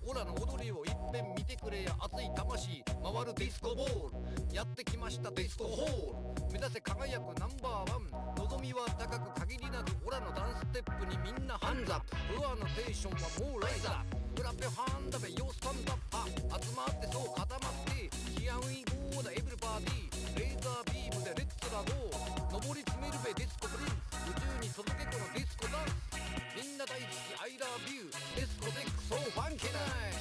オラの踊りをいっぺん見てくれや熱い魂回るディスコボールやってきましたディスコホール目指せ輝くナンバーワン望みは高く限りなくオラのダンステップにみんなハンズアップフロアのテンションはもうライザークラペハンダベヨスタンダッパ集まってそう固まってヒアウィーゴーだエブリバディレーザービームでレッツラゴー登り詰めるべディスコプリンス宇宙に届けこのディスコダンスみんな大好き I love you ディスコデックそうファンキーナイ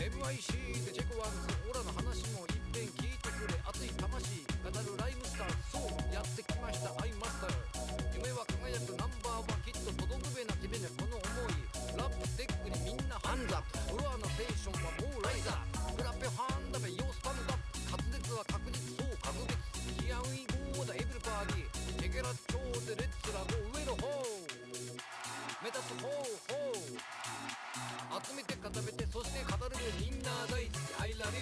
MIC でチェコワンズオラの話もいっぺん聞いてくれ熱い魂語るライムスターそうやってきましたアイマスター夢は輝くナンバーワンきっと届くべな君ねこの思いラップテックにみんなハンズアップフロアのテンションはもうライザークラペハンダベヨスタンダップ滑舌は確実そう格別ヒアウィーゴーだエブリバディチェケラッチョーでレッツラゴー上の方目指す方集めて固めてそして語るみんな大好き I love you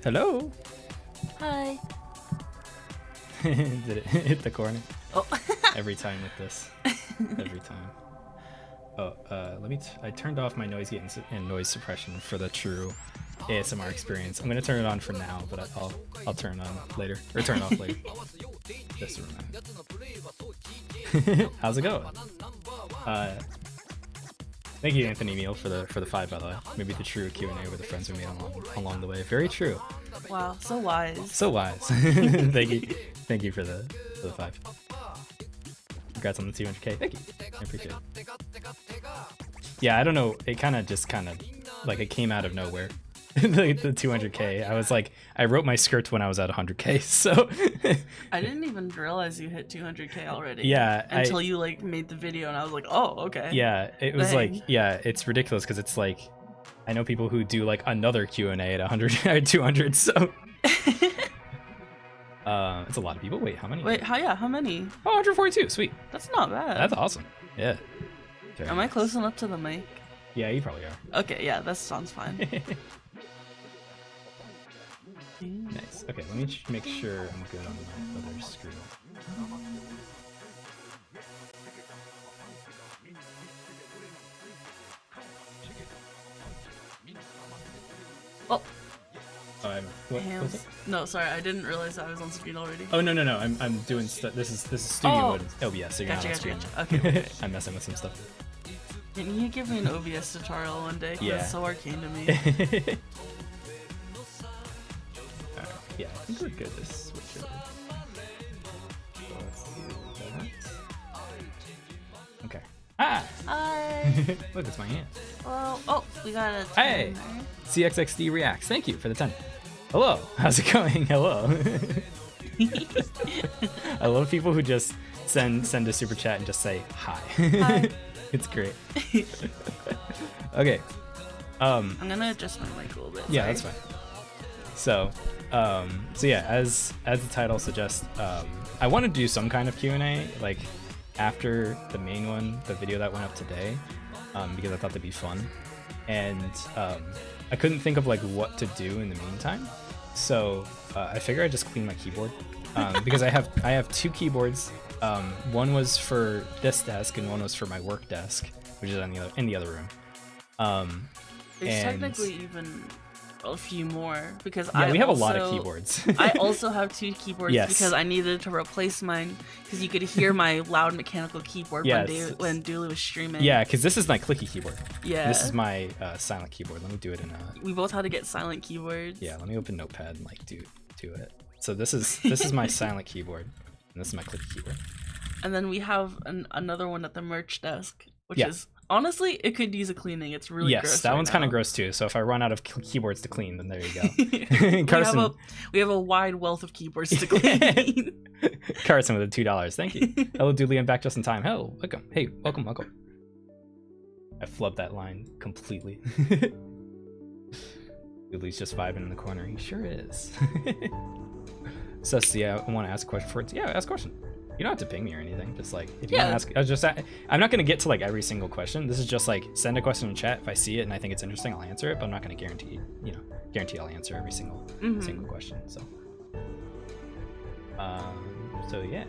Hello. Hi. Did it hit the corner? Oh. Every time with this. Every time. Oh, I turned off my noise gate and noise suppression for the true ASMR experience. I'm gonna turn it on for now, but I'll turn it on later, or turn it off later. Just to remind. How's it going? Thank you, Anthony Neal, for the 5, by the way. Maybe the true Q&A with the friends we made along the way. Very true. Wow, so wise. So wise. Thank you for the 5. Congrats on the 200k. Thank you. I appreciate it. Yeah, I don't know. It kind of like it came out of nowhere. the 200k. I was like, I wrote my script when I was at 100k, so I didn't even realize you hit 200k already. Yeah, until you like made the video, and I was like, oh, okay. Yeah, it was like, yeah, it's ridiculous because it's like, I know people who do like another Q&A at 100 or 200, so It's a lot of people. Wait, how many? Wait, how many? Oh, 142. Sweet. That's not bad. That's awesome. Yeah. Very Am I nice. close enough to the mic? Yeah, you probably are. Okay, yeah, that sounds fine. Nice. Okay, let me make sure I'm good on my other screen. Oh, What was hands. it? No, sorry, I didn't realize I was on screen already. Oh no. I'm doing stuff. This is studio Oh. mode. OBS, so you're Gotcha, not on screen. gotcha. Okay. I'm messing with some stuff. Can you give me an OBS tutorial one day? 'Cause Yeah. it's so arcane to me. Alright, yeah, I think we're good to switch over. So let's do that. Okay. Ah! Hi. Look, it's my hand. Well, oh, we got a Hey! timer. CXXD Reacts, thank you for the 10. Hello, how's it going? Hello. I love people who just send a super chat and just say hi. Hi. It's great. Okay. I'm gonna adjust my mic a little bit. Yeah, sorry. that's fine. So, so yeah, as the title suggests, I want to do some kind of Q&A, like after the main one, the video that went up today, because I thought that'd be fun, and I couldn't think of like what to do in the meantime, so I figured I'd just clean my keyboard, because I have two keyboards. One was for this desk and one was for my work desk, which is in the other room. There's and- technically even a few more because Yeah, we have a lot of keyboards. I also have two keyboards Yes. because I needed to replace mine because you could hear my loud mechanical keyboard Yes. when Doodley was streaming. Yeah, because this is my clicky keyboard. Yeah. This is my silent keyboard. Let me do it in a. We both had to get silent keyboards. Yeah, let me open Notepad and like do it. So this is my silent keyboard, and this is my clicky keyboard. And then we have another one at the merch desk, which Yeah. is honestly it could use a cleaning. It's really Yes, gross. that right one's kind of now. gross too. So if I run out of keyboards to clean, then there you go. Carson, we have a wide wealth of keyboards to clean. Carson with the $2. Thank you. Hello, Doodley. I'm back just in time. Hello, welcome. Hey, welcome. I flubbed that line completely. Doodley's just vibing in the corner. He sure is. So yeah, I want to ask a question for it. Yeah, ask a question. You don't have to ping me or anything. Just like if you want to ask, I'm not gonna get to like every single question. This is just like send a question in chat. If I see it and I think it's interesting, I'll answer it. But I'm not gonna guarantee I'll answer every single question. So, so yeah.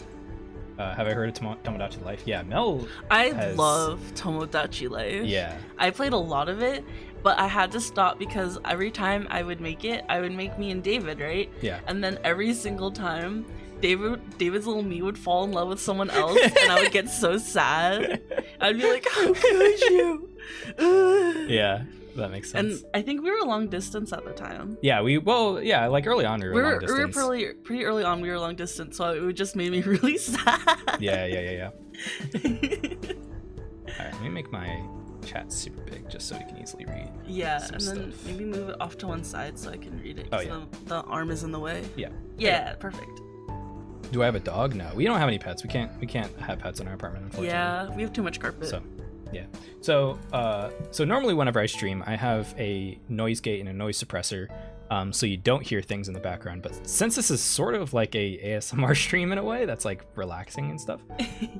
Have I heard of Tomodachi Life? Yeah, Mel. I love Tomodachi Life. Yeah. I played a lot of it, but I had to stop because every time I would make it, I would make me and David, right? Yeah. And then every single time, David's little me would fall in love with someone else, and I would get so sad. I'd be like, "How could you?" Yeah, that makes sense. And I think we were long distance at the time. Yeah, like early on we were long distance. We were pretty early on. We were long distance, so it just made me really sad. Yeah. All right, let me make my chat super big just so we can easily read. Yeah, some and then stuff. maybe move it off to one side so I can read it. 'Cause Oh, yeah. the arm is in the way. Yeah. Yeah, perfect. Do I have a dog? No, we don't have any pets. We can't have pets in our apartment, unfortunately. Yeah, we have too much carpet. So, yeah. So normally whenever I stream, I have a noise gate and a noise suppressor, so you don't hear things in the background. But since this is sort of like a ASMR stream in a way, that's like relaxing and stuff,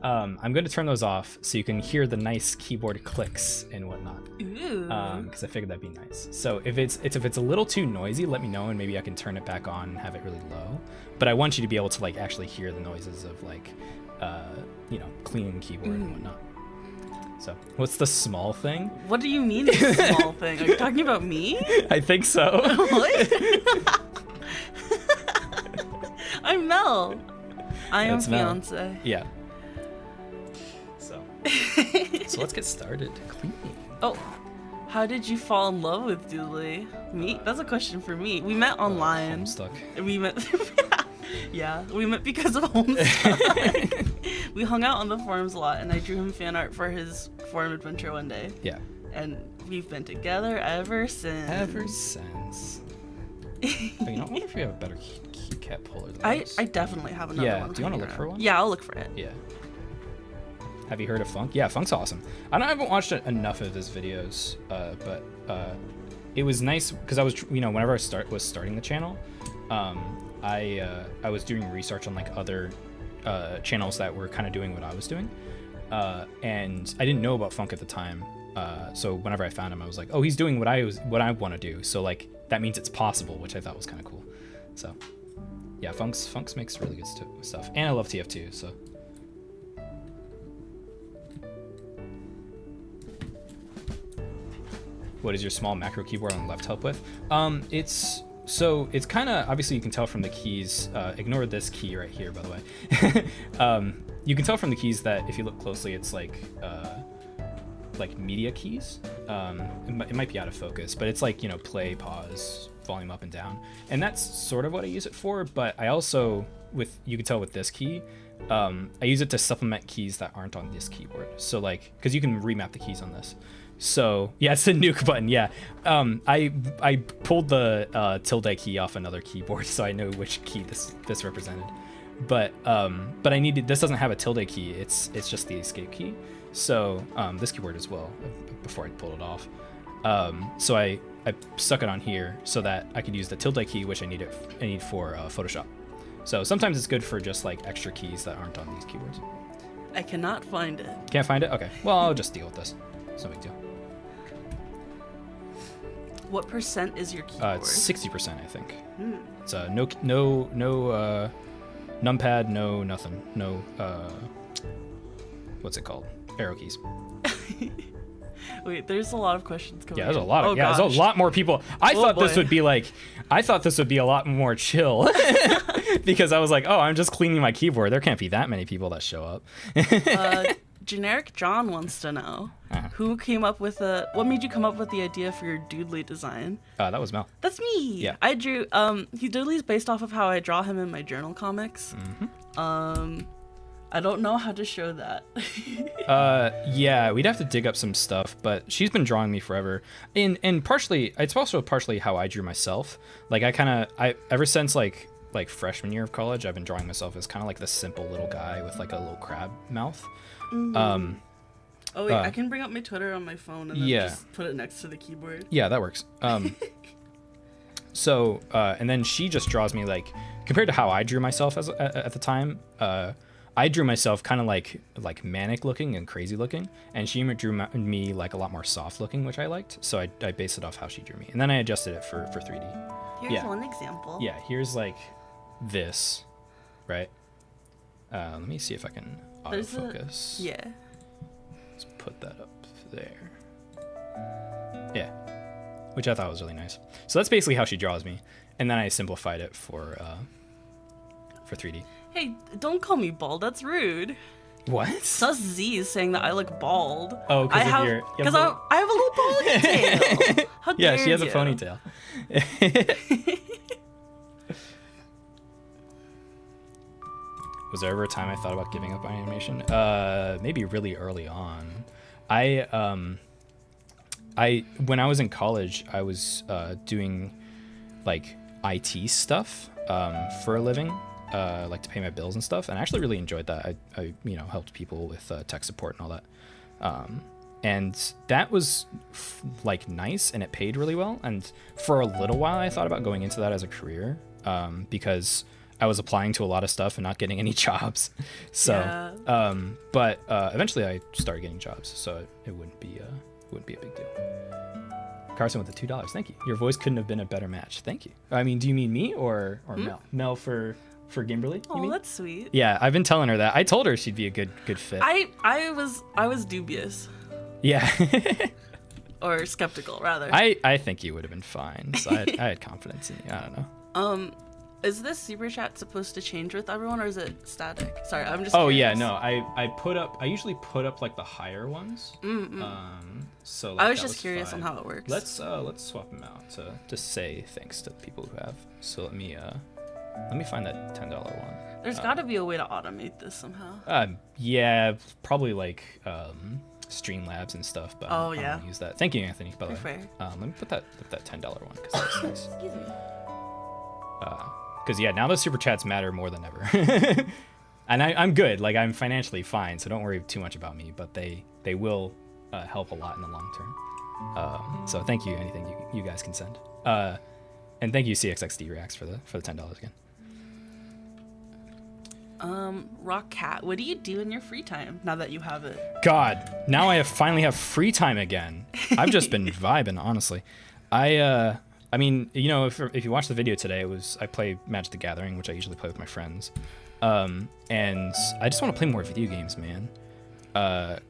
I'm going to turn those off so you can hear the nice keyboard clicks and whatnot. Ooh. Because I figured that'd be nice. So if it's a little too noisy, let me know and maybe I can turn it back on and have it really low. But I want you to be able to like actually hear the noises of like, cleaning keyboard and whatnot. So what's the small thing? What do you mean the small thing? Are you talking about me? I think so. What? I'm Mel. I am That's Mel. fiance. Yeah. So let's get started cleaning. Oh, how did you fall in love with Doodley? Me? That's a question for me. We met online. Homestuck. We met. Yeah, we met because of Homestuck. We hung out on the forums a lot, and I drew him fan art for his forum adventure one day. Yeah. And we've been together ever since. Oh, you know, I wonder if you have a better keycap puller than I this. definitely have another Yeah, one. do you wanna hanging look for around. one? Yeah, I'll look for it. Yeah. Have you heard of Funk? Yeah, Funk's awesome. I haven't watched enough of his videos, but it was nice because I was, whenever I was starting the channel, I was doing research on like other channels that were kind of doing what I was doing, and I didn't know about Funk at the time. So whenever I found him, I was like, oh, he's doing what I want to do. So like that means it's possible, which I thought was kind of cool. So yeah, Funks makes really good stuff, and I love TF2. So what does your small macro keyboard on the left help with? It's kind of, obviously you can tell from the keys, ignore this key right here, by the way. You can tell from the keys that if you look closely, it's like media keys. It might be out of focus, but it's like, you know, play, pause, volume up and down. And that's sort of what I use it for, but I also, you can tell with this key, I use it to supplement keys that aren't on this keyboard. So like, cause you can remap the keys on this. So yeah, it's the nuke button. Yeah, I pulled the tilde key off another keyboard, so I know which key this represented. But I needed, this doesn't have a tilde key. It's just the escape key. So this keyboard as well. Before I pulled it off, so I stuck it on here so that I could use the tilde key, which I need for Photoshop. So sometimes it's good for just like extra keys that aren't on these keyboards. I cannot find it. Can't find it? Okay. Well, I'll just deal with this. It's no big deal. What percent is your keyboard? It's 60%, I think. It's no numpad, no nothing, no what's it called? Arrow keys. Wait, there's a lot of questions coming. Yeah, there's a lot of there's a lot more people. I thought this would be a lot more chill because I was like, oh, I'm just cleaning my keyboard. There can't be that many people that show up. Generic John wants to know who came up with what made you come up with the idea for your Doodley design? That was Mel. That's me. Yeah. I drew Doodley's based off of how I draw him in my journal comics. I don't know how to show that. Yeah, we'd have to dig up some stuff, but she's been drawing me forever. And partially, it's also partially how I drew myself. Like I ever since like freshman year of college, I've been drawing myself as kind of like the simple little guy with like a little crab mouth. Oh wait, I can bring up my Twitter on my phone and then just put it next to the keyboard. Yeah, that works. So and then she just draws me like, compared to how I drew myself at the time, I drew myself kind of like manic looking and crazy looking, and she drew me like a lot more soft looking, which I liked. So I based it off how she drew me, and then I adjusted it for 3D. Here's one example. Yeah, here's like this, right? Let me see if I can autofocus. Yeah. Let's put that up there. Yeah, which I thought was really nice. So that's basically how she draws me, and then I simplified it for 3D. Hey, don't call me bald. That's rude. What? Sus Z is saying that I look bald. Oh, because I have a little ponytail. How yeah, dare she has you? a ponytail. Was there ever a time I thought about giving up on animation? Maybe really early on. When I was in college, I was doing like IT stuff for a living, like to pay my bills and stuff, and I actually really enjoyed that. I helped people with tech support and all that, and that was like nice, and it paid really well. And for a little while, I thought about going into that as a career, because I was applying to a lot of stuff and not getting any jobs. So, yeah. But eventually I started getting jobs, so it wouldn't be a big deal. Carson with the $2. Thank you. Your voice couldn't have been a better match. Thank you. I mean, do you mean me or Mel? Mel for Gimberly? Oh, that's sweet. Yeah, I've been telling her that. I told her she'd be a good fit. I was dubious. Yeah. Or skeptical, rather. I think you would have been fine. So I had confidence in you. I don't know. Is this super chat supposed to change with everyone, or is it static? Sorry, I'm just. Oh curious. yeah, no. I usually put up like the higher ones. So like, I was just curious on how it works. Let's swap them out to say thanks to the people who have. So let me find that $10 one. There's got to be a way to automate this somehow. Yeah, probably like Streamlabs and stuff, but I don't use that. Thank you, Anthony. By the way, let me put that $10 one because that's nice. Excuse me. Because yeah, now the super chats matter more than ever, and I'm good. Like I'm financially fine, so don't worry too much about me. But they will help a lot in the long term. So thank you. Anything you guys can send. And thank you CXXD Reacts for the $10 again. Rock Cat, what do you do in your free time now that you have it? God, now I finally have free time again. I've just been vibing, honestly. I mean, you know, if you watch the video today, I play Magic the Gathering, which I usually play with my friends. And I just want to play more video games, man.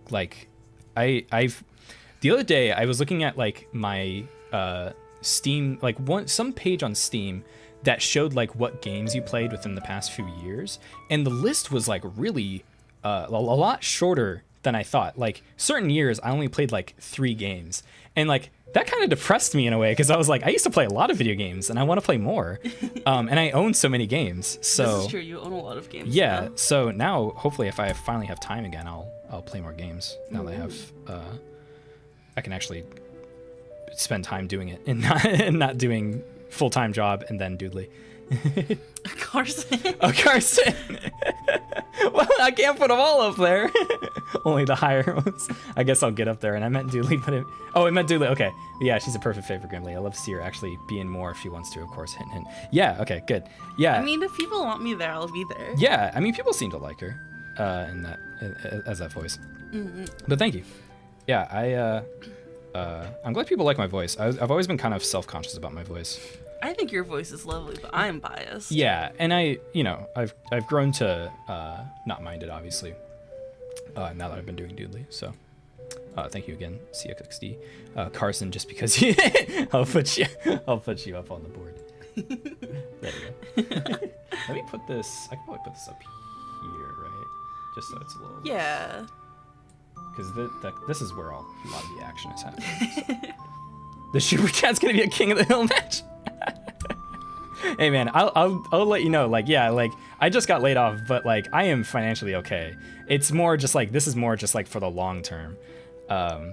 Like, the other day I was looking at like my Steam, like some page on Steam that showed like what games you played within the past few years, and the list was like really a lot shorter than I thought. Like certain years I only played like 3 games, and like that kind of depressed me in a way, because I was like, I used to play a lot of video games and I want to play more. And I own so many games. So this is true, you own a lot of games. Yeah, now. so now hopefully if I finally have time again, I'll play more games now that I have I can actually spend time doing it and not doing full-time job and then Doodley. Carson. Oh, Carson. Well, I can't put them all up there. Only the higher ones. I guess I'll get up there. And I meant Doodley, but it meant Doodley. Okay. Yeah, she's a perfect favorite Grimly. I love to see her actually be in more if she wants to, of course. Hint, hint. Yeah, okay, good. Yeah. I mean, if people want me there, I'll be there. Yeah, I mean, people seem to like her as that voice. Mm-hmm. But thank you. Yeah, I'm glad people like my voice. I've always been kind of self-conscious about my voice. I think your voice is lovely, but I'm biased. Yeah, and I've grown to not mind it, obviously. Now that I've been doing Doodley, so thank you again, CXXD. Carson, just because I'll put you up on the board. There you go. Let me put this. I can probably put this up here, right? Just so it's a little. Yeah. Because this is where a lot of the action is happening. So. The Super Cat's gonna be a King of the Hill match. Hey man, I'll let you know. Like, yeah, like I just got laid off, but like I am financially okay. It's more just like this is more just like for the long term.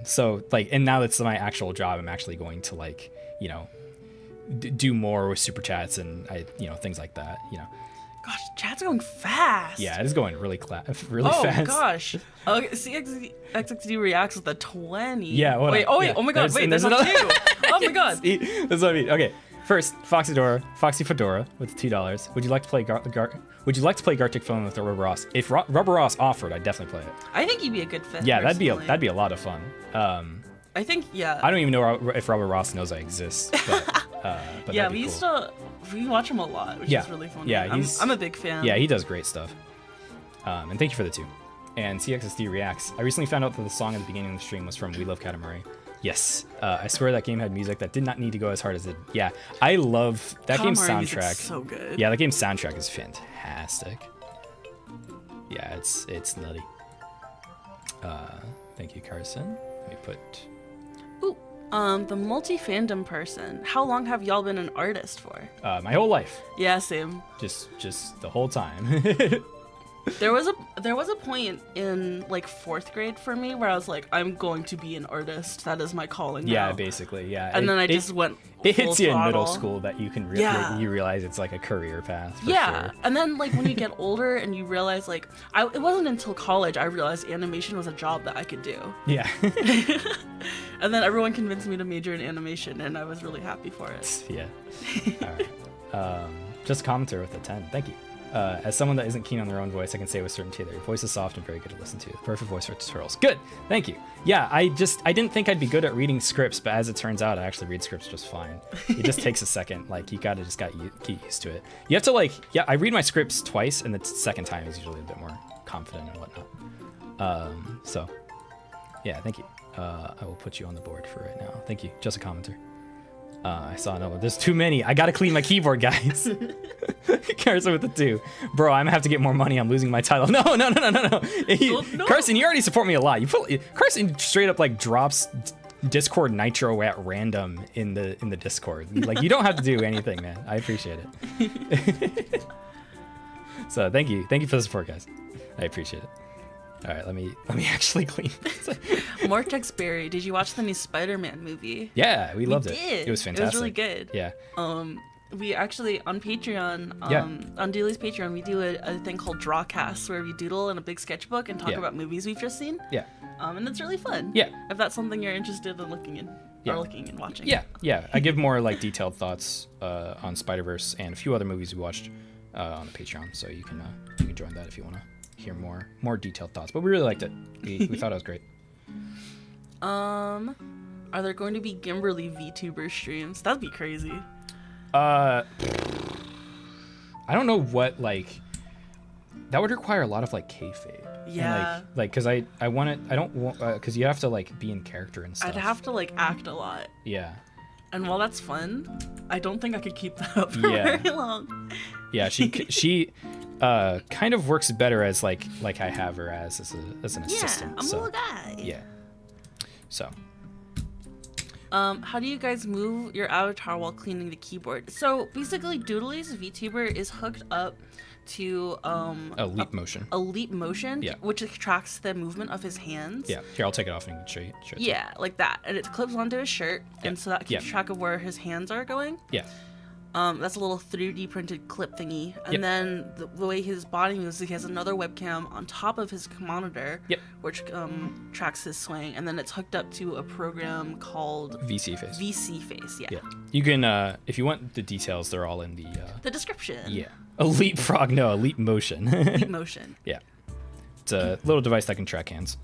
So like, and now that's my actual job, I'm actually going to like do more with super chats and things like that. Gosh, chat's going fast. Yeah, it is going really fast. Oh gosh. Okay, CXXD reacts with a 20. Yeah. Wait. Oh my god. There's another 2. Oh my god. See, that's what I mean. Okay. First, Foxy Fedora with $2. Would you like to play Would you like to play Gartic Phone with Rubber Ross? If Rubber Ross offered, I'd definitely play it. I think he'd be a good fit. Yeah, personally. that'd be a lot of fun. I think I don't even know if Rubber Ross knows I exist. But yeah, we watch him a lot, which is really fun. Yeah, I'm a big fan. Yeah, he does great stuff. And thank you for the 2. And CXSD reacts. I recently found out that the song at the beginning of the stream was from We Love Katamari. Yes, I swear that game had music that did not need to go as hard as it. Yeah, I love that game's soundtrack. So good. Yeah, that game's soundtrack is fantastic. Yeah, it's nutty. Thank you, Carson. Let me put. Ooh, the multi-fandom person. How long have y'all been an artist for? My whole life. Yeah, same. Just the whole time. There was a point in like 4th grade for me where I was like, I'm going to be an artist. That is my calling. Yeah, now. basically, yeah. And then I just went. It hits you throttle. in middle school that you can you realize it's like a career path. For sure. And then like when you get older and you realize like it wasn't until college I realized animation was a job that I could do. Yeah. And then everyone convinced me to major in animation, and I was really happy for it. Yeah. All right. Just a commenter with a 10. Thank you. As someone that isn't keen on their own voice, I can say with certainty that your voice is soft and very good to listen to. Perfect voice for tutorials. Good, thank you. Yeah, I didn't think I'd be good at reading scripts, but as it turns out, I actually read scripts just fine. It just takes a second. Like, you gotta just get used to it. You have to I read my scripts twice, and the second time is usually a bit more confident and whatnot. So, yeah, thank you. I will put you on the board for right now. Thank you, just a commenter. I saw another one. There's too many. I gotta clean my keyboard, guys. Carson with the 2. Bro, I'm gonna have to get more money. I'm losing my title. No. No. Carson, you already support me a lot. Carson straight up like drops Discord Nitro at random in the Discord. Like, you don't have to do anything, man. I appreciate it. So thank you for the support, guys. I appreciate it. All right, let me actually clean this. Mortex Berry, did you watch the new Spider-Man movie? Yeah, we loved it. Did. It was fantastic. It was really good. Yeah. We actually on Patreon, on Doodley's Patreon, we do a thing called Drawcasts where we doodle in a big sketchbook and talk about movies we've just seen. Yeah. And it's really fun. Yeah. If that's something you're interested in looking and watching. Yeah. I give more like detailed thoughts on Spider-Verse and a few other movies we watched on the Patreon, so you can join that if you want to hear more detailed thoughts. But we really liked it. We thought it was great. Are there going to be Gimberly VTuber streams? That'd be crazy. I don't know what, like, that would require a lot of like kayfabe. Yeah. And, like because I want it. I don't want because you have to like be in character and stuff. I'd have to like act a lot. Yeah. And while that's fun, I don't think I could keep that up for Yeah. very long. Yeah, she kind of works better as like I have her as an assistant. Yeah, I'm a little guy. Yeah. So. How do you guys move your avatar while cleaning the keyboard? So basically, Doodley's VTuber is hooked up to a leap motion. A leap motion, Yeah. which tracks the movement of his hands. Yeah. Here, I'll take it off and show you. Yeah, like that, and it clips onto his shirt, and so that keeps Yeah. track of where his hands are going. Yeah. That's a little 3D printed clip thingy, and Yep. then the way his body moves, he has another webcam on top of his monitor, Yep. which tracks his swing, and then it's hooked up to a program called VSeeFace. VSeeFace. Yeah. Yeah. You can if you want the details, they're all in the The description. yeah. A leapfrog, no, a leap motion. Leap motion. Yeah. It's a little device that can track hands.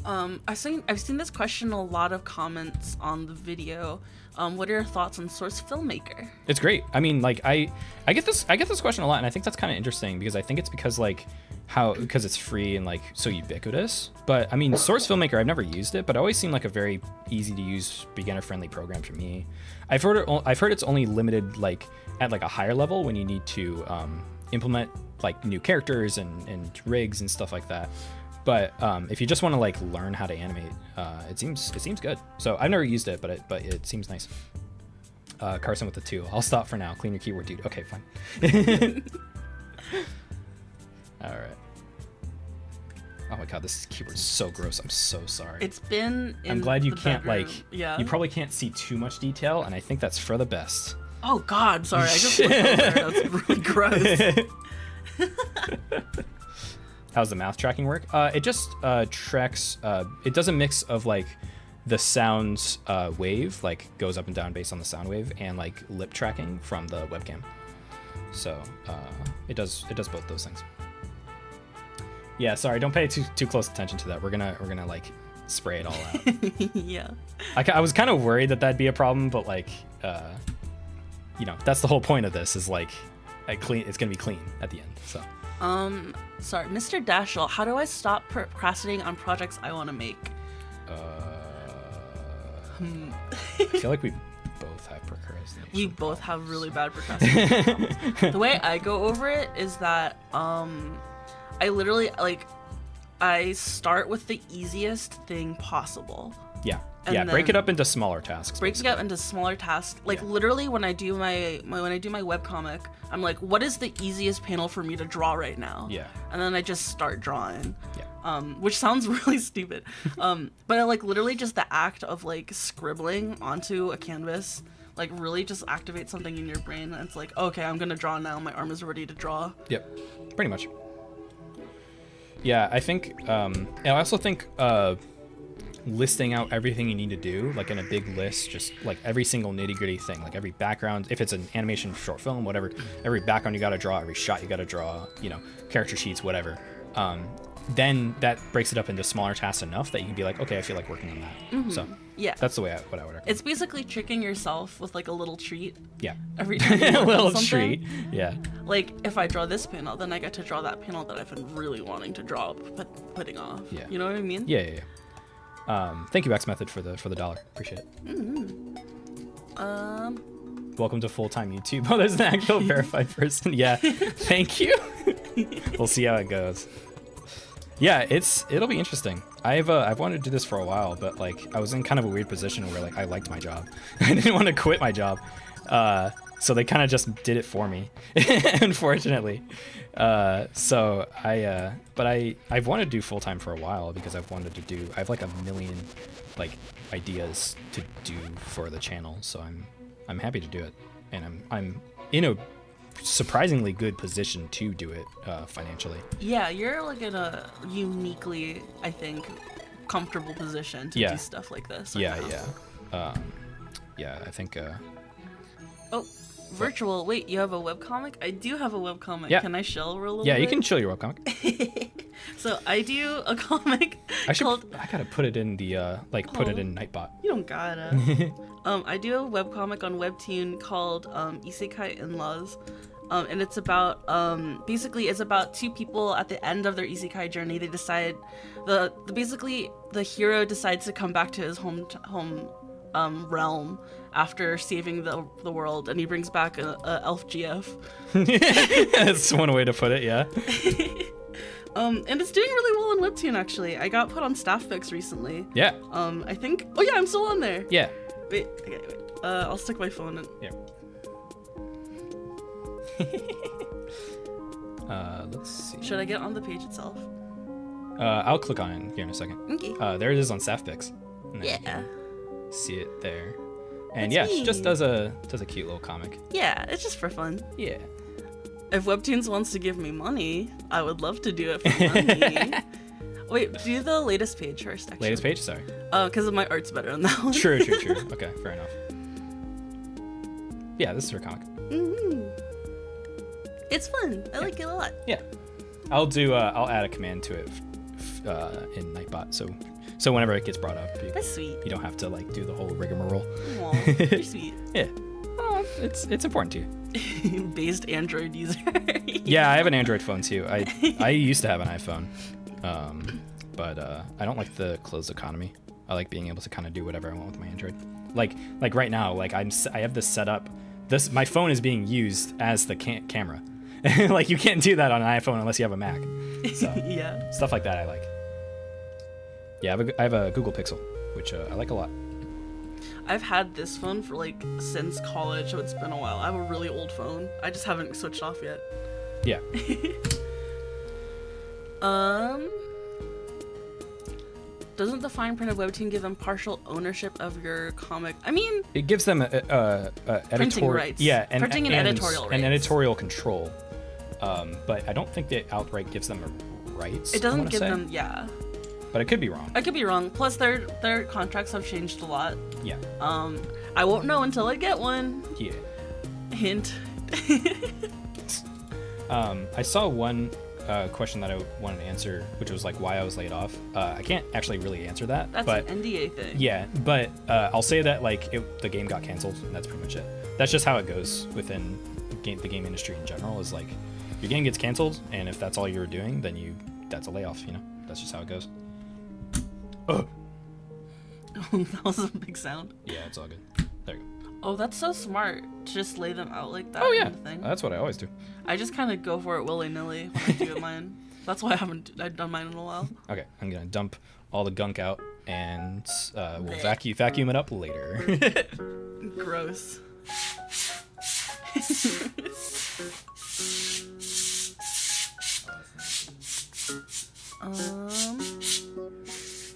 I've seen this question in a lot of comments on the video. What are your thoughts on Source Filmmaker? It's great. I mean, like I get this question a lot, and I think that's kind of interesting because I think it's because because it's free and like so ubiquitous. But I mean, Source Filmmaker, I've never used it, but it always seemed like a very easy to use, beginner friendly program for me. I've heard it's only limited like at like a higher level when you need to implement like new characters and rigs and stuff like that. But if you just want to like learn how to animate, it seems good. So I've never used it, but it seems nice. Carson with the 2. I'll stop for now. Clean your keyboard, dude. Okay, fine. All right. Oh my god, this keyboard's so gross. I'm so sorry. It's been in I'm glad you the can't bedroom. like. Yeah. You probably can't see too much detail, and I think that's for the best. Oh god, sorry. I just looked over there. That's really gross. How's the mouth tracking work? It just tracks. It does a mix of like the sounds wave, like goes up and down based on the sound wave, and like lip tracking from the webcam. So it does both those things. Yeah, sorry, don't pay too close attention to that. We're gonna like spray it all out. Yeah. I was kind of worried that'd be a problem, but like that's the whole point of this is like it's gonna be clean at the end. So. Sorry, Mr. Dashel, how do I stop procrastinating on projects I want to make? I feel like we both have procrastination. We both have really bad procrastination problems. The way I go over it is that I literally I start with the easiest thing possible. Yeah. And Yeah, break it then up into smaller tasks. Breaking it up into smaller tasks. Like literally when I do my webcomic, I'm like, what is the easiest panel for me to draw right now? Yeah. And then I just start drawing. Yeah. Which sounds really stupid. But I like literally just the act of like scribbling onto a canvas like really just activates something in your brain, and it's like, okay, I'm gonna draw now. My arm is ready to draw. Yep. Pretty much. Yeah, I think and I also think listing out everything you need to do, like in a big list, just like every single nitty-gritty thing, like every background, if it's an animation, short film, whatever, every background you got to draw, every shot you got to draw, character sheets, whatever, then that breaks it up into smaller tasks enough that you can be like, okay, I feel like working on that. Mm-hmm. So yeah, that's the way what I would recommend. It's basically tricking yourself with like a little treat. Yeah. Every time you a work little on something. treat. Yeah. Like if I draw this panel, then I get to draw that panel that I've been really wanting to draw, putting off. Yeah. You know what I mean? Yeah. Thank you, X Method, for the $1. Appreciate it. Welcome to full-time YouTube. Oh, there's an actual verified person. Yeah. Thank you. We'll see how it goes. Yeah, it'll be interesting. I've wanted to do this for a while, but like I was in kind of a weird position where like I liked my job. I didn't want to quit my job. So they kind of just did it for me, unfortunately. So I've wanted to do full time for a while because I have like a million like ideas to do for the channel. So I'm happy to do it, and I'm in a surprisingly good position to do it financially. Yeah, you're like in a uniquely, I think, comfortable position to do stuff like this. Yeah. I think. Oh, Virtual. Wait, you have a webcomic? I do have a webcomic. Yeah. Can I shell a little Yeah, bit? you can chill your webcomic. So I do a comic I called... gotta put it in the put it in Nightbot. You don't gotta. I do a webcomic on Webtoon called Isekai In-Laws. And it's about basically it's about two people at the end of their isekai journey. They decide basically the hero decides to come back to his home realm after saving the world, and he brings back a elf GF. That's one way to put it. Yeah. And it's doing really well on Webtoon actually. I got put on staff picks recently. Yeah. I think. Oh yeah, I'm still on there. Yeah. Wait. I'll stick my phone in. Yeah. Let's see. Should I get on the page itself? I'll click on it here in a second. Okay. There it is on Staffpix. Yeah. See it there. And That's yeah, she just me. does a cute little comic. Yeah, it's just for fun. Yeah. If Webtoons wants to give me money, I would love to do it for money. Wait, do the latest page first, actually. Latest page, sorry. Because my art's better on that one. True. Okay, fair enough. Yeah, this is her comic. It's fun. I like it a lot. Yeah. I'll add a command to it in Nightbot, so whenever it gets brought up, That's sweet. you don't have to like do the whole rigmarole. Aw, you're sweet. Yeah. Oh, it's important to you. Based Android user. Yeah, I have an Android phone too. I used to have an iPhone, but I don't like the closed economy. I like being able to kind of do whatever I want with my Android. Like right now, like I have this set up. My phone is being used as the camera. Like you can't do that on an iPhone unless you have a Mac. So Yeah. stuff like that I like. Yeah, I have a Google Pixel, which I like a lot. I've had this phone for like since college, so it's been a while. I have a really old phone. I just haven't switched off yet. Yeah. Doesn't the fine print of Webtoon give them partial ownership of your comic? I mean, It gives them editorial rights. Yeah, and Printing and editorial and rights. editorial control. But I don't think that outright gives them rights. it I doesn't wanna give say. them. Yeah, But I could be wrong. I could be wrong. Plus, their contracts have changed a lot. Yeah. I won't know until I get one. Yeah. Hint. I saw one question that I wanted to answer, which was like why I was laid off. I can't actually really answer that. That's but an NDA thing. yeah, but I'll say that like the game got canceled, and that's pretty much it. That's just how it goes within the game industry in general. Is like your game gets canceled, and if that's all you're doing, then that's a layoff. You know, that's just how it goes. Oh. That was a big sound. Yeah, it's all good. There you go. Oh, that's so smart to just lay them out like that. Oh yeah, kind of thing. that's what I always do. I just kind of go for it willy-nilly when I do mine. That's why I've done mine in a while. Okay, I'm gonna dump all the gunk out, and we'll vacuum it up later. Gross.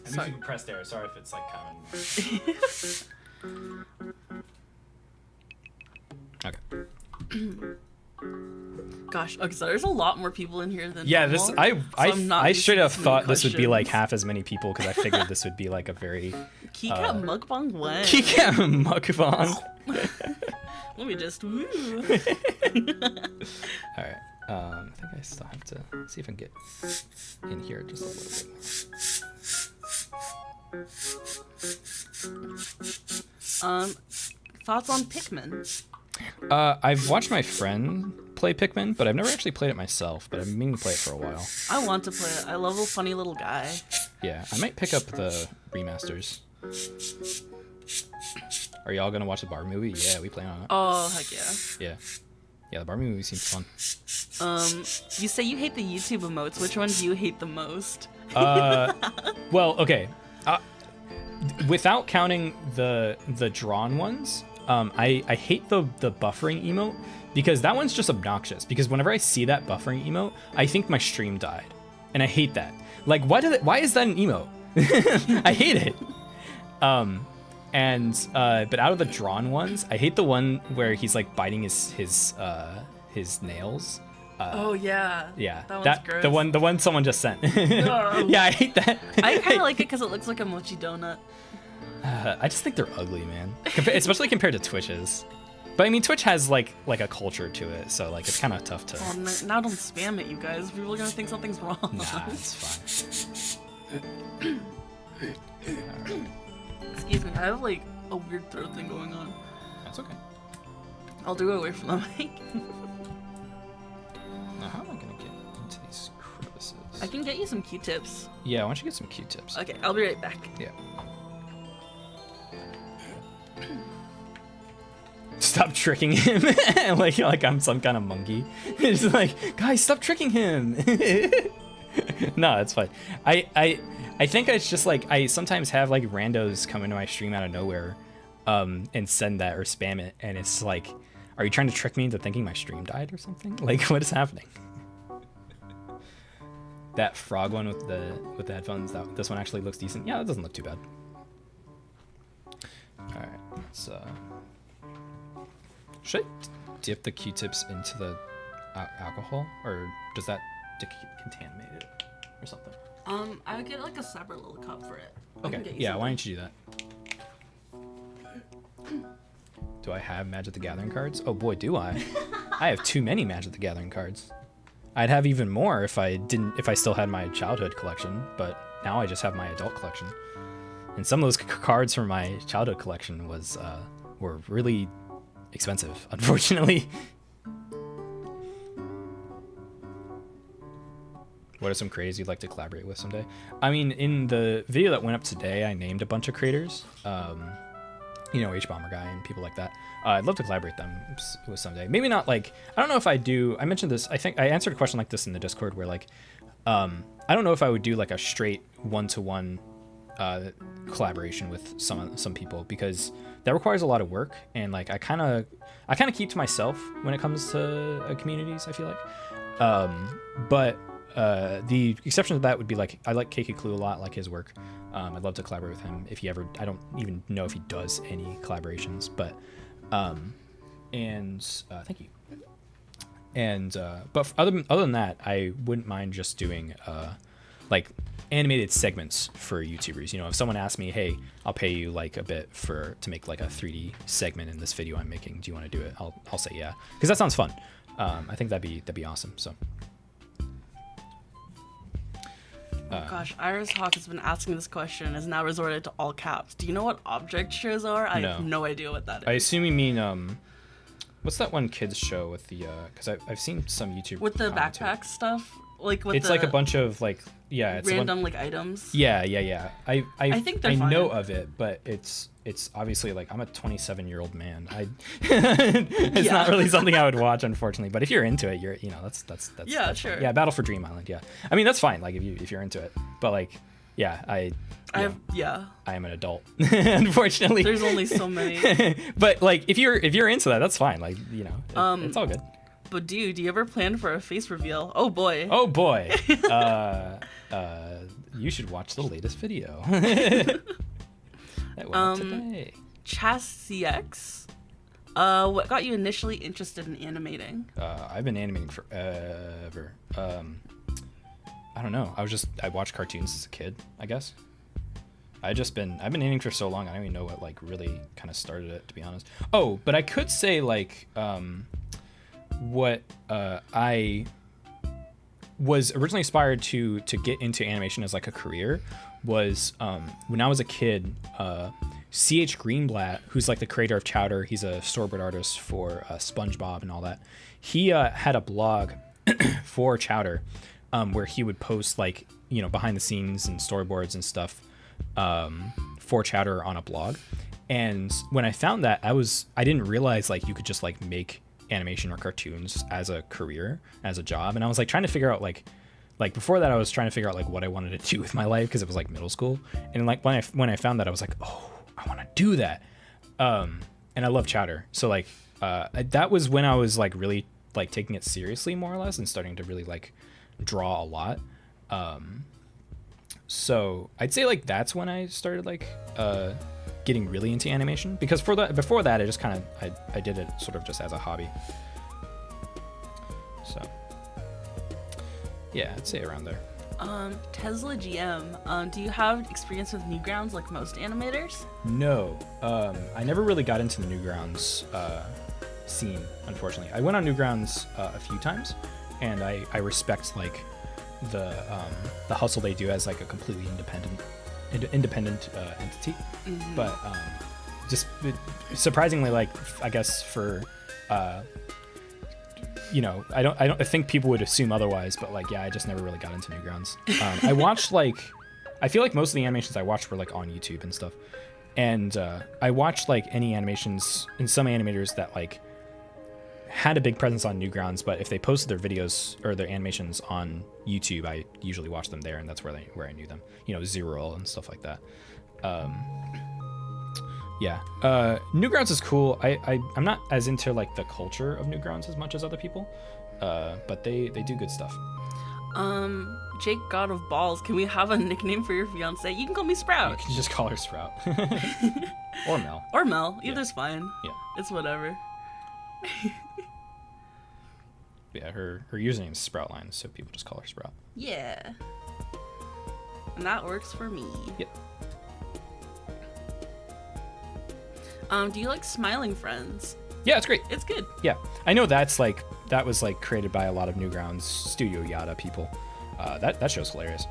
Sorry. You can press there. Sorry if it's like common. Okay. Gosh, okay, so there's a lot more people in here than Yeah, normal, this I'm not I used straight to up this many thought this would be like questions. half as many people because I figured this would be like a very Keycat mukbang one. Kika mukbang. Let me just woo. All right. I think I still have to see if I can get in here just a little bit more. Thoughts on Pikmin? I've watched my friend play Pikmin, but I've never actually played it myself. But I've been meaning to play it for a while. I want to play it. I love a funny little guy. Yeah, I might pick up the remasters. Are y'all gonna watch the Barbie movie? Yeah, we plan on it. Oh, heck yeah. Yeah. Yeah, the Barbie movie seems fun. You say you hate the YouTube emotes. Which one do you hate the most? Well, okay. Without counting the drawn ones, I hate the buffering emote because that one's just obnoxious. Because whenever I see that buffering emote, I think my stream died, and I hate that. Like, why is that an emote? I hate it. But out of the drawn ones, I hate the one where he's like biting his nails. Oh yeah. Yeah, That one's gross. the one someone just sent. Yeah, I hate that. I kind of like it because it looks like a mochi donut. I just think they're ugly, man. Especially compared to Twitch's. But I mean, Twitch has like a culture to it, so like it's kind of tough to. Oh, now don't spam it, you guys. People are gonna think something's wrong. Nah, it's fine. Alright. Excuse me, I have like a weird throat thing going on. That's okay. I'll do it away from the mic. Now, how am I gonna get into these crevices? I can get you some Q-tips. Yeah, why don't you get some Q-tips? Okay, I'll be right back. Yeah. Stop tricking him. like I'm some kind of monkey. It's like, guys, stop tricking him. No, it's fine. I think it's just like I sometimes have like randos come into my stream out of nowhere, and send that or spam it, and it's like, are you trying to trick me into thinking my stream died or something? Like, what is happening? That frog one with the headphones. This one actually looks decent. Yeah, that doesn't look too bad. All right, let's. Should I dip the Q-tips into the alcohol, or does that contaminate it or something? I would get like a separate little cup for it. Okay, yeah, why don't you do that? Do I have Magic the Gathering cards? Oh boy, do I. I have too many Magic the Gathering cards. I'd have even more if I still had my childhood collection, but now I just have my adult collection. And some of those cards from my childhood collection were really expensive, unfortunately. What are some creators you'd like to collaborate with someday? I mean, in the video that went up today, I named a bunch of creators. You know, H-Bomber Guy and people like that. I'd love to collaborate with someday. Maybe not like, I don't know if I do, I mentioned this, I think I answered a question like this in the Discord where like, I don't know if I would do like a straight one-to-one collaboration with some people, because that requires a lot of work, and like I kind of keep to myself when it comes to communities, I feel like. But the exception to that would be like, I like KK Clue a lot, like his work. I'd love to collaborate with him if he ever, I don't even know if he does any collaborations, but thank you. And but other than that, I wouldn't mind just doing like animated segments for YouTubers. You know, if someone asked me, hey, I'll pay you like a bit to make like a 3D segment in this video I'm making, do you want to do it? I'll say yeah, because that sounds fun. I think that'd be awesome. So gosh, Iris Hawk has been asking this question and has now resorted to all caps. Do you know what object shares are? I have no idea what that is. I assume you mean what's that one kids show with the because I've seen some YouTube with the backpack stuff, like with it's like a bunch of like it's random like items. Yeah. I think they're I fine. know of it, but it's obviously like I'm a 27-year-old man. It's not really something I would watch, unfortunately. But if you're into it, that's that's sure. Fun. Yeah, Battle for Dream Island. Yeah, I mean that's fine. Like if you're into it, but like I am an adult, unfortunately. There's only so many. But like if you're into that, that's fine. Like it's all good. But dude, do you ever plan for a face reveal? Oh boy. Oh boy. You should watch the latest video. That went up today. ChasCX. What got you initially interested in animating? I've been animating forever. I don't know. I watched cartoons as a kid, I guess. I've been animating for so long, I don't even know what like really kind of started it, to be honest. Oh, but I could say like what I was originally inspired to get into animation as like a career was when I was a kid. CH Greenblatt, who's like the creator of Chowder, he's a storyboard artist for SpongeBob and all that. He had a blog for Chowder where he would post like behind the scenes and storyboards and stuff for Chowder on a blog. And when I found that, I didn't realize like you could just like make animation or cartoons as a career, as a job. And I was like trying to figure out like before that I was trying to figure out like what I wanted to do with my life, because it was like middle school. And like when I found that, I was like, oh, I want to do that. And I love Chowder. So like that was when I was like really like taking it seriously more or less and starting to really like draw a lot. So I'd say like that's when I started like getting really into animation, because before that I just kind of I did it sort of just as a hobby. So yeah, I'd say around there. Tesla GM, do you have experience with Newgrounds like most animators? No, I never really got into the Newgrounds scene, unfortunately. I went on Newgrounds a few times, and I respect like the hustle they do as like a completely independent entity. But just surprisingly, like I guess for you know, I think people would assume otherwise, but like yeah, I just never really got into Newgrounds. I watched like, I feel like most of the animations I watched were like on YouTube and stuff, and I watched like any animations and some animators that like had a big presence on Newgrounds, but if they posted their videos or their animations on YouTube, I usually watched them there, and that's where I knew them. You know, Zero and stuff like that. Yeah, Newgrounds is cool. I'm not as into like the culture of Newgrounds as much as other people, but they do good stuff. Jake God of Balls, can we have a nickname for your fiance? You can call me Sprout. You can just call her Sprout. Or Mel. Or Mel. Either's fine. Yeah. It's whatever. Yeah, her username is Sproutline, so people just call her Sprout. Yeah. And that works for me. Yep. Do you like Smiling Friends? Yeah, it's great. It's good. Yeah, I know that was like created by a lot of Newgrounds Studio Yada people. That show's hilarious.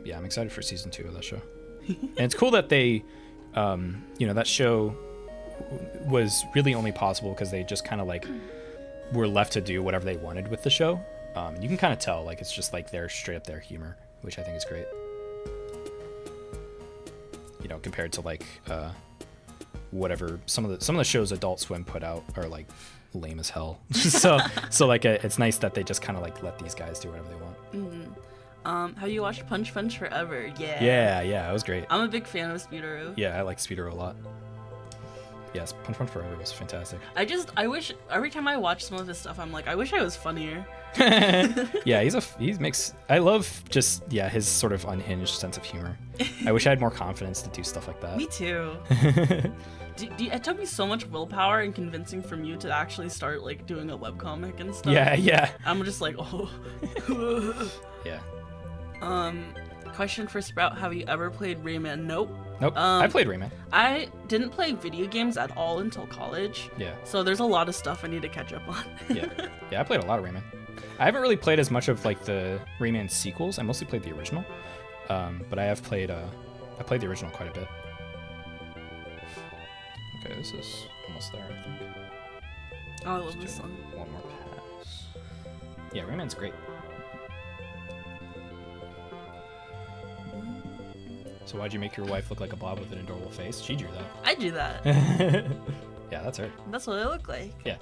Yeah, I'm excited for season 2 of that show. And it's cool that they, you know, that show was really only possible because they just kind of like were left to do whatever they wanted with the show. You can kind of tell like it's just like their straight up their humor, which I think is great. You know, compared to like whatever some of the shows Adult Swim put out are like lame as hell. so like it's nice that they just kind of like let these guys do whatever they want. Have you watched Punch Punch Forever? Yeah, it was great. I'm a big fan of Speedoroo. Yeah, I like Speedoroo a lot. Yes, Punch Punch Forever was fantastic. I wish every time I watch some of his stuff, I'm like, I wish I was funnier. Yeah, I love just his sort of unhinged sense of humor. I wish I had more confidence to do stuff like that. Me too. It took me so much willpower and convincing from you to actually start like doing a webcomic and stuff. Yeah. I'm just like, oh. Yeah. Question for Sprout: have you ever played Rayman? Nope. I played Rayman. I didn't play video games at all until college. Yeah. So there's a lot of stuff I need to catch up on. Yeah, I played a lot of Rayman. I haven't really played as much of like the Rayman sequels. I mostly played the original, but I have played. I played the original quite a bit. Okay, this is almost there, I think. Oh, I love this song. One more pass. Yeah, Rayman's great. So why'd you make your wife look like a blob with an adorable face? She drew that. I do that. Yeah, that's her. That's what I look like. Yeah.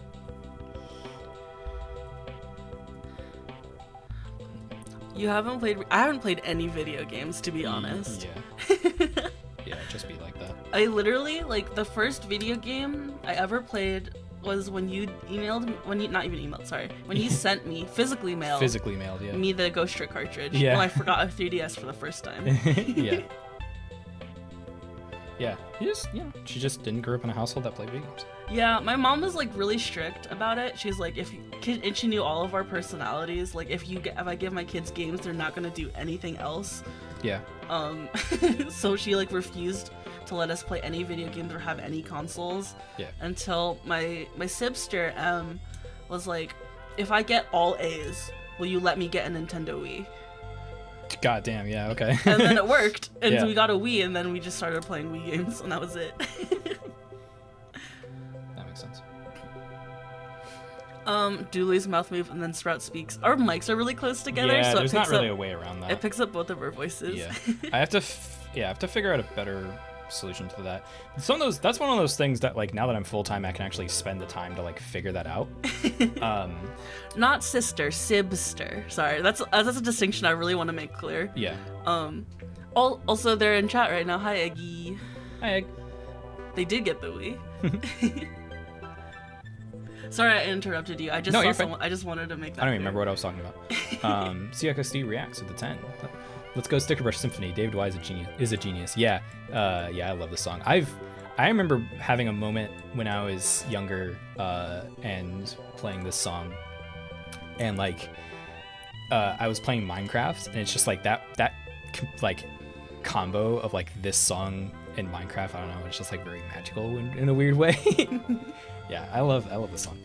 I haven't played any video games, to be honest. Yeah. Yeah, just be like that. I literally, like, the first video game I ever played was when you not even emailed, sorry. When you sent me, physically mailed, yeah. me the Ghost Trick cartridge. Yeah. When I forgot a 3DS for the first time. Yeah. Yeah. She just didn't grow up in a household that played video games. Yeah, my mom was like really strict about it. She's like, and she knew all of our personalities. Like, if I give my kids games, they're not gonna do anything else. Yeah. So she like refused to let us play any video games or have any consoles. Yeah. Until my sibster was like, if I get all A's, will you let me get a Nintendo Wii? God damn, yeah, okay. And then it worked, and Yeah. we got a Wii, and then we just started playing Wii games, and that was it. That makes sense. Doodley's mouth move, and then Sprout speaks. Our mics are really close together, Yeah, so there's not really a way around that. it picks up both of our voices. Yeah. I have to figure out a better solution to that. That's one of those things that like now that I'm full-time I can actually spend the time to like figure that out. Not sister, sibster. Sorry, that's a distinction I really want to make clear. Yeah. Also they're in chat right now. Hi Eggy. Hi Egg. They did get the Wii. Sorry I interrupted you. I just No, saw you're fine. someone. I just wanted to make that I don't clear. even remember what I was talking about. CXSD reacts with the 10. Let's go Sticker Brush Symphony. David Y is a genius. Yeah. I love this song. I remember having a moment when I was younger and playing this song, and like I was playing Minecraft, and it's just like that like combo of like this song in Minecraft. I don't know. It's just like very magical in a weird way. Yeah, I love the song.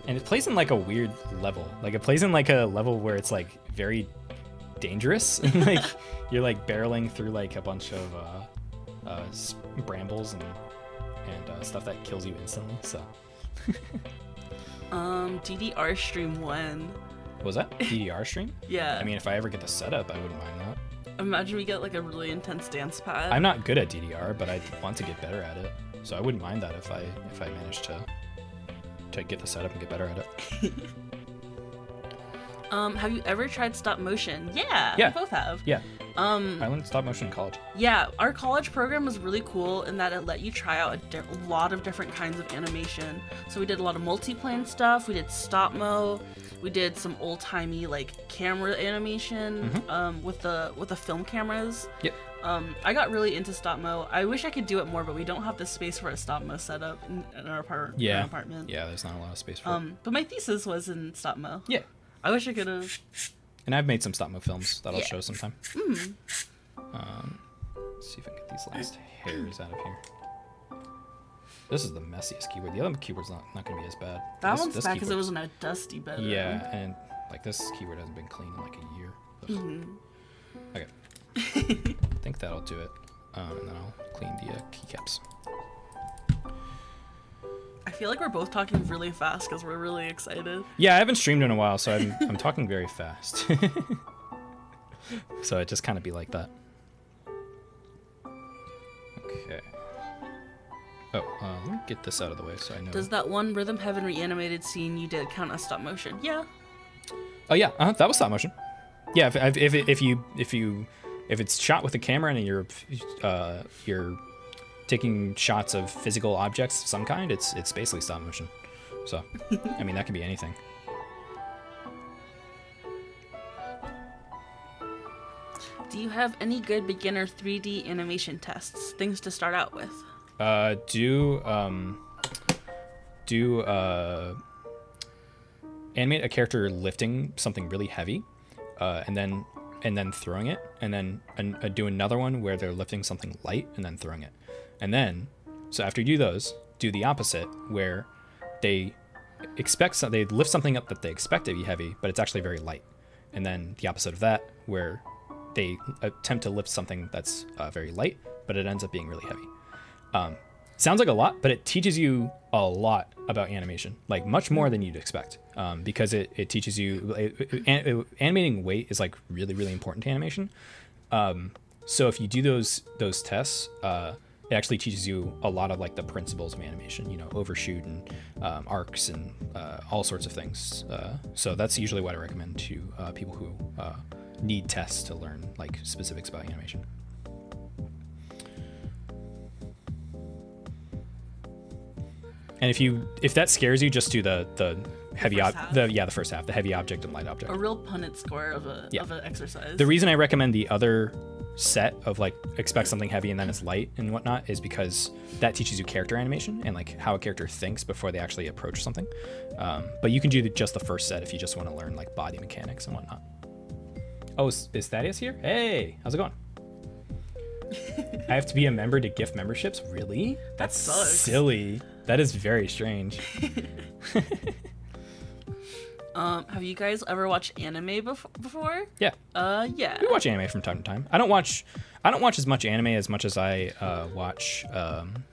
And it plays in like a weird level. Like it plays in like a level where it's like very dangerous. And like you're like barreling through like a bunch of brambles and stuff that kills you instantly. So. DDR stream 1. What was that? DDR stream? Yeah. I mean, if I ever get the setup, I wouldn't mind that. Imagine we get like a really intense dance pad. I'm not good at DDR, but I want to get better at it. So I wouldn't mind that if I manage to get the setup and get better at it. Have you ever tried stop motion? Yeah. Yeah. We both have. Yeah. I learned stop motion in college. Yeah, our college program was really cool in that it let you try out a lot of different kinds of animation. So we did a lot of multiplane stuff. We did stop mo. We did some old timey like camera animation with the film cameras. Yep. I got really into stop mo. I wish I could do it more, but we don't have the space for a stop mo setup in our apartment. Yeah, there's not a lot of space for it. But my thesis was in stop mo. Yeah. I wish I could have. And I've made some stop mo films that I'll show sometime. Mm. Let's see if I can get these last hairs out of here. This is the messiest keyboard. The other keyboard's not going to be as bad. That one's bad because it was in a dusty bedroom. Yeah, and like this keyboard hasn't been cleaned in like a year. Okay. I think that'll do it. And then I'll clean the keycaps. I feel like we're both talking really fast because we're really excited. Yeah, I haven't streamed in a while, so I'm talking very fast. So it just kind of be like that. Okay. Oh, let me get this out of the way so I know. Does that one Rhythm Heaven reanimated scene you did count as stop motion? Yeah. Oh yeah, that was stop motion. Yeah, if it's shot with a camera and you're taking shots of physical objects of some kind, it's basically stop motion. So, I mean, that could be anything. Do you have any good beginner 3D animation tests? Things to start out with? Animate a character lifting something really heavy, and then throwing it, and then do another one where they're lifting something light and then throwing it. And then, so after you do those, do the opposite where they lift something up that they expect to be heavy, but it's actually very light. And then the opposite of that, where they attempt to lift something that's very light, but it ends up being really heavy. Sounds like a lot, but it teaches you a lot about animation, like much more than you'd expect, because it teaches you animating weight is like really, really important to animation. So if you do those tests, it actually teaches you a lot of like the principles of animation, overshoot and arcs and all sorts of things. So that's usually what I recommend to people who need tests to learn like specifics about animation. And if that scares you, just do the heavy the first half, the heavy object and light object. A real Punnett score of an exercise. The reason I recommend the other set of like expect something heavy and then it's light and whatnot is because that teaches you character animation and like how a character thinks before they actually approach something. But you can do just the first set if you just want to learn like body mechanics and whatnot. Oh, is Thaddeus here? Hey, how's it going? I have to be a member to gift memberships? Really? That's silly. That is very strange. Have you guys ever watched anime before? Yeah. Yeah. We watch anime from time to time. I don't watch as much anime as much as I watch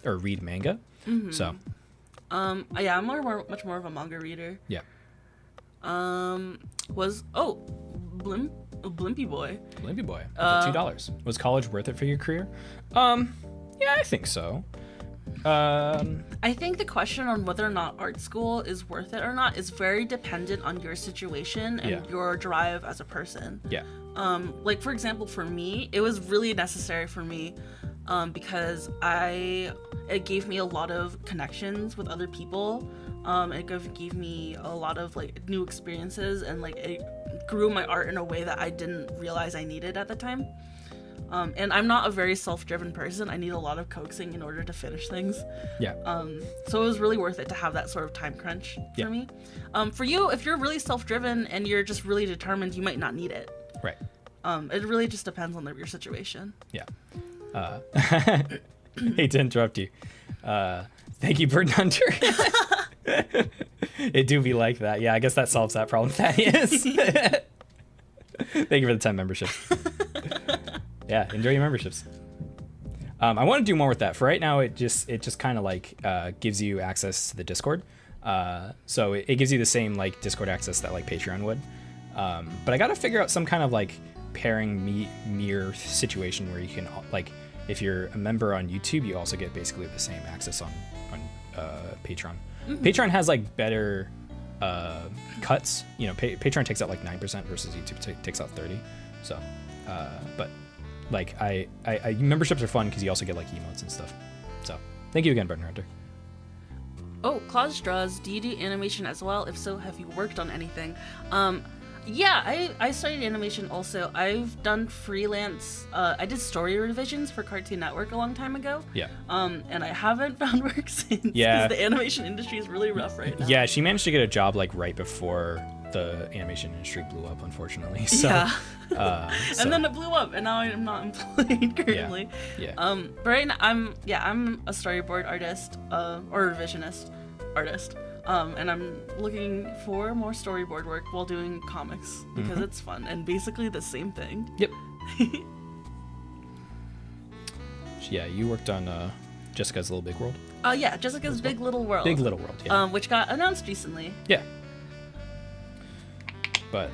or read manga. Mm-hmm. So. Yeah, I'm much more of a manga reader. Yeah. Blimpy Boy. Blimpy Boy. $2. Was college worth it for your career? Yeah, I think so. I think the question on whether or not art school is worth it or not is very dependent on your situation and your drive as a person. Yeah. Like for example, for me, it was really necessary for me because it gave me a lot of connections with other people. It gave me a lot of like new experiences and like it grew my art in a way that I didn't realize I needed at the time. And I'm not a very self-driven person. I need a lot of coaxing in order to finish things. Yeah. So it was really worth it to have that sort of time crunch for me. For you, if you're really self-driven and you're just really determined, you might not need it. Right. It really just depends on your situation. Yeah. Hate to interrupt you. Thank you, Bird Hunter. It do be like that. Yeah, I guess that solves that problem, Thaddeus. Thank you for the 10 memberships. Yeah, enjoy your memberships. I want to do more with that. For right now, it just kind of like gives you access to the Discord. So it gives you the same like Discord access that like Patreon would. But I got to figure out some kind of like pairing mirror situation where you can like, if you're a member on YouTube, you also get basically the same access on Patreon. Mm-hmm. Patreon has like better cuts. You know, Patreon takes out like 9% versus YouTube takes out 30%. So, but like I memberships are fun because you also get like emotes and stuff. So thank you again, Barton Hunter. Oh, Claus Draws, do you do animation as well? If so, have you worked on anything? Yeah, I started animation also. I've done freelance, I did story revisions for Cartoon Network a long time ago. Yeah. And I haven't found work since. Yeah. Because the animation industry is really rough right now. Yeah, she managed to get a job like right before the animation industry blew up, unfortunately. So, yeah. So. And then it blew up, and now I'm not employed currently. Yeah. But right now, I'm a storyboard artist, or revisionist artist. And I'm looking for more storyboard work while doing comics because it's fun and basically the same thing. Yep. Yeah, you worked on Jessica's Little Big World. Yeah, Jessica's Big Little World. Big Little World. Yeah. Which got announced recently. Yeah. But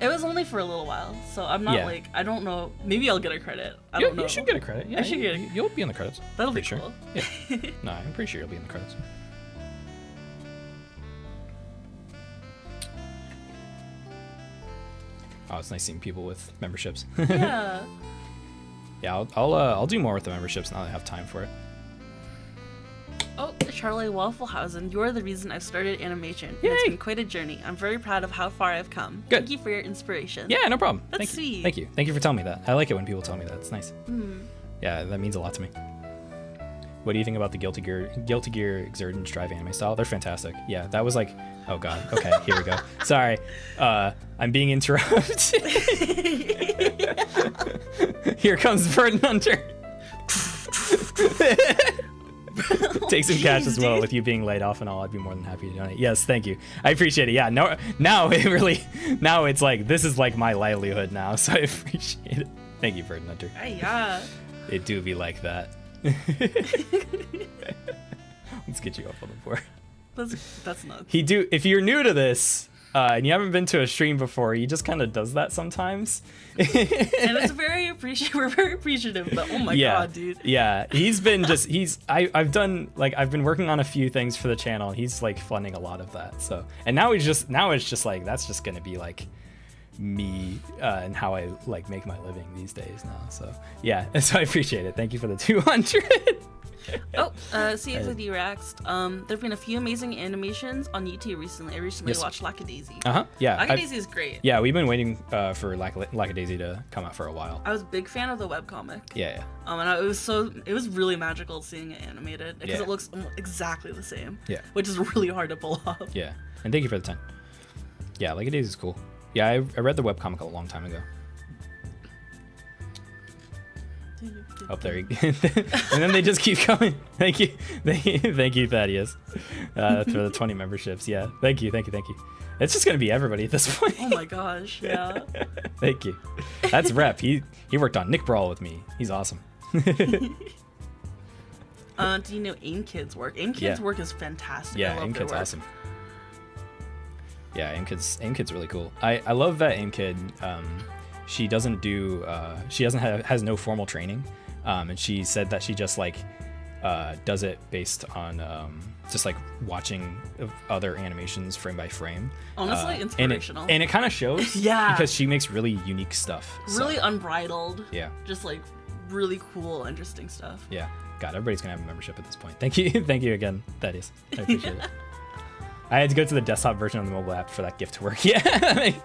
it was only for a little while, so I'm not like, I don't know. Maybe I'll get a credit. I don't know. You should get a credit. Yeah, I should get. You'll be in the credits. That'll be sure. cool. Yeah. No, I'm pretty sure you'll be in the credits. Oh, it's nice seeing people with memberships. Yeah. Yeah, I'll do more with the memberships now that I have time for it. Oh, Charlie Wafflehausen, you're the reason I've started animation. Yay! It's been quite a journey. I'm very proud of how far I've come. Good. Thank you for your inspiration. Yeah, no problem. That's sweet. Thank you. Thank you for telling me that. I like it when people tell me that. It's nice. Mm. Yeah, that means a lot to me. What do you think about the Guilty Gear Exert Drive anime style? They're fantastic. Yeah, that was like, oh god. Okay, here we go. Sorry, I'm being interrupted. Here comes Burden Hunter. Take some cash as well. Dude. With you being laid off and all, I'd be more than happy to donate. Yes, thank you. I appreciate it. Yeah, no, now it's like this is like my livelihood now, so I appreciate it. Thank you, Burden Hunter. Hey, yeah. It do be like that. Let's get you up on the board. That's nuts. If you're new to this and you haven't been to a stream before, he just kind of does that sometimes. And it's we're very appreciative, but oh my god, dude. Yeah, I've been working on a few things for the channel, and he's like funding a lot of that. So, and now it's just like that's just gonna be like me and how I like make my living these days now. So yeah, so I appreciate it. Thank you for the 200. CXID Raxed. There've been a few amazing animations on YouTube recently. I recently watched Lackadaisy. Yeah. Lackadaisy is great. Yeah, we've been waiting for Lackadaisy to come out for a while. I was a big fan of the webcomic. Yeah. And it was really magical seeing it animated because it looks exactly the same. Yeah. Which is really hard to pull off. Yeah. And thank you for the 10. Yeah, Lackadaisy is cool. Yeah, I read the webcomic a long time ago. Oh, there you go. And then they just keep coming. Thank you, Thaddeus, for the 20 memberships. Yeah, thank you. It's just gonna be everybody at this point. Oh my gosh, yeah. Thank you. That's Rep. He worked on Nick Brawl with me. He's awesome. Do you know AIM Kid's work? AIM Kid's work is fantastic. Yeah, AIM Kid's awesome. Yeah, AIM Kid's really cool. I love that AIM Kid. She doesn't do. She has no formal training, and she said that she just like does it based on just like watching other animations frame by frame. Honestly, inspirational. And it kind of shows. Yeah. Because she makes really unique stuff. Really unbridled. Yeah. Just like really cool, interesting stuff. Yeah. God, everybody's gonna have a membership at this point. Thank you again, Thaddeus. I appreciate it. I had to go to the desktop version of the mobile app for that gift to work. Yeah,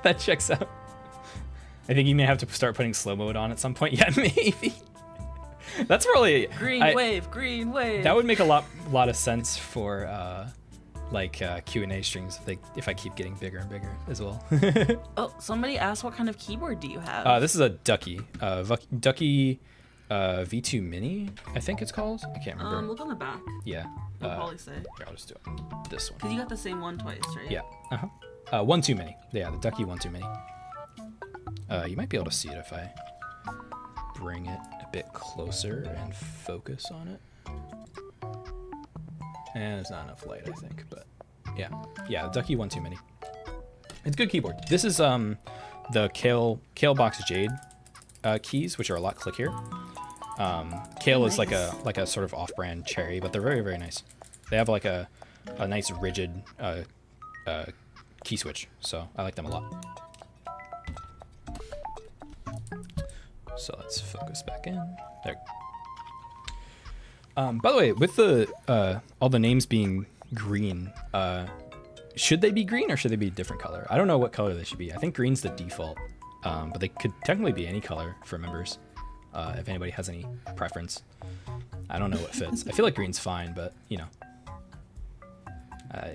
that checks out. I think you may have to start putting slow mode on at some point. Yeah, maybe. That's really green wave. That would make a lot of sense for Q&A streams if I keep getting bigger and bigger as well. Oh, somebody asked what kind of keyboard do you have? This is a Ducky, Ducky V2 Mini, I think it's called. I can't remember. Look on the back. Yeah. I'll probably say. Here, I'll just do it. This one. Because you got the same one twice, right? Yeah. 1.2 Mini. Yeah, the Ducky 1.2 Mini. You might be able to see it if I bring it a bit closer and focus on it. And there's not enough light, I think, but yeah. Yeah, the Ducky 1.2 Mini. It's a good keyboard. This is the Kale Box Jade keys, which are a lot clickier. Kale is like a sort of off-brand cherry, but they're very, very nice. They have like a nice rigid key switch, so I like them a lot. So let's focus back in. There. By the way, with the all the names being green, should they be green or should they be a different color? I don't know what color they should be. I think green's the default, but they could technically be any color for members. If anybody has any preference, I don't know what fits. I feel like green's fine, but you know,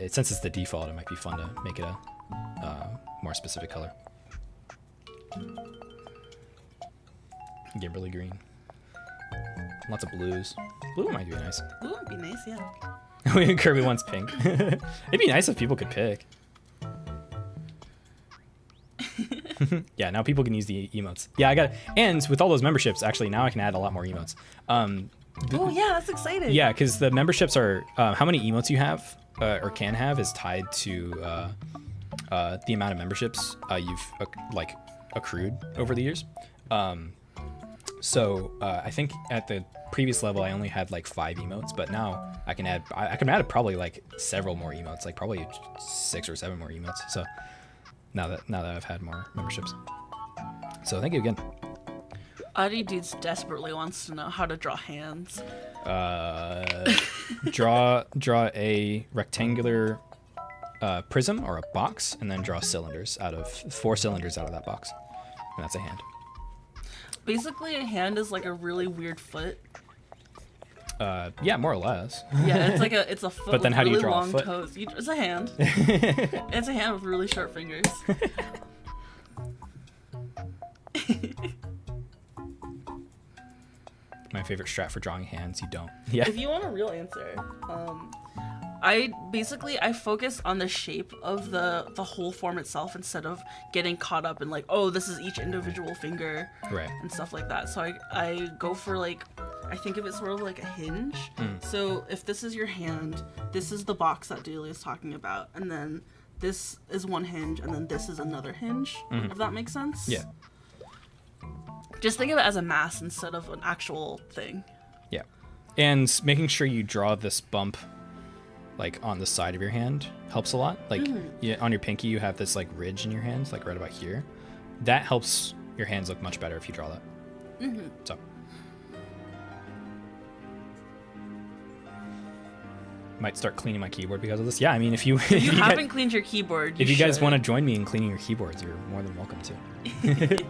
since it's the default, it might be fun to make it a more specific color. Get really green. Lots of blues. Blue might be nice. Blue would be nice, yeah. Kirby wants pink. It'd be nice if people could pick. Yeah, now people can use the emotes. Yeah, I got it. And with all those memberships, actually, now I can add a lot more emotes. Oh yeah, that's exciting. Yeah, because the memberships are how many emotes you have or can have is tied to the amount of memberships you've accrued over the years. So I think at the previous level I only had like 5 emotes, but now I can add probably like several more emotes, like probably 6 or 7 more emotes. So now that I've had more memberships. So thank you again. Audie Dudes desperately wants to know how to draw hands. Draw a rectangular prism or a box, and then draw cylinders out of 4 cylinders out of that box, and that's a hand. Basically, a hand is like a really weird foot. Yeah, more or less. Yeah, it's a foot. But then with how do you really draw a long foot? toes. It's a hand. It's a hand with really sharp fingers. My favorite strat for drawing hands, you don't. Yeah. If you want a real answer, I focus on the shape of the whole form itself instead of getting caught up in like, oh, this is each individual finger, Right. and stuff like that. So I go for like, I think of it sort of like a hinge. So if this is your hand, this is the box that Doodley is talking about, and then this is one hinge, and then this is another hinge. If that makes sense. Yeah. Just think of it as a mass instead of an actual thing. Yeah. And making sure you draw this bump like on the side of your hand helps a lot. Like on your pinky you have this like ridge in your hands, like right about here. That helps your hands look much better if you draw that. So might start cleaning my keyboard because of this. Yeah, I mean if you haven't cleaned your keyboard, if you guys want to join me in cleaning your keyboards, you're more than welcome to.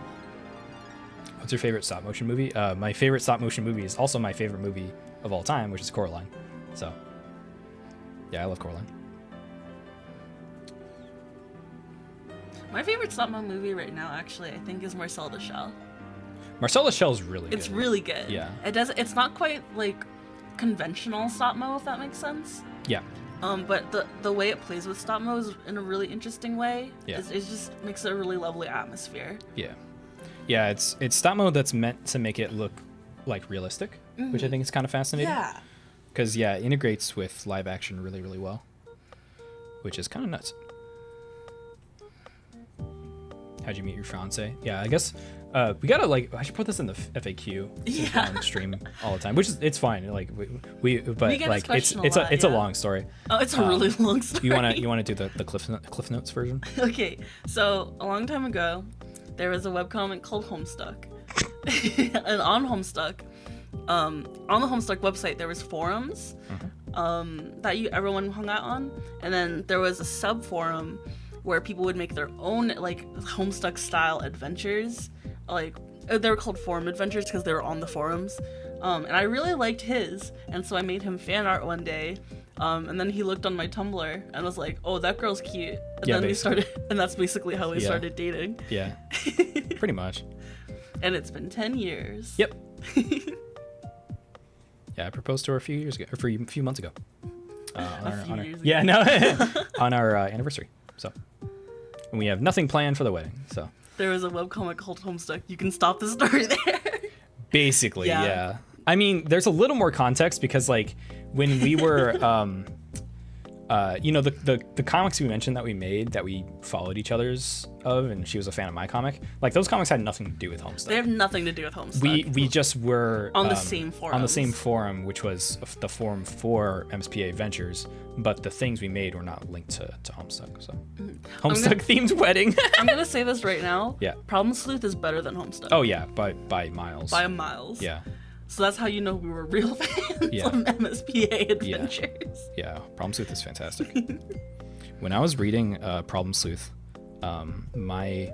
What's your favorite stop motion movie? My favorite stop motion movie is also my favorite movie of all time, which is Coraline. So yeah, I love Coraline. My favorite stop mo movie right now, actually, I think is Marcel the Shell. Marcel the Shell's really good. It's really good. Yeah. It's not quite like conventional stop mo, if that makes sense. Yeah. But the way it plays with stop mo is in a really interesting way. Yeah. It just makes it a really lovely atmosphere. Yeah. Yeah, it's stop mo that's meant to make it look like realistic, which I think is kind of fascinating. Yeah. Because yeah, it integrates with live action really, really well, which is kind of nuts. How'd you meet your fiance? Yeah, I guess we gotta I should put this in the FAQ. Yeah. On stream all the time, which is it's fine. Like we get like this it's question a a lot, long story. Oh, it's a really long story. You wanna do the Cliff Notes version? Okay, so a long time ago, there was a webcomic called Homestuck, and on Homestuck, on the Homestuck website, there was forums that everyone hung out on, and then there was a sub forum where people would make their own like Homestuck style adventures. Like they were called forum adventures because they were on the forums, and I really liked his, and so I made him fan art one day, And then he looked on my Tumblr and was like, "Oh, that girl's cute." And Yeah, then we basically. started, and that's basically how we Yeah. started dating. Yeah. Pretty much. And it's been 10 years. Yep. Yeah, I proposed to her a few years ago, or a few months ago. Yeah, no, on our anniversary. So, and we have nothing planned for the wedding. So There was a webcomic called Homestuck. You can stop the story there. basically, Yeah. yeah. I mean, there's a little more context because like when we were, you know, the comics we mentioned that we made that we followed each other's of, and she was a fan of my comic. Like those comics had nothing to do with Homestuck. They have nothing to do with Homestuck. We just were On the same on the same forums. forum, which was the forum for MSPA Adventures, but the things we made were not linked to Homestuck. So Homestuck themed wedding. I'm gonna say this right now. Yeah. Problem Sleuth is better than Homestuck. Oh yeah, by miles. By miles. Yeah, So that's how you know we were real fans Yeah. of MSPA Adventures. yeah. Problem Sleuth is fantastic. When I was reading Problem Sleuth, when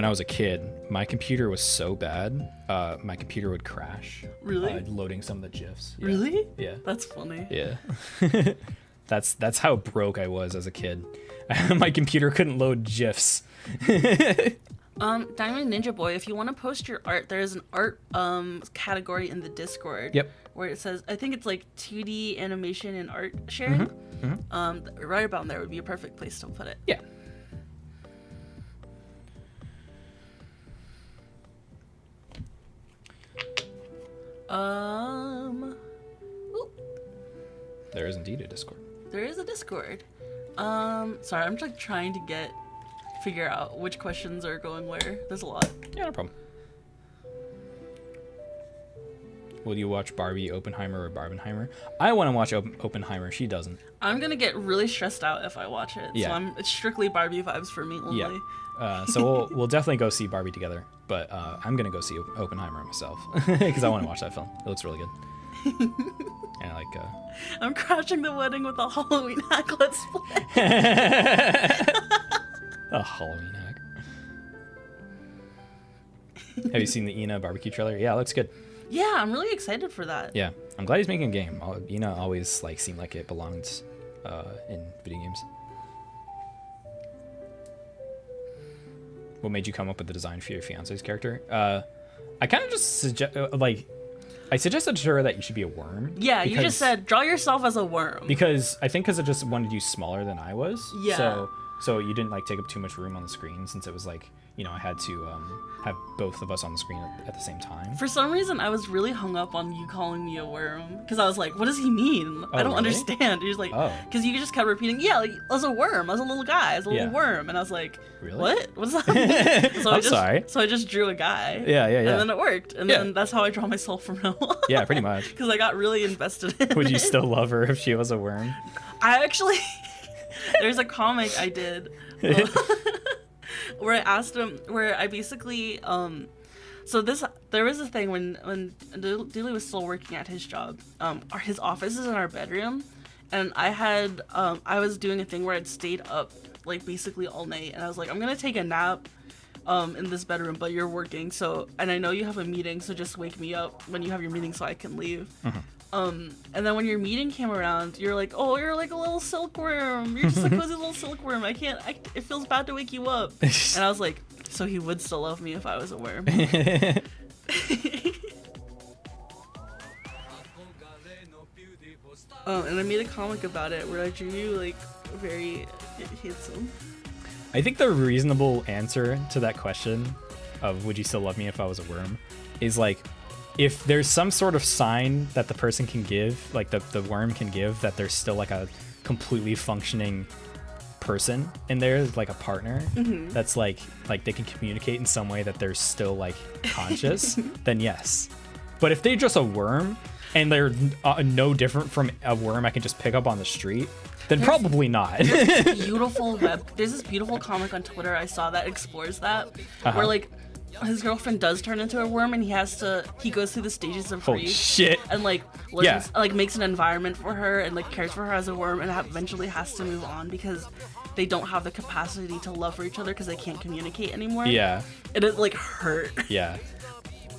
I was a kid, my computer was so bad, my computer would crash. Really? Loading some of the GIFs. Yeah. Really? Yeah. That's funny. Yeah. That's how broke I was as a kid. My computer couldn't load GIFs. Diamond Ninja Boy, if you want to post your art, there is an art category in the Discord. Yep. Where it says, I think it's like 2D animation and art sharing. Right about there would be a perfect place to put it. Yeah. Ooh, There is indeed a Discord. there is a Discord. Sorry, I'm just like trying to figure out which questions are going where. There's a lot. Yeah, no problem. Will you watch Barbie, Oppenheimer, or Barbenheimer? I want to watch Oppenheimer. She doesn't. I'm gonna get really stressed out if I watch it. Yeah. So it's strictly Barbie vibes for me only. Yeah. So we'll definitely go see Barbie together. But I'm gonna go see Oppenheimer myself because I want to watch that film. It looks really good. And like. I'm crashing the wedding with a Halloween hack. Let's play. A Halloween hack. Have you seen the Ina barbecue trailer? Yeah, it looks good. Yeah, I'm really excited for that. Yeah, I'm glad he's making a game. Ina always like seemed like it belonged in video games. What made you come up with the design for your fiance's character? I kind of just I suggested to her that you should be a worm. Yeah, you because- just said draw yourself as a worm. because I think I just wanted you smaller than I was. Yeah. So you didn't like take up too much room on the screen since it was like, you know, I had to have both of us on the screen at the same time. For some reason, I was really hung up on you calling me a worm because I was like, "What does he mean? I don't really? understand." He was like, Oh. "Because you just kept repeating, yeah, like, as a worm, as a little guy, as a little Yeah. worm," and I was like, Really? "What? What does that mean?" So I'm sorry. So I just drew a guy. Yeah. And then it worked, and Yeah. then that's how I draw myself from now on. Yeah, pretty much. Because I got really invested in Would you it. still love her if she was a worm? I actually, there's a comic I did where I asked him, where I basically, so there was a thing when Doodley was still working at his job, his office is in our bedroom, and I was doing a thing where I'd stayed up like basically all night, and I was like, I'm gonna take a nap in this bedroom, but you're working, so, and I know you have a meeting, so just wake me up when you have your meeting so I can leave. And then when your meeting came around, you're like, oh, you're like a little silkworm. You're just a cozy little silkworm. It feels bad to wake you up. And I was like, so he would still love me if I was a worm. And I made a comic about it where I drew you like very handsome. I think the reasonable answer to that question of would you still love me if I was a worm is like, if there's some sort of sign that the person can give, like the worm can give, that there's still like a completely functioning person in there, like a partner, that's like they can communicate in some way that they're still like conscious, then yes. But if they're just a worm and they're no different from a worm I can just pick up on the street, then probably not. There's this beautiful comic on Twitter I saw that explores that, where like his girlfriend does turn into a worm and he goes through the stages of Holy grief shit. and like lives, like makes an environment for her and like cares for her as a worm, and eventually has to move on because they don't have the capacity to love for each other because they can't communicate anymore. Yeah. And it like hurt. Yeah.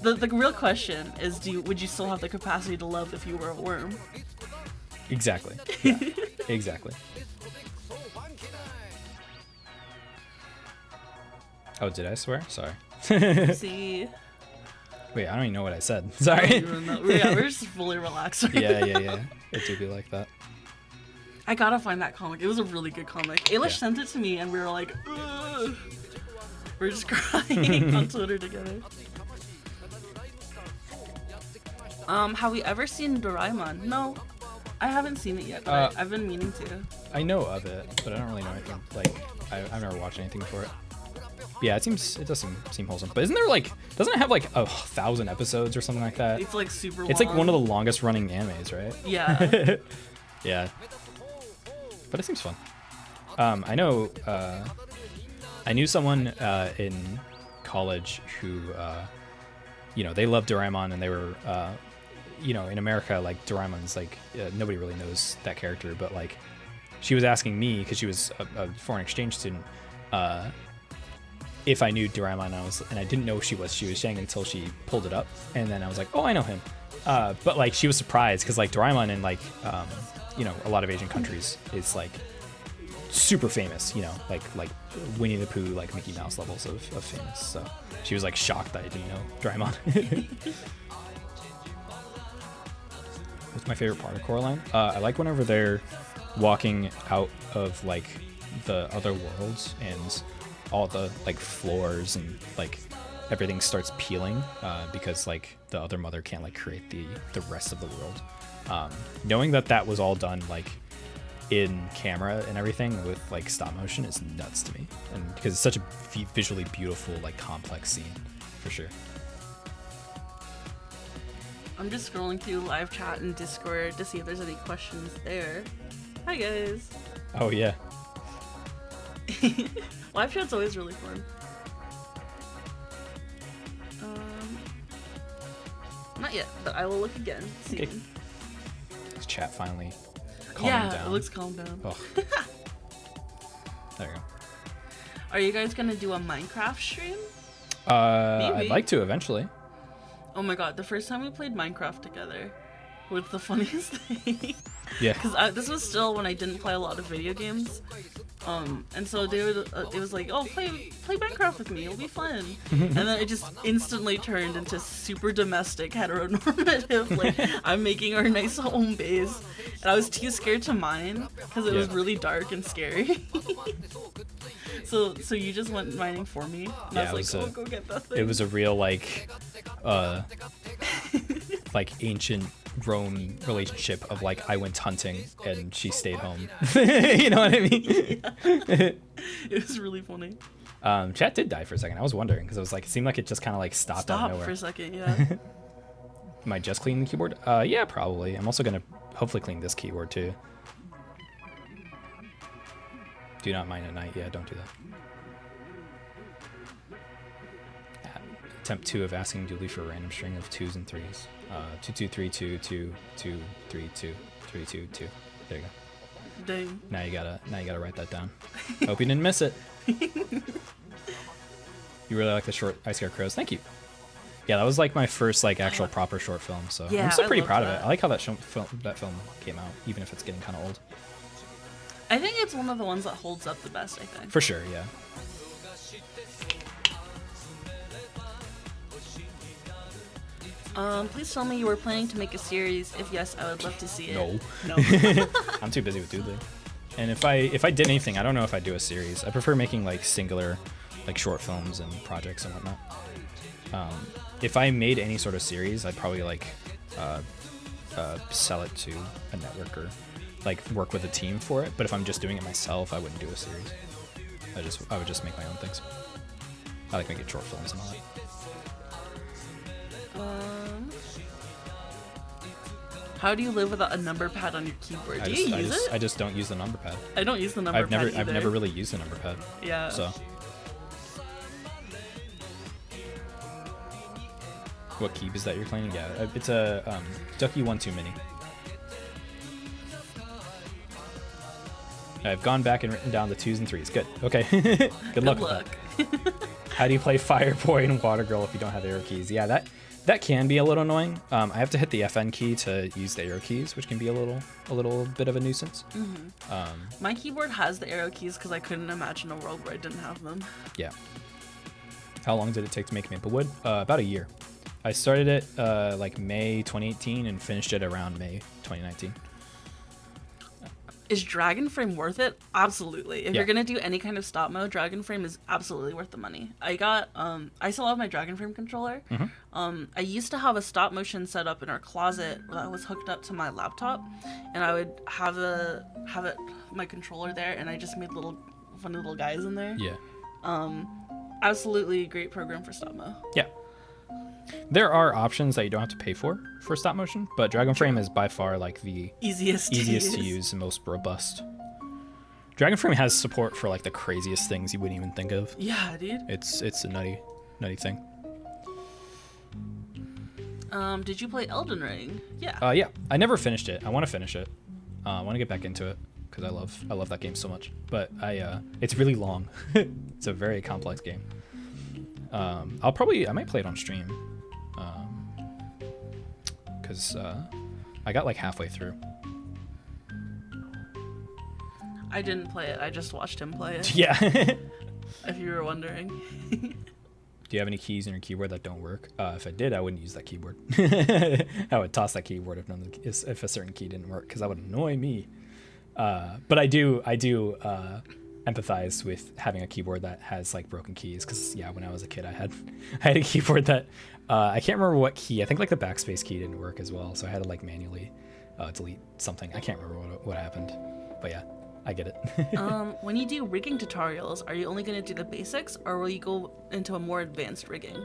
The real question is, would you still have the capacity to love if you were a worm? Exactly. Yeah. Exactly. Oh, did I swear? Sorry. See. Wait, I don't even know what I said. I Sorry. don't even know. Yeah, we're just fully relaxed. Right Yeah. now. It do be like that. I gotta find that comic. It was a really good comic. Ailish Yeah. sent it to me, and we were like, ugh. We're just crying on Twitter together. Have we ever seen Doraemon? No, I haven't seen it yet, but I've been meaning to. I know of it, but I don't really know anything. Like, I've never watched anything for it. Yeah, it does seem wholesome. But doesn't it have like 1,000 episodes or something like that? It's like super long. It's like one of the longest running animes, right? Yeah. Yeah. But it seems fun. I know, I knew someone in college who, they loved Doraemon, and they were, in America, like, Doraemon's like, nobody really knows that character, but like, she was asking me, because she was a foreign exchange student, if I knew Doraemon, and I didn't know she was saying until she pulled it up, and then I was like, oh, I know him. But like, she was surprised, because like Doraemon in like, a lot of Asian countries is like super famous, like Winnie the Pooh, like Mickey Mouse levels of famous. So she was like shocked that I didn't know Doraemon. What's my favorite part of Coraline? I like whenever they're walking out of like the other worlds and all the like floors and like everything starts peeling because like the other mother can't like create the rest of the world. Knowing that was all done like in camera and everything with like stop motion is nuts to me, and because it's such a visually beautiful like complex scene for sure. I'm just scrolling through live chat and Discord to see if there's any questions there. Hi guys. Oh yeah. Live chat's always really fun. Not yet, but I will look again. See. Okay. Is chat finally calming Yeah, down? it looks calmed down. Oh. There you go. Are you guys gonna do a Minecraft stream? I'd like to eventually. Oh my god, the first time we played Minecraft together was the funniest thing. Yeah. Because this was still when I didn't play a lot of video games. And so it was like, oh, play Minecraft with me, it'll be fun. And then it just instantly turned into super domestic, heteronormative, like, I'm making our nice home base. And I was too scared to mine, because it was really dark and scary. So you just went mining for me, and I was like, go get that thing. It was a real, like, like, ancient Rome relationship of, like, I went hunting, and she stayed home. You know what I mean? Yeah. It was really funny. Chat did die for a second. I was wondering, because it was like, it seemed like it just kind of, like, stopped out of nowhere. For a second, yeah. Am I just cleaning the keyboard? Yeah, probably. I'm also going to hopefully clean this keyboard, too. Do not mine at night. Yeah, don't do that. Attempt 2 of asking Doodley for a random string of 2s and 3s. 2 2 3 2 2 2 3 2 3 2 2. There you go. Dang. Now you gotta write that down. Hope you didn't miss it. You really like the short I Scare Crows. Thank you. Yeah, that was like my first like actual proper short film. So yeah, I'm still pretty proud of that. it. I like how that film came out, even if it's getting kind of old. I think it's one of the ones that holds up the best, I think. For sure, yeah. Please tell me you were planning to make a series. If yes, I would love to see it. No. No. I'm too busy with Doodley. And if I did anything, I don't know if I'd do a series. I prefer making like singular, like short films and projects and whatnot. If I made any sort of series, I'd probably like sell it to a network or like work with a team for it. But if I'm just doing it myself, I wouldn't do a series. I would just make my own things. I like making short films and all that. How do you live without a number pad on your keyboard? Do you use it? I just don't use the number pad. I don't use the number pad either. I've never really used the number pad. Yeah. So. What keyb is that you're playing? Yeah, it's a Ducky 1-2 Mini. I've gone back and written down the 2s and 3s. Good. Okay. Good luck with that. How do you play Fireboy and Water Girl if you don't have arrow keys? Yeah, That can be a little annoying. I have to hit the FN key to use the arrow keys, which can be a little bit of a nuisance. My keyboard has the arrow keys because I couldn't imagine a world where I didn't have them. Yeah. How long did it take to make Maplewood? About a year. I started it like May 2018 and finished it around May 2019. Is Dragon Frame worth it? Absolutely. If Yeah. you're gonna do any kind of stop mode, Dragon Frame is absolutely worth the money. I got I still have my Dragon Frame controller. I used to have a stop motion set up in our closet that was hooked up to my laptop, and I would have my controller there, and I just made little funny little guys in there. Yeah. Absolutely great program for stop mo. Yeah. There are options that you don't have to pay for stop motion, but Dragon Frame is by far like the Easiest to use and most robust. Dragon Frame has support for like the craziest things you wouldn't even think of. Yeah, dude. It's a nutty thing. Did you play Elden Ring? Yeah. Yeah. I never finished it. I want to finish it. I want to get back into it because I love that game so much. But it's really long. It's a very complex game. I might play it on stream. Because I got like halfway through. I didn't play it. I just watched him play it. Yeah. If you were wondering. Do you have any keys in your keyboard that don't work? If I did, I wouldn't use that keyboard. I would toss that keyboard if a certain key didn't work, because that would annoy me. But I do empathize with having a keyboard that has like broken keys, because yeah, when I was a kid, I had a keyboard that I can't remember what key. I think like the backspace key didn't work as well, so I had to like manually delete something. I can't remember what happened, but yeah, I get it. When you do rigging tutorials, are you only going to do the basics, or will you go into a more advanced rigging?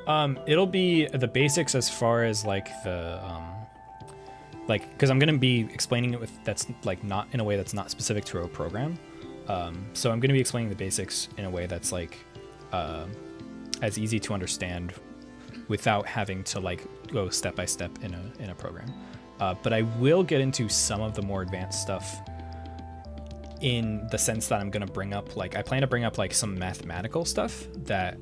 It'll be the basics as far as like the because I'm gonna be explaining it that's like not in a way that's not specific to a program. So I'm gonna be explaining the basics in a way that's like as easy to understand without having to like go step by step in a program. But I will get into some of the more advanced stuff, in the sense that I'm gonna bring up I plan to bring up like some mathematical stuff that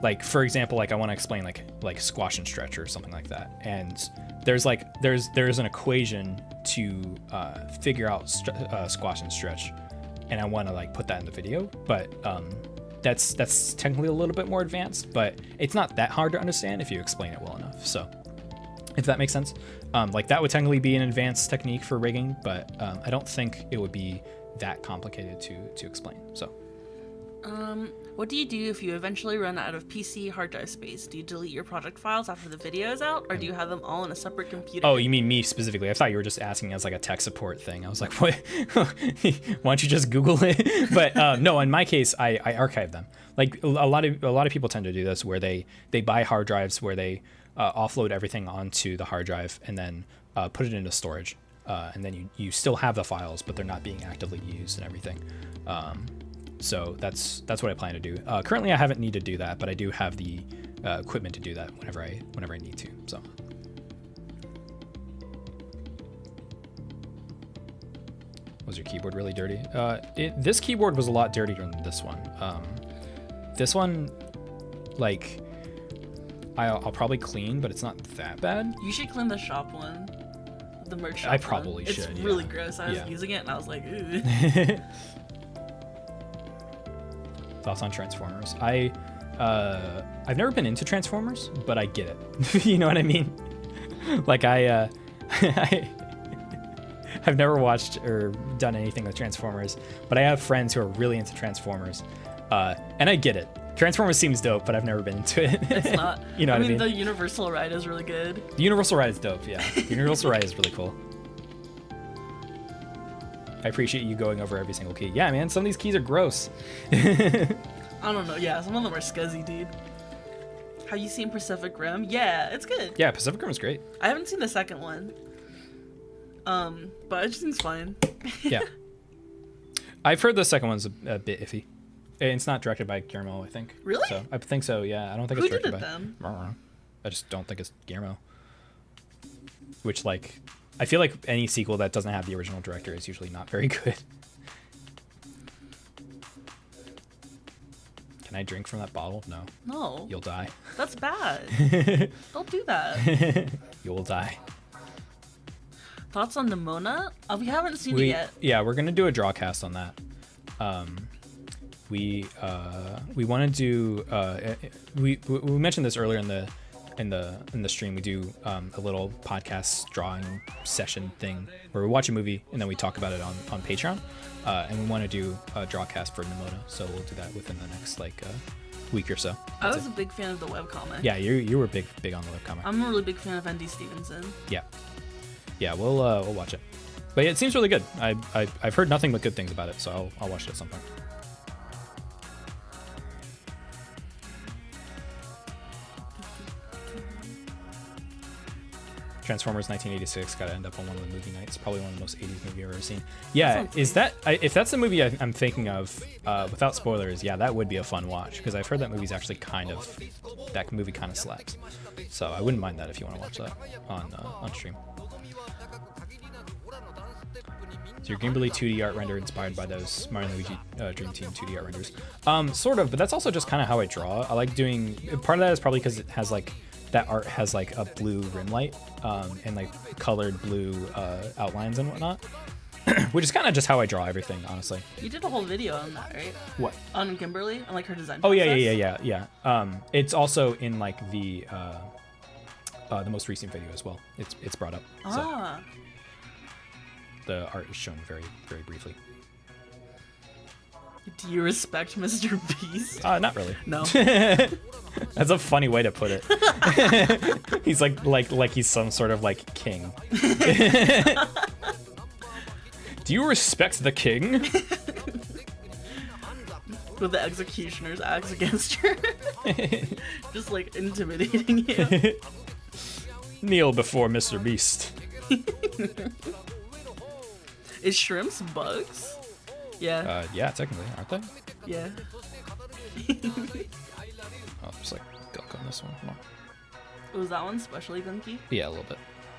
like for example, like I want to explain like squash and stretch or something like that, and there's an equation to figure out squash and stretch, and I want to like put that in the video, but that's technically a little bit more advanced, but it's not that hard to understand if you explain it well enough. So if that makes sense, like that would technically be an advanced technique for rigging, but I don't think it would be that complicated to explain. So what do you do if you eventually run out of PC hard drive space? Do you delete your project files after the video is out, or do you have them all on a separate computer? Oh, you mean me specifically? I thought you were just asking as like a tech support thing. I was like, what? Why don't you just Google it? But no, in my case, I archive them. Like a lot of people tend to do this, where they buy hard drives where they offload everything onto the hard drive and then put it into storage, and then you still have the files, but they're not being actively used and everything. So that's what I plan to do. Currently, I haven't needed to do that, but I do have the equipment to do that whenever I need to. So. Was your keyboard really dirty? This keyboard was a lot dirtier than this one. This one, like, I'll probably clean, but it's not that bad. You should clean the shop one. The merch shop I probably one. should. It's really yeah. gross. I was using it and I was like, ooh. Thoughts on Transformers? I've never been into Transformers, but I get it. You know what I mean? Like I've never watched or done anything with Transformers, but I have friends who are really into Transformers, and I get it. Transformers seems dope, but I've never been into it. It's not. You know what I mean? The Universal ride is really good. The Universal ride is dope, yeah. The Universal ride is really cool. I appreciate you going over every single key. Yeah, man, some of these keys are gross. I don't know. Yeah, some of them are scuzzy, dude. Have you seen Pacific Rim? Yeah, it's good. Yeah, Pacific Rim is great. I haven't seen the second one. But it just seems fine. Yeah. I've heard the second one's a bit iffy. It's not directed by Guillermo, I think. Really? So I think so, yeah. I don't think Who it's directed did it by... then? I just don't think it's Guillermo. Which, like... I feel like any sequel that doesn't have the original director is usually not very good. Can I drink from that bottle? No. No. You'll die. That's bad. Don't do that. You will die. Thoughts on Nimona? We haven't seen it yet. Yeah, we're gonna do a draw cast on that. We want to do. We mentioned this earlier in the stream. We do a little podcast drawing session thing where we watch a movie and then we talk about it on Patreon. And we want to do a draw cast for Nimona, so we'll do that within the next week or so. I was a big fan of the webcomic. Yeah, you were big on the webcomic. I'm a really big fan of Andy Stevenson. Yeah, we'll watch it. But yeah, it seems really good. I've heard nothing but good things about it, so I'll watch it at some point. Transformers 1986 got to end up on one of the movie nights. Probably one of the most 80s movies I've ever seen. Yeah, if that's the movie I'm thinking of, without spoilers, yeah, that would be a fun watch because I've heard that movie's actually that movie kind of slaps. So I wouldn't mind that if you want to watch that on stream. So your Gimberly 2D art render inspired by those Mario & Luigi Dream Team 2D art renders. Sort of, but that's also just kind of how I draw. I like doing, part of that is probably because it has that art has a blue rim light and colored blue outlines and whatnot, which is kind of just how I draw everything, honestly. You did a whole video on that, right? What? On Kimberly and her design process? Oh yeah. It's also in the most recent video as well. It's brought up. So the art is shown very, very briefly. Do you respect Mr. Beast? Not really. No. That's a funny way to put it. He's like he's some sort of king. Do you respect the king? With the executioner's axe against her. Just intimidating him. Kneel before Mr. Beast. Is shrimps bugs? Yeah. Yeah, technically, aren't they? Yeah. Oh, there's gunk on this one. Come on. Was that one specially gunky? Yeah, a little bit.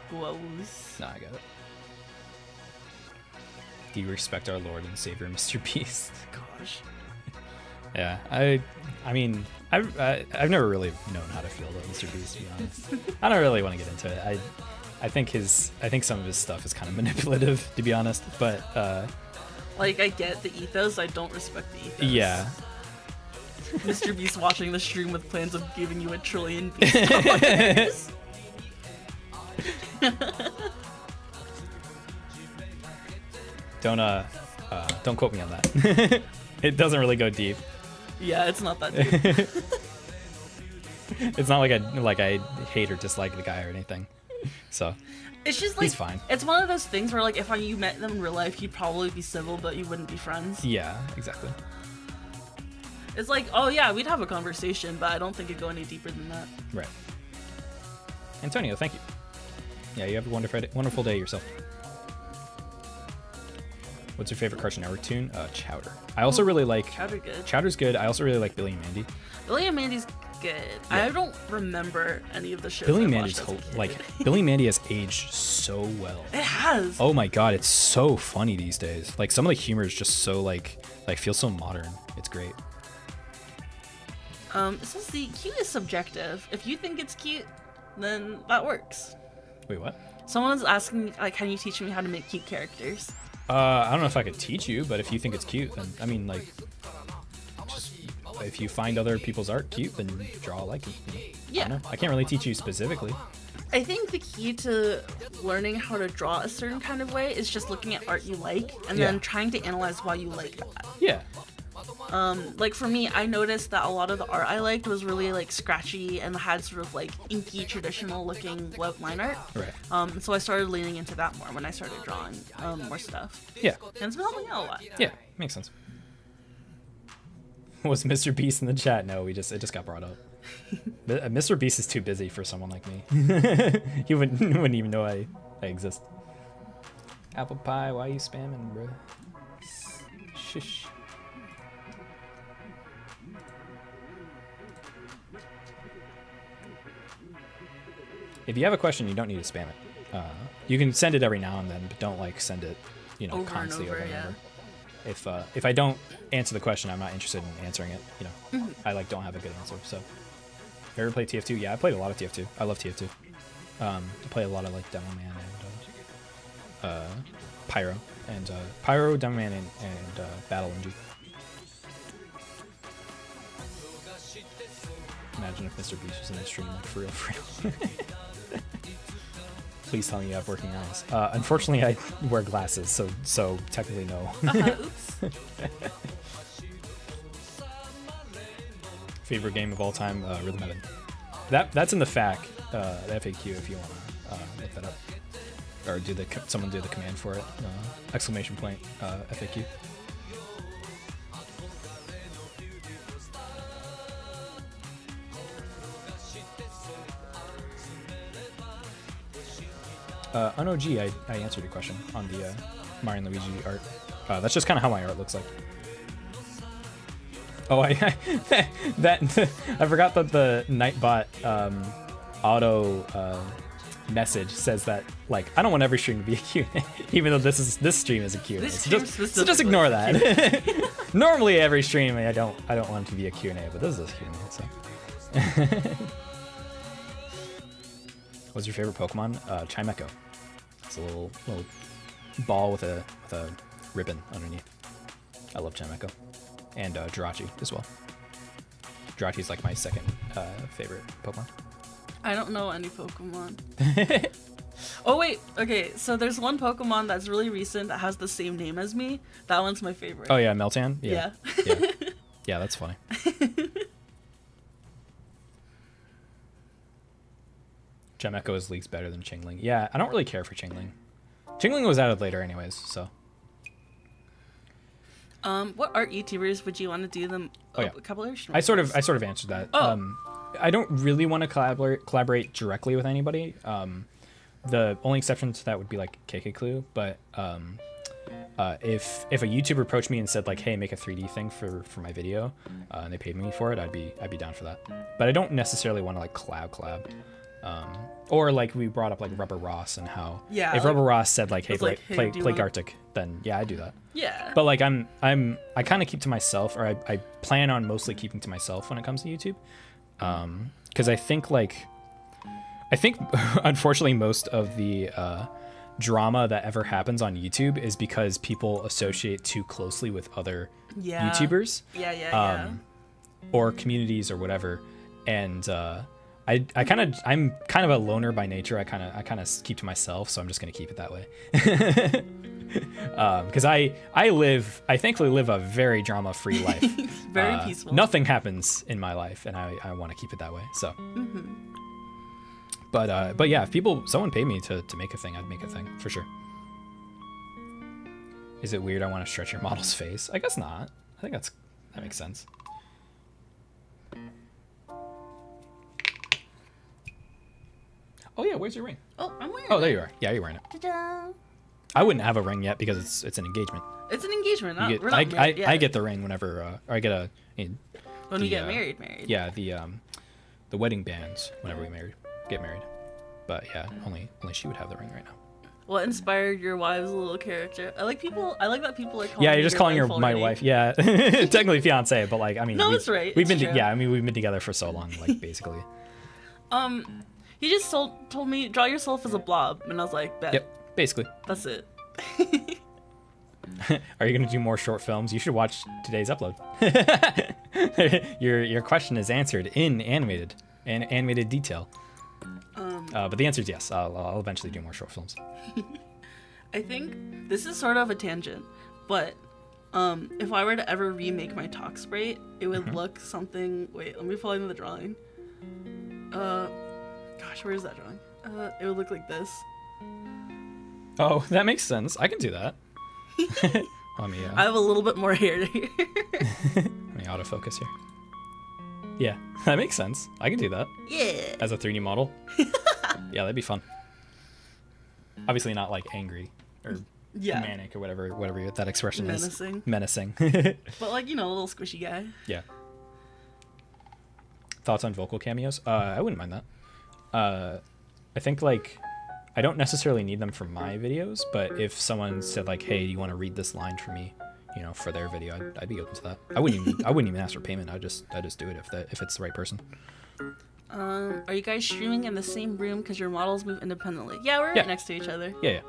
Gross. Nah, I got it. Do you respect our Lord and Savior, Mr. Beast? Gosh. Yeah, I mean, I've never really known how to feel about Mr. Beast, to be honest. I don't really want to get into it. I think some of his stuff is kind of manipulative, to be honest, but I get the ethos, I don't respect the ethos. Yeah. Mr. Beast watching the stream with plans of giving you $1 trillion Beast. Don't quote me on that. It doesn't really go deep. Yeah, it's not that deep. It's not like I hate or dislike the guy or anything. So it's just he's fine. It's one of those things where if you met them in real life, you'd probably be civil, but you wouldn't be friends. Yeah, exactly. It's oh yeah, we'd have a conversation, but I don't think it'd go any deeper than that. Right. Antonio, thank you. Yeah, you have a wonderful day yourself. What's your favorite Cartoon Network tune? Chowder. I also really like Chowder. Good. Chowder's good. I also really like Billy and Mandy. Billy and Mandy's good. Yeah. I don't remember any of the shows. Billy and Mandy's Billy and Mandy has aged so well. It has. Oh my god, it's so funny these days. Some of the humor is just so feels so modern. It's great. It says the cute is subjective. If you think it's cute, then that works. Wait, what? Someone was asking me, can you teach me how to make cute characters? I don't know if I could teach you, but if you think it's cute, then just if you find other people's art cute, then draw like it. Yeah. I can't really teach you specifically. I think the key to learning how to draw a certain kind of way is just looking at art you like and then trying to analyze why you like that. Yeah. For me, I noticed that a lot of the art I liked was really scratchy and had sort of inky, traditional looking web line art. Right. So I started leaning into that more when I started drawing more stuff. Yeah. And it's been helping out a lot. Yeah, makes sense. Was Mr. Beast in the chat? No, it just got brought up. Mr. Beast is too busy for someone like me. He wouldn't even know I exist. Apple pie, why are you spamming, bro? Shush. If you have a question, you don't need to spam it. You can send it every now and then, but don't send it, over constantly and over, over and over. if I don't answer the question, I'm not interested in answering it. You know, I like don't have a good answer. So, ever play TF2? Yeah, I played a lot of TF2. I love TF2. I play a lot of like Demo Man and Pyro and Pyro, Demo Man, and Battle NG. Imagine if Mr. Beast was in the stream, like for real. Please tell me you have working eyes. Unfortunately, I wear glasses, so technically no. Oops. Favorite game of all time, Rhythm Heaven. That's in the FAQ, the FAQ if you want to look that up, or someone do the command for it. Exclamation point FAQ. Oh no, G, I answered your question on the Mario and Luigi art. That's just kind of how my art looks like. Oh, I forgot that the Nightbot auto message says that, like, I don't want every stream to be a Q&A, even though this stream is a Q&A. So just ignore that. Normally every stream I don't want it to be a Q&A, but this is a Q&A. So. What's your favorite Pokemon? Chimecho. It's a little ball with a ribbon underneath. I love Chimecho. And Jirachi as well. Jirachi's like my second favorite Pokemon. I don't know any Pokemon. Oh wait, okay, so there's one Pokemon that's really recent that has the same name as me. That one's my favorite. Oh yeah, Meltan? Yeah. Yeah. Yeah, that's funny. Chimecho is leagues better than Chingling. Yeah, I don't really care for Chingling. Chingling was added later anyways, so. What art YouTubers would you want to do them? Oh, yeah. A couple of I sort of answered that. Oh. I don't really want to collaborate directly with anybody. The only exception to that would be like KK but if a YouTuber approached me and said like, hey, make a 3D thing for my video, and they paid me for it, I'd be down for that. But I don't necessarily want to like collab. Or like we brought up like Rubber Ross and how if Rubber Ross said like, hey, play Gartic, then yeah, I do that. Yeah. But like I kind of keep to myself, or I plan on mostly keeping to myself when it comes to YouTube, because I think unfortunately most of the drama that ever happens on YouTube is because people associate too closely with other YouTubers, or communities or whatever, and I'm kind of a loner by nature. I kind of keep to myself, so I'm just gonna keep it that way. Because I thankfully live a very drama-free life. Very peaceful. Nothing happens in my life, and I want to keep it that way. So. But yeah, if someone paid me to make a thing, I'd make a thing for sure. Is it weird I want to stretch your model's face? I guess not. I think that makes sense. Oh yeah, where's your ring? Oh, I'm wearing it. Oh, there you are. Yeah, you're wearing it. Ta-da! I wouldn't have a ring yet because it's an engagement. It's an engagement. I get the ring whenever, or I get when we get married. Yeah, the wedding bands whenever we get married. But yeah, only she would have the ring right now. What inspired your wife's little character? I like that people are calling. Yeah, you're just calling her my wife. Yeah, technically fiance, but like I mean, no, it's right. We've been together for so long, like basically. He just told me draw yourself as a blob, and I was like, bet. Yep, basically. That's it. Are you gonna do more short films? You should watch today's upload. Your question is answered in animated detail. But the answer is yes. I'll eventually do more short films. I think this is sort of a tangent, but if I were to ever remake my talk sprite, it would look something. Wait, let me pull in the drawing. Gosh, where is that drawing? It would look like this. Oh, that makes sense. I can do that. Let me. I have a little bit more hair here. Let me autofocus here. Yeah, that makes sense. I can do that. Yeah. As a 3D model. Yeah, that'd be fun. Obviously not like angry or manic or whatever that expression Menacing. is. Menacing. But like, a little squishy guy. Yeah. Thoughts on vocal cameos? I wouldn't mind that. I think like I don't necessarily need them for my videos, but if someone said like, hey, you want to read this line for me, you know, for their video, I'd be open to that. I wouldn't even ask for payment. I'd just do it if it's the right person. Are you guys streaming in the same room because your models move independently? Yeah, we're right next to each other. Yeah.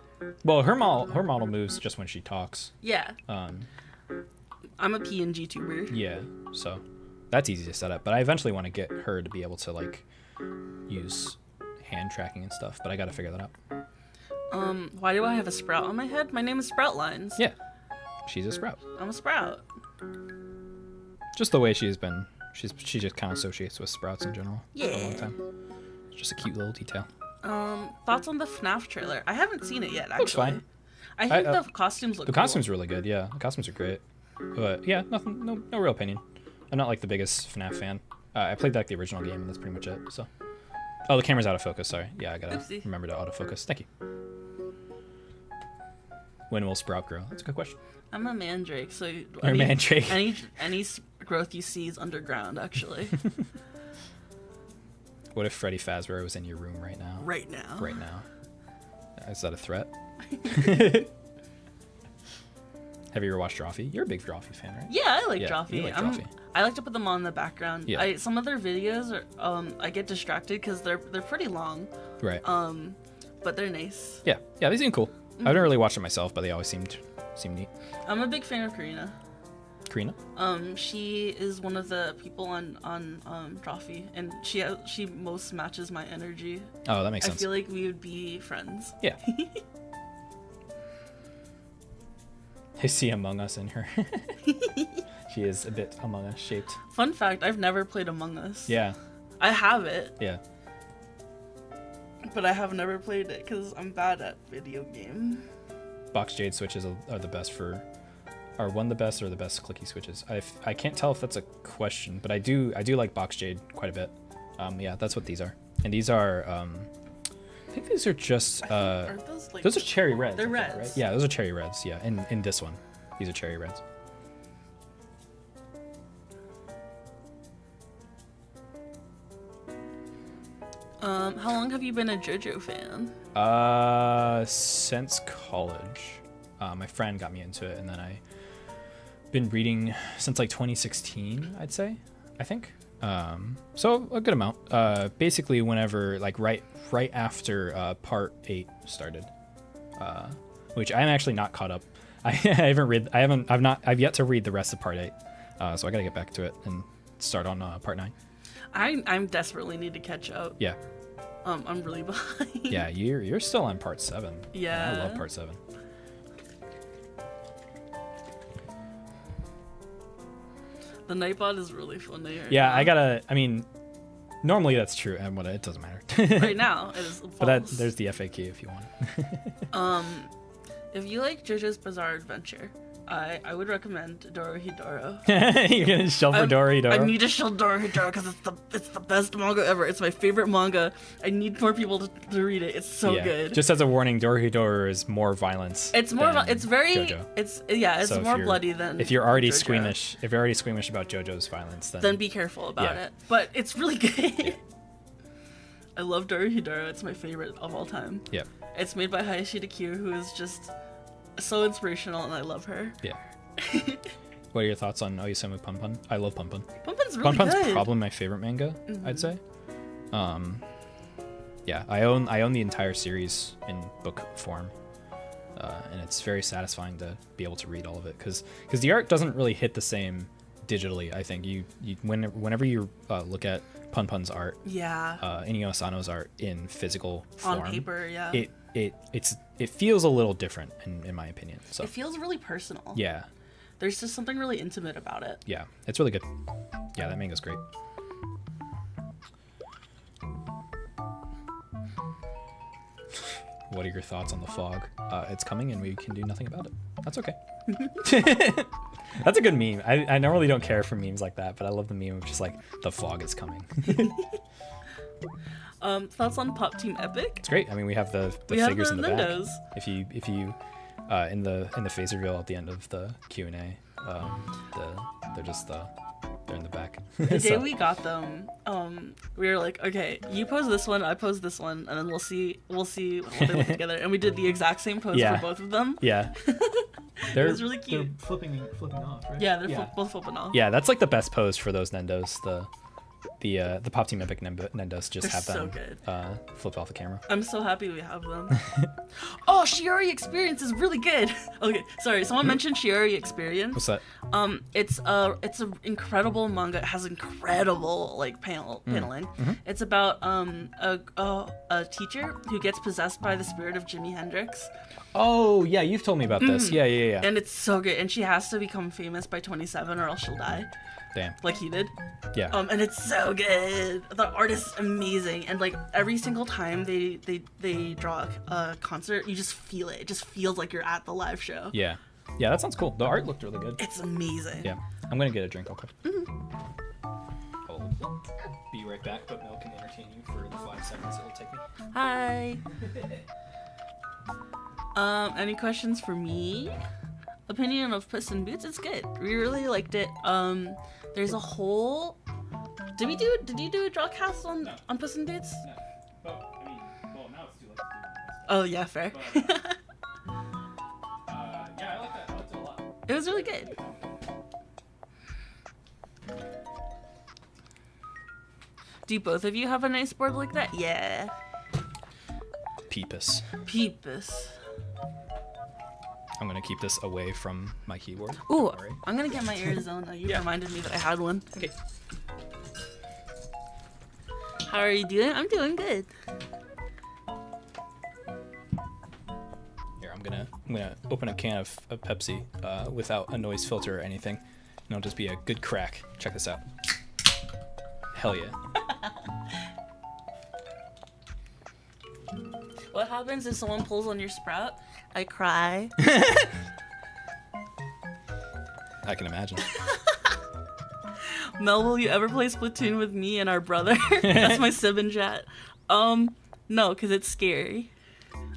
Well, her model moves just when she talks. Yeah. I'm a PNG tuber. Yeah, so that's easy to set up. But I eventually want to get her to be able to like use hand tracking and stuff. But I got to figure that out. Why do I have a sprout on my head? My name is Sproutlines. Yeah, she's a sprout. I'm a sprout. Just the way she's been. She just kind of associates with sprouts in general for a long Yeah. time. It's just a cute little detail. Thoughts on the FNAF trailer? I haven't seen it yet, actually. Looks fine. I think the costumes look The cool. costumes are really good. Yeah, the costumes are great. But yeah, nothing. No real opinion. I'm not like the biggest FNAF fan. I played like the original game, and that's pretty much it. So. Oh, the camera's out of focus. Sorry. Yeah, I gotta Oopsie. remember to autofocus. Thank you. When will Sprout grow? That's a good question. I'm a mandrake, so You're a mandrake. Any growth you see is underground, actually. What if Freddy Fazbear was in your room right now? Right now. Right now. Is that a threat? Have you ever watched Drawfee? You're a big Drawfee fan, right? Yeah, I like Yeah, Drawfee. you like Drawfee. I like to put them on in the background. Yeah. Some of their videos are I get distracted because they're pretty long. Right. But they're nice. Yeah, they seem cool. I haven't really watched it myself, but they always seem neat. I'm a big fan of Karina. Karina? She is one of the people on Drawfee, and she most matches my energy. Oh, that makes sense. I feel like we would be friends. Yeah. I see Among Us in her. She is a bit Among Us shaped. Fun fact, I've never played Among Us. Yeah. I have it, Yeah. but I have never played it because I'm bad at video game. Box Jade switches are the best are one of the best or the best clicky switches. I can't tell if that's a question, but I do like Box Jade quite a bit. Yeah, that's what these are. And these are I think these are just Are those like those are cherry reds. They're I think, reds. right? Yeah, those are cherry reds. Yeah, in this one, these are cherry reds. How long have you been a JoJo fan? Since college. My friend got me into it, and then I've been reading since like 2016, I'd say. I think. So a good amount. Basically, whenever like right after part 8 started, which I'm actually not caught up. I've yet to read the rest of part 8. So I gotta get back to it and start on part 9. I'm desperately need to catch up. Yeah. I'm really behind. Yeah, you're still on part 7. Yeah. I love part 7. The Nightbot is really funny. Right Yeah, now. I mean, normally that's true, and it doesn't matter. Right now, it is But false. there's the FAQ if you want. If you like JoJo's Bizarre Adventure, I would recommend Dorohedoro. You're gonna shell for Dorohedoro? I need to show Dorohedoro because it's the best manga ever. It's my favorite manga. I need more people to read it. It's so Yeah. good. Just as a warning, Dorohedoro is more violence. It's more. than It's very. JoJo. It's So if more you're- bloody than. If you're already JoJo. squeamish about JoJo's violence, Then be careful about Yeah. it. But it's really good. I love Dorohedoro. It's my favorite of all time. yeah, It's made by Hayashi Kiyu, who is just so inspirational, and I love her. yeah. What are your thoughts on Oisamu Punpun? I love Punpun. Punpun's really Punpun's good. probably my favorite manga, I'd say. Yeah, I own the entire series in book form, and it's very satisfying to be able to read all of it because the art doesn't really hit the same digitally. I think whenever you look at Punpun's art, Yeah. Inio Asano's art in physical form, On paper, yeah. it feels a little different in my opinion. So It feels really personal. yeah, There's just something really intimate about it. yeah, it's really good. Yeah, that manga's great. What are your thoughts on the fog? It's coming and we can do nothing about it. That's okay. That's a good meme. I normally don't care for memes like that, but I love the meme of just like the fog is coming. Thoughts on Pop Team Epic? It's great. I mean, we have the We have figures the in the back. Nindos. If you in the phase reveal at the end of the Q&A, they're in the back. The day So- we got them, we were like, okay, you pose this one, I pose this one, and then we'll see what they look together. And we did the exact same pose Yeah. for both of them. Yeah. They're, It was really cute. They're flipping off, right? Yeah, they're both flipping off. Yeah, that's like the best pose for those Nendos. The Pop Team Epic Nendos just They're have so them good. flip off the camera. I'm so happy we have them. Oh, Shiori Experience is really good. Okay, sorry. Someone mentioned Shiori Experience. What's that? It's an incredible manga. It has incredible like paneling. It's about a teacher who gets possessed by the spirit of Jimi Hendrix. Oh yeah, you've told me about this. Yeah. And it's so good. And she has to become famous by 27 or else she'll die. Damn. Like he did. Yeah. And it's so good. The art is amazing, and like every single time they draw a concert, you just feel it. It just feels like you're at the live show. Yeah. Yeah, that sounds cool. The art looked really good. It's amazing. Yeah. I'm gonna get a drink real quick. I'll be right back, but Mel can entertain you for the 5 seconds it'll take me. Hi. Any questions for me? Opinion of Puss in Boots? It's good. We really liked it. There's a whole. Did you do a drawcast on Puss in Boots? No. Well, I mean, now it's too late to do this. Oh yeah, fair. But, yeah, I like that. I liked it a lot. It was really good. Do both of you have a nice board like that? Yeah. Peepus. Peepus. I'm gonna keep this away from my keyboard. Ooh, Alright. I'm gonna get my Arizona. You reminded me that I had one. Okay. How are you doing? I'm doing good. Here, I'm gonna open a can of Pepsi without a noise filter or anything, and it'll just be a good crack. Check this out. Hell yeah. What happens if someone pulls on your sprout? I cry. I can imagine. Mel, will you ever play Splatoon with me and our brother? That's my sib in chat. No, because it's scary.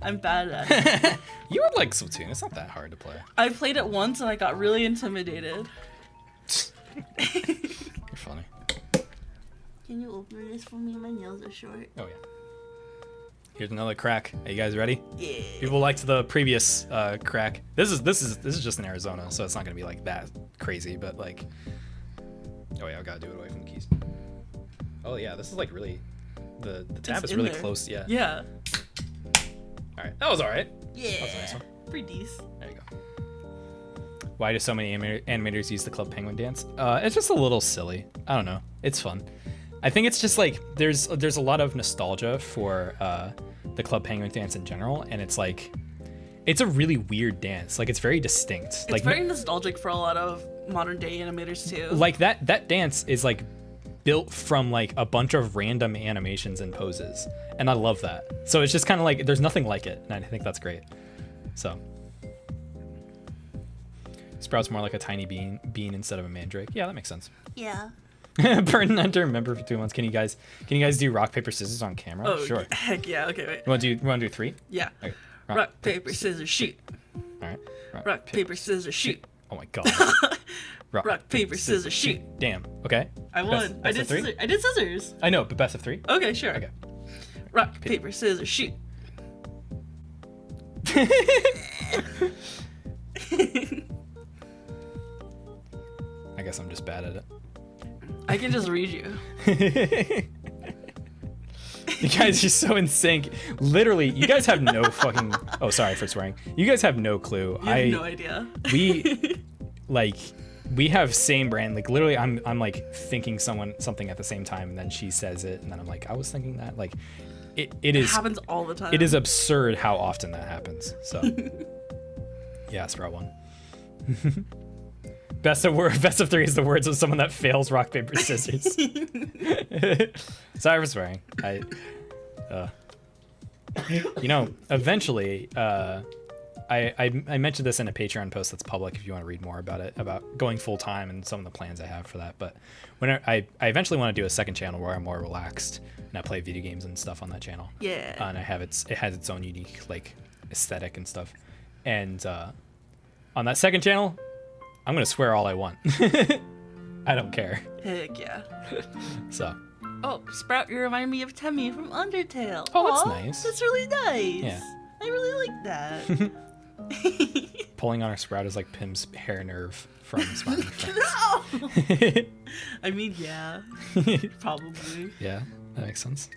I'm bad at it. You would like Splatoon. It's not that hard to play. I played it once and I got really intimidated. You're funny. Can you open this for me? My nails are short. Oh yeah. Here's another crack. Are you guys ready? Yeah. People liked the previous crack. This is just in Arizona, so it's not gonna be like that crazy, but like. Oh yeah, I gotta do it away from the keys. Oh yeah, this is like really. The tab is really there. close. Yeah. Yeah. All right, that was all right. Yeah. That was a nice one. Pretty decent. There you go. Why do so many animators use the Club Penguin dance? It's just a little silly. I don't know. It's fun. I think it's just like there's a lot of nostalgia for the Club Penguin dance in general, and it's like it's a really weird dance. Like it's very distinct. It's like very nostalgic for a lot of modern day animators too. like that dance is like built from like a bunch of random animations and poses, and I love that. So it's just kind of like there's nothing like it, and I think that's great. So Sprout's more like a tiny bean instead of a mandrake. Yeah, that makes sense. Yeah. Burn Hunter, member for 2 months. Can you guys do rock paper scissors on camera? Oh, Sure. heck yeah. Okay, wait. You want to do 3? Yeah. Okay. Rock, paper, scissors, shoot. All right. Rock, paper, scissors, shoot. Oh my god. Rock, paper, scissors, shoot. Damn. Okay. I won. Best of 3? Scissors. I did scissors. I know, but best of 3. Okay, sure. Okay. Rock, paper, scissors, shoot. I guess I'm just bad at it. I can just read you. You guys are so in sync. Literally, you guys have no fucking. Oh, sorry for swearing. You guys have no clue. You have no idea. We have same brand. Like literally, I'm like thinking something at the same time, and then she says it, and then I'm like, I was thinking that. Like, it happens all the time. It is absurd how often that happens. So, yeah, Sprout won. Best of 3 is the words of someone that fails rock paper scissors. Sorry for swearing. Eventually, I mentioned this in a Patreon post that's public if you want to read more about it, about going full time and some of the plans I have for that. But when I eventually want to do a second channel where I'm more relaxed and I play video games and stuff on that channel. Yeah. And it has its own unique like aesthetic and stuff. And on that second channel, I'm gonna swear all I want. I don't care. Heck yeah. So. Oh, Sprout, you remind me of Temmie from Undertale. Oh, that's Aw, nice. That's really nice. Yeah. I really like that. pulling on our sprout is like Pim's hair nerve from Smiling Friends. No! I mean, yeah. Probably. Yeah, that makes sense.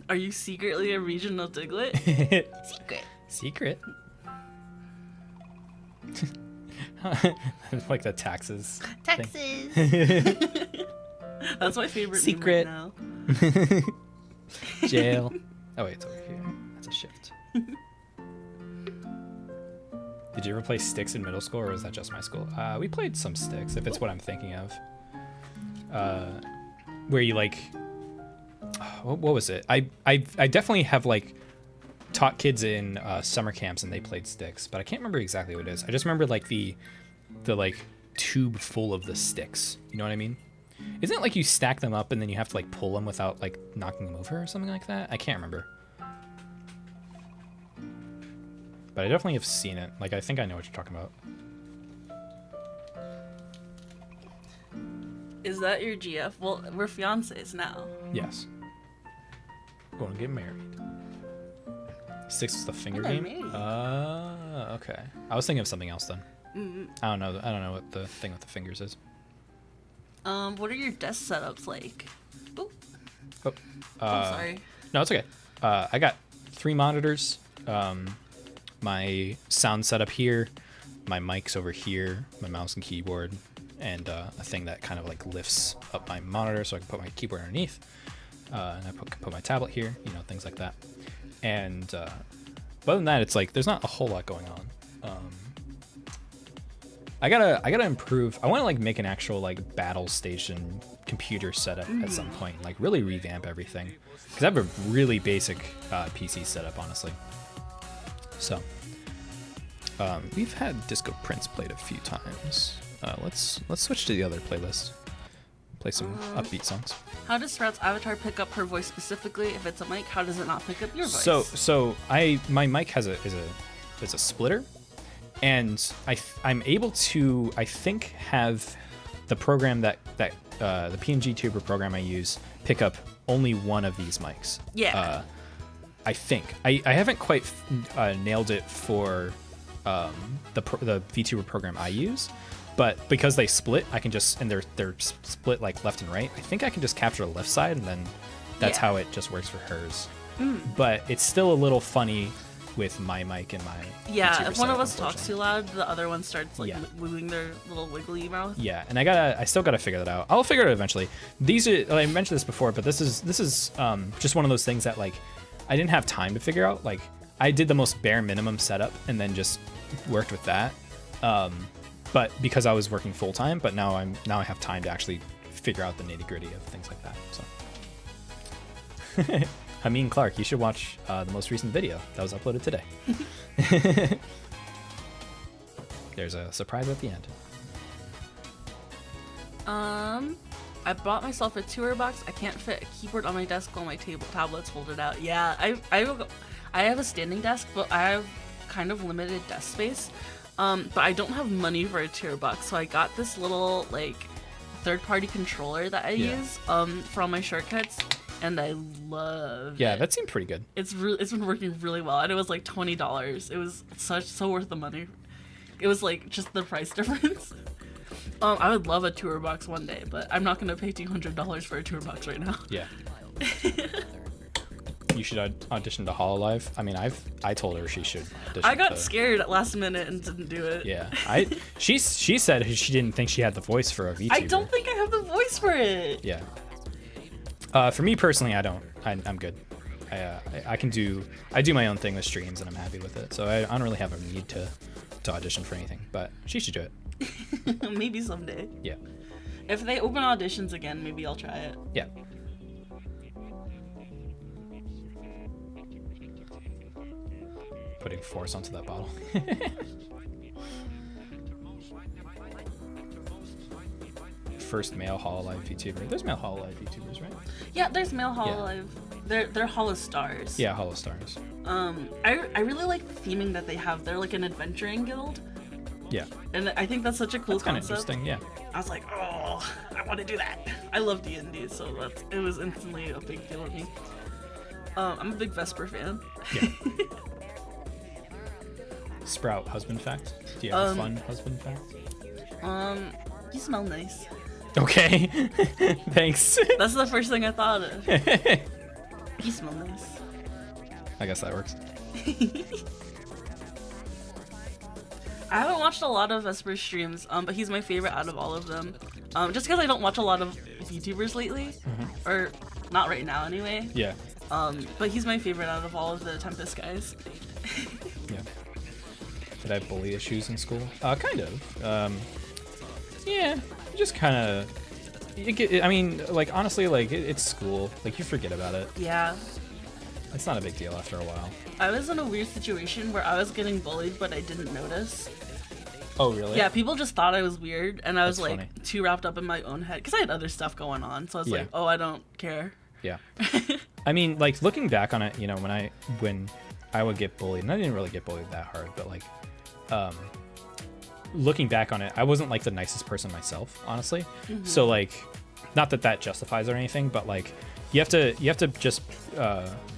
Are you secretly a regional Diglett? Secret. Like the taxes. Texas. That's my favorite Secret. name right now. Jail. Oh wait, it's over here. That's a shift. Did you ever play sticks in middle school, or was that just my school? We played some sticks, if it's what I'm thinking of. Where you like, what was it? I definitely have like taught kids in summer camps and they played sticks, but I can't remember exactly what it is. I just remember like the like tube full of the sticks. You know what I mean? Isn't it like you stack them up and then you have to like pull them without like knocking them over or something like that? I can't remember. But I definitely have seen it. Like, I think I know what you're talking about. Is that your GF? Well, we're fiancés now. Yes. Going to get married. Six is the finger I'm game? married. Okay. I was thinking of something else then. Mm-hmm. I don't know what the thing with the fingers is. What are your desk setups like? Boop. Oh, Sorry. No, it's okay. I got 3 monitors. My sound setup here, my mic's over here, my mouse and keyboard, and a thing that kind of like lifts up my monitor so I can put my keyboard underneath. And I put my tablet here, you know, things like that. And but other than that, it's like there's not a whole lot going on. I gotta improve. I want to like make an actual like battle station computer setup at some point, like really revamp everything, because I have a really basic PC setup, honestly. So we've had Disco Prince played a few times. Let's switch to the other playlist. Play some upbeat songs. How does Sprout's avatar pick up her voice specifically? If it's a mic, how does it not pick up your voice? So my mic is a splitter, and I'm able to, I think, have the program that the PNG Tuber program I use pick up only one of these mics. Yeah. I think I haven't quite nailed it for the VTuber program I use, but because they split, I can just, and they're split like left and right. I think I can just capture the left side, and then that's how it just works for hers. But it's still a little funny with my mic and my VTuber if one of setup, us talks too loud, the other one starts like moving their little wiggly mouth. Yeah, and I still gotta figure that out. I'll figure it out eventually. These are, I mentioned this before, but this is just one of those things that like I didn't have time to figure out. Like I did the most bare minimum setup and then just worked with that. But because I was working full time, but now I have time to actually figure out the nitty gritty of things like that. So, Hameen Clark, you should watch the most recent video that was uploaded today. There's a surprise at the end. I bought myself a tour box. I can't fit a keyboard on my desk while my tablet's folded out. Yeah, I have a standing desk, but I have kind of limited desk space. But I don't have money for a tier box, so I got this little like third-party controller that I use for all my shortcuts, and I love it. Yeah, that seemed pretty good. It's been working really well, and it was like $20. It was so worth the money. It was like just the price difference. I would love a tour box one day, but I'm not gonna pay $200 for a tour box right now. Yeah. You should audition to Hololive. I mean, I told her she should audition. I got scared at last minute and didn't do it. Yeah, she said she didn't think she had the voice for a VTuber. I don't think I have the voice for it. Yeah. For me personally, I don't. I'm good. I do my own thing with streams and I'm happy with it. So I don't really have a need to audition for anything. But she should do it. Maybe someday. Yeah. If they open auditions again, maybe I'll try it. Yeah. Putting force onto that bottle. First male Hololive VTuber. There's male Hololive VTubers, right? Yeah, there's male Hololive. Yeah. They're Holo Stars. Yeah, Holo Stars. I really like the theming that they have. They're like an adventuring guild. Yeah. And I think that's such a cool kind concept. of interesting, yeah. I was like, oh, I want to do that. I love D&D, so it was instantly a big deal with me. I'm a big Vesper fan. Yeah. Sprout husband fact? Do you have a fun husband fact? You smell nice. Okay. Thanks. That's the first thing I thought of. You smell nice. I guess that works. I haven't watched a lot of Vesper's streams, but he's my favorite out of all of them. Just because I don't watch a lot of VTubers lately, or not right now anyway. Yeah. But he's my favorite out of all of the Tempest guys. Yeah. Did I have bully issues in school? Kind of. Yeah, just kind of. I mean, like honestly, like it's school. Like you forget about it. Yeah. It's not a big deal after a while. I was in a weird situation where I was getting bullied, but I didn't notice. Oh really? Yeah, people just thought I was weird, and I was That's like funny. too wrapped up in my own head because I had other stuff going on. So I was Yeah. like, oh, I don't care. Yeah. I mean, like looking back on it, you know, when I would get bullied, and I didn't really get bullied that hard, but like, looking back on it, I wasn't like the nicest person myself, honestly. So like, not that that justifies or anything, but like, you have to just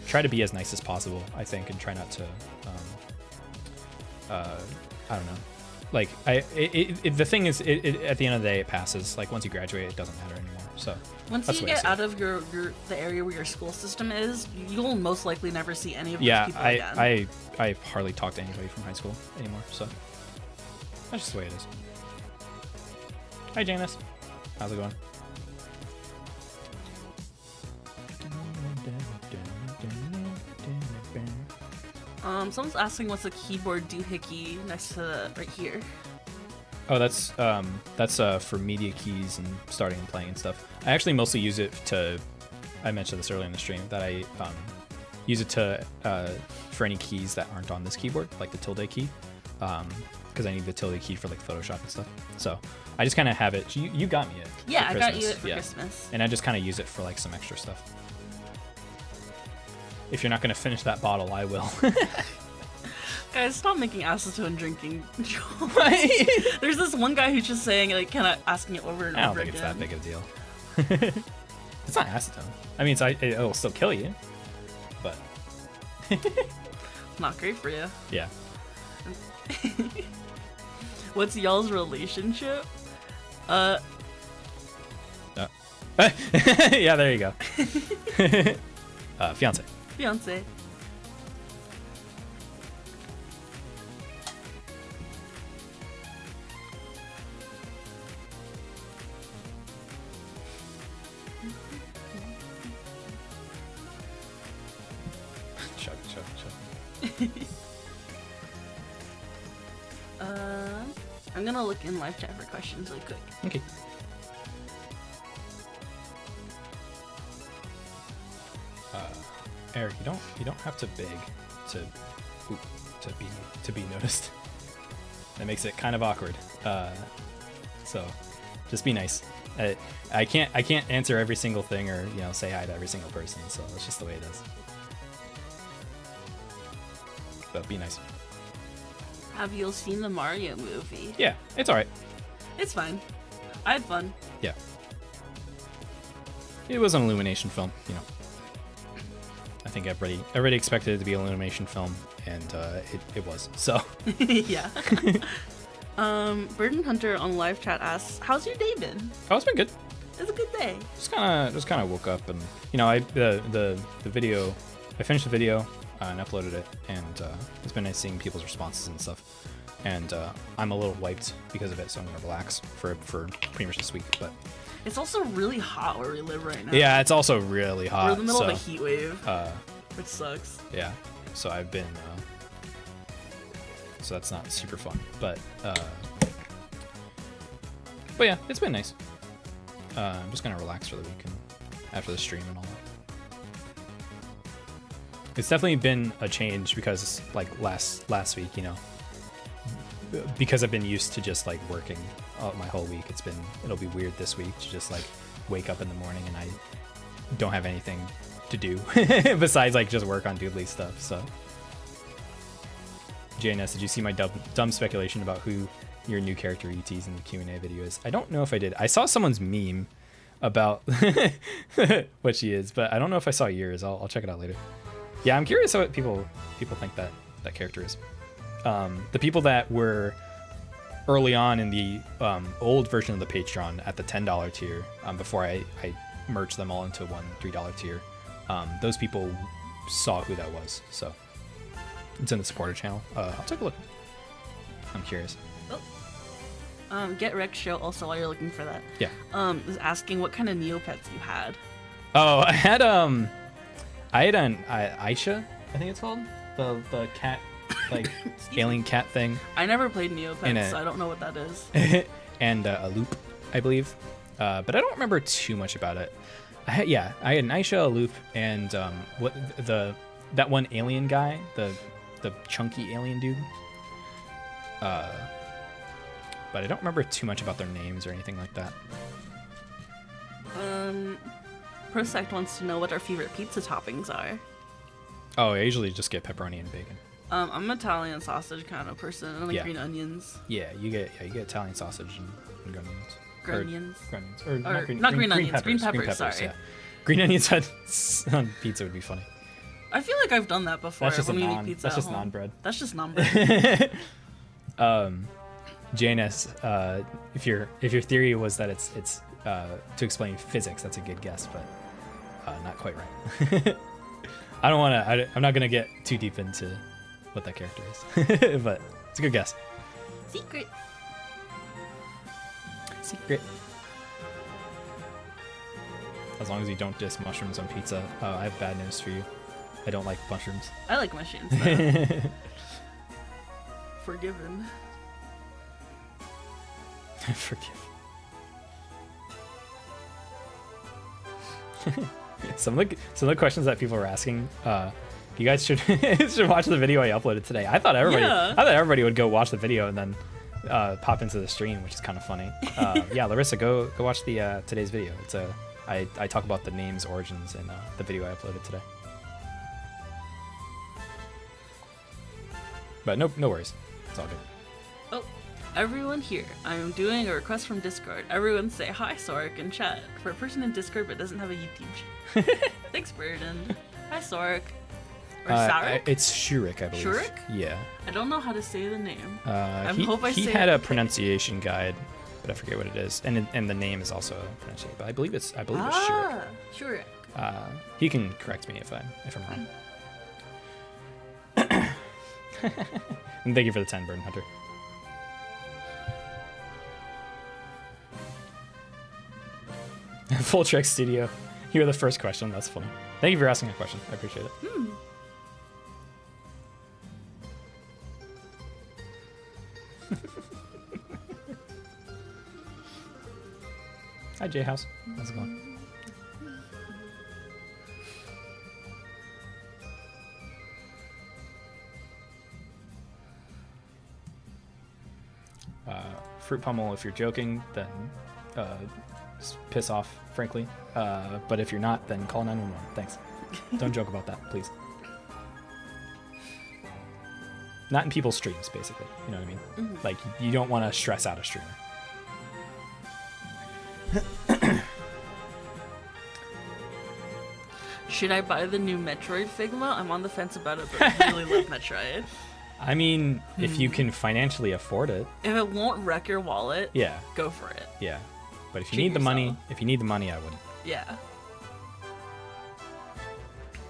try to be as nice as possible, I think, and try not to, I don't know. Like, the thing is, at the end of the day, it passes. Like once you graduate, it doesn't matter anymore. So Once that's you the way I get see it. out of the area where your school system is, you'll most likely never see any of those Yeah, people again. I hardly talk to anybody from high school anymore, so that's just the way it is. Hi Janice, how's it going? Someone's asking what's a keyboard doohickey next to the right here. Oh, that's for media keys and starting and playing and stuff. I actually mostly use it to. I mentioned this earlier in the stream that I use it to for any keys that aren't on this keyboard, like the tilde key, because I need the tilde key for like Photoshop and stuff. So I just kind of have it. You got me it. Yeah, for I got you Christmas. it for Christmas. And I just kind of use it for like some extra stuff. If you're not gonna finish that bottle, I will. Guys, stop making acetone drinking jokes. There's this one guy who's just saying, like, asking it over and I don't over think again. it's that big of a deal. It's not acetone. I mean, it'll still kill you, but Not great for you. yeah. What's y'all's relationship? Yeah, there you go. Fiance. Fiance. Chug. I'm gonna look in live chat for questions really quick. Okay. Eric, you don't have to beg to be noticed. That makes it kind of awkward. So just be nice. I can't answer every single thing or say hi to every single person. So that's just the way it is. But be nice. Have you seen the Mario movie? Yeah, it's all right. It's fine. I had fun. Yeah. It was an Illumination film, I think everybody expected it to be an Illumination film, and it was. So. Yeah. Burden Hunter on live chat asks, "How's your day been?" Oh, it's been good. It's a good day. Just kind of woke up and the video. I finished the video and uploaded it, and it's been nice seeing people's responses and stuff. And I'm a little wiped because of it, so I'm gonna relax for pretty much this week. But it's also really hot where we live right now. yeah, it's also really hot. We're in the middle so, of a heat wave, which sucks. Yeah, so I've been. So that's not super fun, but yeah, it's been nice. I'm just gonna relax for the week and after the stream and all that. It's definitely been a change because like last week, because I've been used to just like working my whole week. It'll be weird this week to just like wake up in the morning and I don't have anything to do besides like just work on Doodley stuff. So JNS, did you see my dumb speculation about who your new character ETs in the Q&A video is? I don't know if I did. I saw someone's meme about what she is, but I don't know if I saw yours. I'll check it out later. Yeah, I'm curious what people think that character is. the people that were early on in the old version of the Patreon at the $10 tier, before I merged them all into one $3 tier, those people saw who that was. So it's in the supporter channel. I'll take a look. I'm curious. Get Rex Show also while you're looking for that. Yeah. Is asking what kind of Neopets you had. Oh, I had an Aisha, I think it's called, the cat, like alien cat thing. I never played Neopets, so I don't know what that is. And a loop, I believe, but I don't remember too much about it. I had an Aisha, a loop, and that one alien guy, the chunky alien dude. But I don't remember too much about their names or anything like that. Prosect wants to know what our favorite pizza toppings are. Oh, I usually just get pepperoni and bacon. I'm an Italian sausage kind of person. I like green onions. Yeah, you get Italian sausage and green onions. Grunions. Grunions. Or not green onions. Green peppers, sorry. Yeah. Green onions on pizza would be funny. I feel like I've done that before. That's just when we naan. make pizza That's at just home. naan bread. That's just naan bread. JNS, if your theory was that it's to explain physics, that's a good guess, but not quite right. I'm not gonna get too deep into what that character is, but it's a good guess. Secret. As long as you don't diss mushrooms on pizza. I have bad news for you. I don't like mushrooms. I like mushrooms, though. Forgiven. Forgive. Some of the questions that people are asking, you guys should watch the video I uploaded today. I thought everybody would go watch the video and then pop into the stream, which is kind of funny. Yeah, Larissa, go watch the today's video. It's I talk about the name's origins in the video I uploaded today. But no worries, it's all good. Oh, everyone here, I am doing a request from Discord. Everyone say hi, Sork, in chat. For a person in Discord but doesn't have a YouTube channel. Thanks, Burden. Hi, Sork. Or Sarek? It's Shurik, I believe. Shurik? Yeah. I don't know how to say the name. He had a pronunciation guide, but I forget what it is, and the name is also a pronunciation. But I believe it's Shurik. Shurik. He can correct me if I'm wrong. And thank you for the 10, Burn Hunter. Full Trek Studio. You were the first question. That's funny. Thank you for asking a question. I appreciate it. Hi, J House. How's it going? Fruit Pummel, if you're joking, then just piss off, frankly. But if you're not, then call 911. Thanks. Don't joke about that, please. Not in people's streams, basically. You know what I mean? Mm-hmm. Like, you don't want to stress out a streamer. Should I buy the new Metroid Figma? I'm on the fence about it, but I really love Metroid. I mean, if you can financially afford it. If it won't wreck your wallet, yeah, go for it. Yeah. But if you need the money, I wouldn't. Yeah.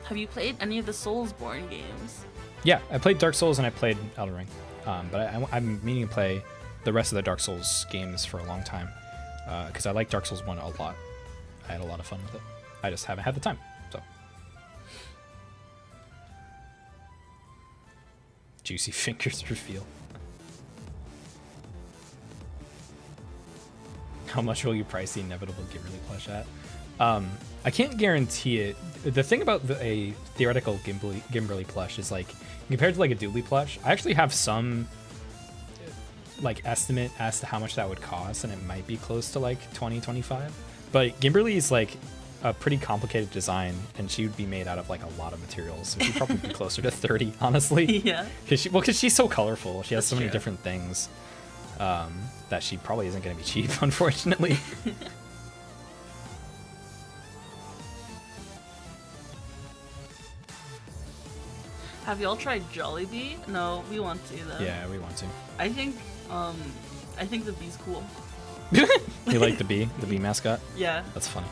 Have you played any of the Soulsborne games? Yeah, I played Dark Souls and I played Elden Ring. But I'm meaning to play the rest of the Dark Souls games for a long time. Because I like Dark Souls 1 a lot. I had a lot of fun with it. I just haven't had the time. So. Juicy fingers reveal. How much will you price the inevitable Gimberly plush at? I can't guarantee it. The thing about a theoretical Gimberly plush is, like, compared to like a Doodley plush, I actually have some like estimate as to how much that would cost, and it might be close to like 20-25. But Gimberly is like a pretty complicated design, and she would be made out of like a lot of materials, so she'd probably be closer to 30, honestly. Yeah. Because she's so colorful. She has so many true. different things that she probably isn't going to be cheap, unfortunately. Have y'all tried Jollibee? No, we want to though. Yeah, we want to. I think the bee's cool. You like the bee mascot? Yeah. That's funny.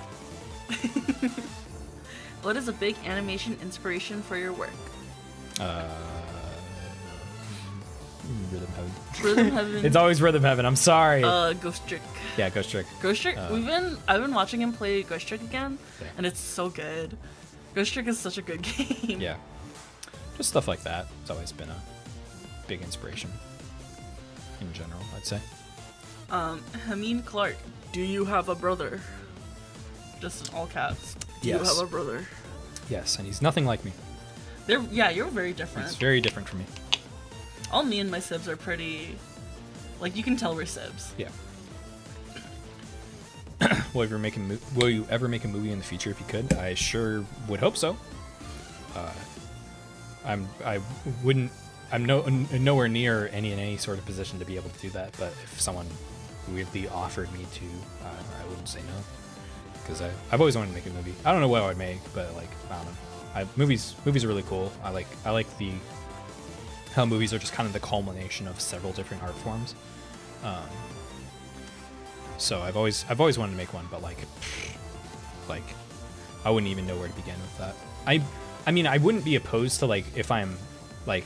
What is a big animation inspiration for your work? Rhythm Heaven. Rhythm Heaven. It's always Rhythm Heaven. I'm sorry. Ghost Trick. Yeah, Ghost Trick. Ghost Trick. I've been watching him play Ghost Trick again, Yeah. and it's so good. Ghost Trick is such a good game. Yeah. Just stuff like that. It's always been a big inspiration in general, I'd say. Hameen Clark, do you have a brother? Just in all caps. Do you Yes. have a brother? Yes, and he's nothing like me. You're very different. It's very different from me. All me and my sibs are pretty, like, you can tell we're sibs. Yeah. Will you ever make a movie in the future if you could? I sure would hope so. I'm nowhere near any sort of position to be able to do that, but if someone weirdly offered me to, I wouldn't say no, because I've always wanted to make a movie. I don't know what I would make, but like, I don't know. Movies are really cool. I like how movies are just kind of the culmination of several different art forms. So I've always wanted to make one, but like I wouldn't even know where to begin with that. I mean, I wouldn't be opposed to, like, if I'm like,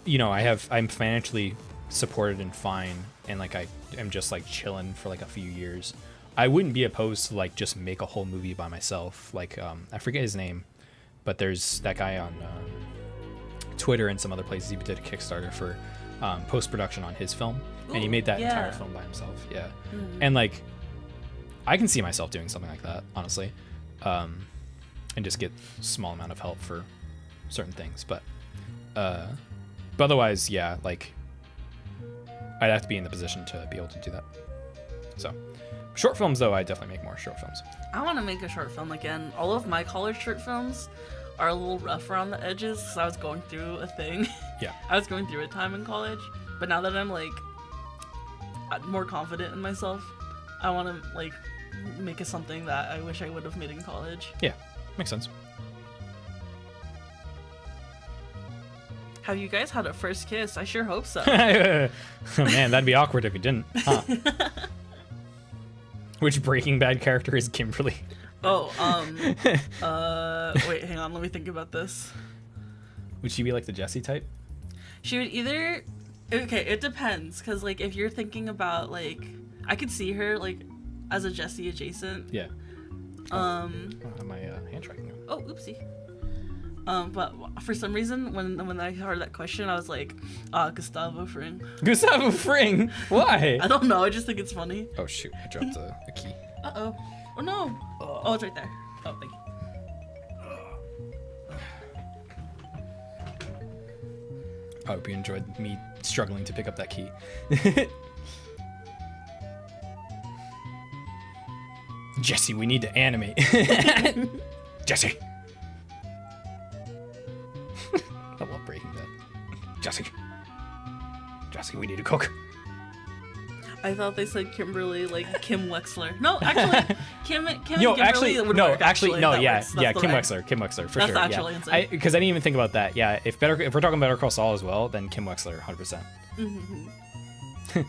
you know, I'm financially supported and fine, and like I am just like chilling for like a few years. I wouldn't be opposed to like just make a whole movie by myself. Like, I forget his name, but there's that guy on Twitter and some other places. He did a Kickstarter for post-production on his film. And he made that entire film by himself. Yeah. Mm-hmm. And like, I can see myself doing something like that, honestly. And just get a small amount of help for certain things. But otherwise, yeah, like, I'd have to be in the position to be able to do that. So, short films, though, I definitely make more short films. I want to make a short film again. All of my college short films are a little rough around the edges because I was going through a thing. Yeah. I was going through a time in college. But now that I'm, like, more confident in myself, I want to, like, make it something that I wish I would have made in college. Yeah, makes sense. Have you guys had a first kiss? I sure hope so. Man, that'd be awkward if you didn't. Huh? Which Breaking Bad character is Kimberly? Oh, wait, hang on, let me think about this. Would she be like the Jessie type? She would either... Okay, it depends, because, like, if you're thinking about, like... I could see her, like, as a Jessie adjacent. Yeah. I have my hand tracking. Oh, oopsie. But for some reason, when I heard that question, I was like, Gustavo Fring. Gustavo Fring? Why? I don't know, I just think it's funny. Oh, shoot, I dropped a key. Uh-oh. Oh, no. Oh, it's right there. Oh, thank you. I hope you enjoyed me struggling to pick up that key. Jesse, we need to animate. Jesse. I love Breaking Bad. Jesse, we need to cook. I thought they said Kimberly, like Kim Wexler. No, actually, Kim and Kimberly actually, would no, work. Actually, no, yeah, works. That's Kim right. Wexler, for That's sure. actually Yeah. insane. Because I didn't even think about that. Yeah, if we're talking Better Call Saul as well, then Kim Wexler, 100%. Mm-hmm.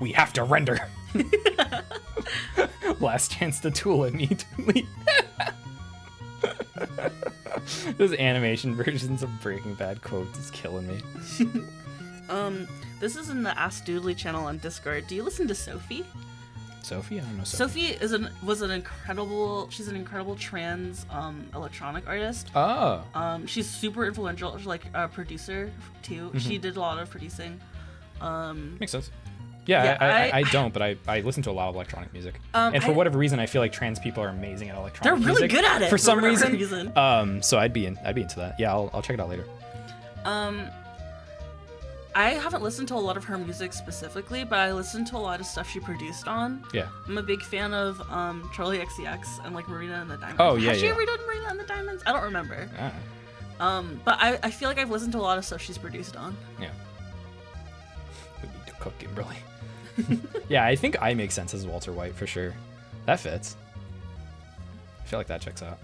We have to render. Last chance to tool immediately. Those animation versions of Breaking Bad quotes is killing me. This is in the Ask Doodley channel on Discord. Do you listen to Sophie? Sophie? I don't know Sophie. Sophie was an incredible. She's an incredible trans electronic artist. Oh. She's super influential. She's like a producer too. Mm-hmm. She did a lot of producing. Makes sense. Yeah, I don't, but I listen to a lot of electronic music. And for whatever reason, I feel like trans people are amazing at electronic music. They're really good at it for some reason. So I'd be into that. Yeah, I'll check it out later. I haven't listened to a lot of her music specifically, but I listened to a lot of stuff she produced on. Yeah. I'm a big fan of Charlie XCX and like Marina and the Diamonds. Oh yeah. Has she ever done Marina and the Diamonds? I don't remember. But I feel like I've listened to a lot of stuff she's produced on. Yeah. We need to cook Kimberly. Yeah, I think I make sense as Walter White for sure. That fits. I feel like that checks out.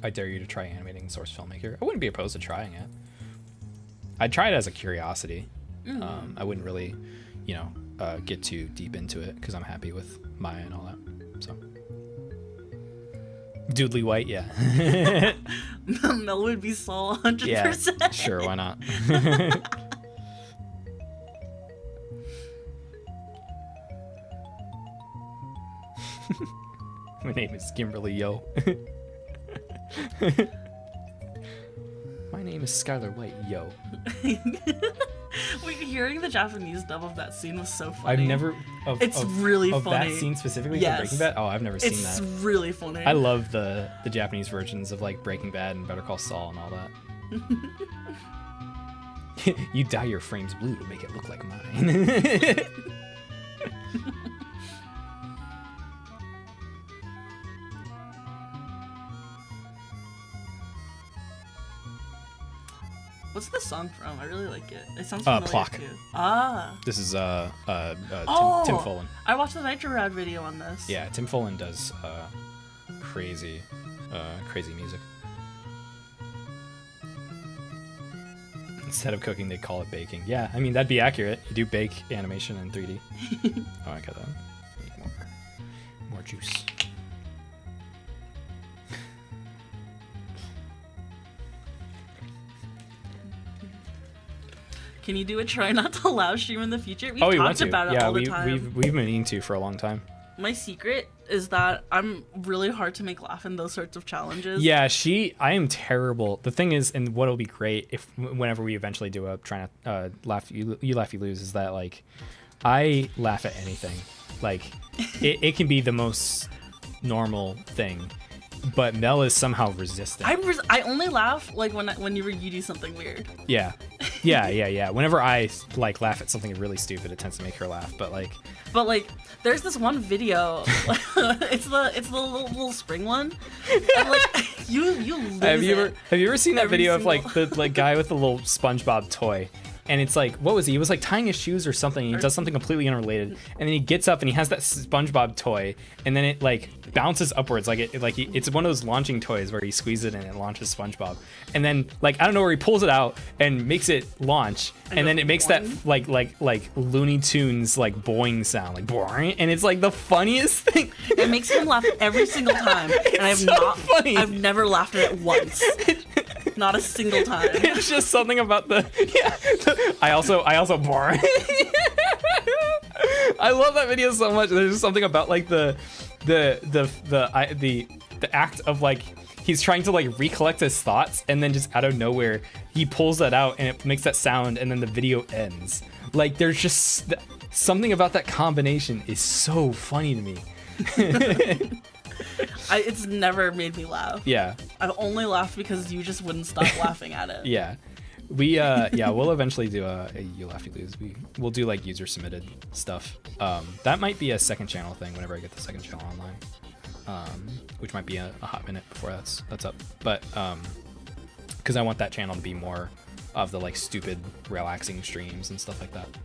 I dare you to try animating Source Filmmaker. I wouldn't be opposed to trying it. I'd try it as a curiosity. I wouldn't really, you know, get too deep into it because I'm happy with Maya and all that. So, Doodley White, yeah. Mel would be Saul 100%. Yeah, sure, why not? My name is Kimberly Yo. My name is Skylar White Yo. Wait, hearing the Japanese dub of that scene was so funny. I've never. It's really of funny. That scene specifically Yes. from Breaking Bad. Oh, I've never seen It's that. really funny. I love the Japanese versions of like Breaking Bad and Better Call Saul and all that. You dye your frames blue to make it look like mine. What's the song from? I really like it. It sounds familiar Plock. too. Ah. This is Tim Follin. I watched the Nitro Rad video on this. Yeah, Tim Follin does crazy music. Instead of cooking, they call it baking. Yeah, I mean that'd be accurate. You do bake animation in 3D. Oh, I got that. Need more juice. Can you do a try not to laugh stream in the future? We've talked about it all the time. We've been meaning to for a long time. My secret is that I'm really hard to make laugh in those sorts of challenges. Yeah, I am terrible. The thing is, and what'll be great if whenever we eventually do a trying to laugh, you laugh, you lose, is that like I laugh at anything. Like it can be the most normal thing, but Mel is somehow resistant. I only laugh like when you do something weird. Yeah. Whenever I like laugh at something really stupid, it tends to make her laugh. But there's this one video. it's the little spring one. And, like you lose Have you ever seen that Every video of single- like the guy with the little SpongeBob toy? And it's like, what was he? He was like tying his shoes or something. And he does something completely unrelated, and then he gets up and he has that SpongeBob toy, and then it like bounces upwards, it's one of those launching toys where he squeezes it and it launches SpongeBob, and then like I don't know where he pulls it out and makes it launch, and then it makes that like Looney Tunes like boing sound, like boing, and it's like the funniest thing. It makes him laugh every single time, and funny. I've never laughed at it once. Not a single time. It's just something about I also boring. I love that video so much. There's just something about like the act of like he's trying to like recollect his thoughts, and then just out of nowhere he pulls that out and it makes that sound, and then the video ends. Like there's just something about that combination is so funny to me. It's never made me laugh. Yeah. I've only laughed because you just wouldn't stop laughing at it. Yeah. We'll eventually do a You Laugh You Lose. We'll do like user submitted stuff. That might be a second channel thing whenever I get the second channel online. Which might be a hot minute before that's up. But because I want that channel to be more of the like stupid relaxing streams and stuff like that. Do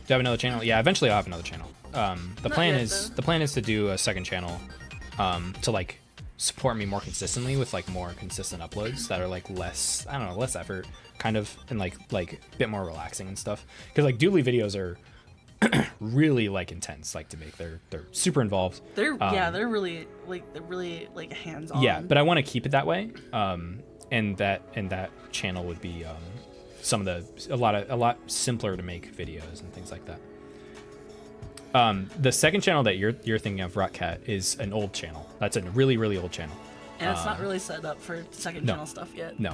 you have another channel? Yeah, eventually I'll have another channel. The plan is to do a second channel to like support me more consistently with like more consistent uploads that are like less effort kind of, and like a bit more relaxing and stuff, because like Doodley videos are really like intense like to make. They're super involved. They're really hands on. Yeah, but I want to keep it that way. And that channel would be a lot simpler to make videos and things like that. The second channel that you're thinking of, Rockcat, is an old channel. That's a really, really old channel. And it's not really set up for second channel stuff yet. No.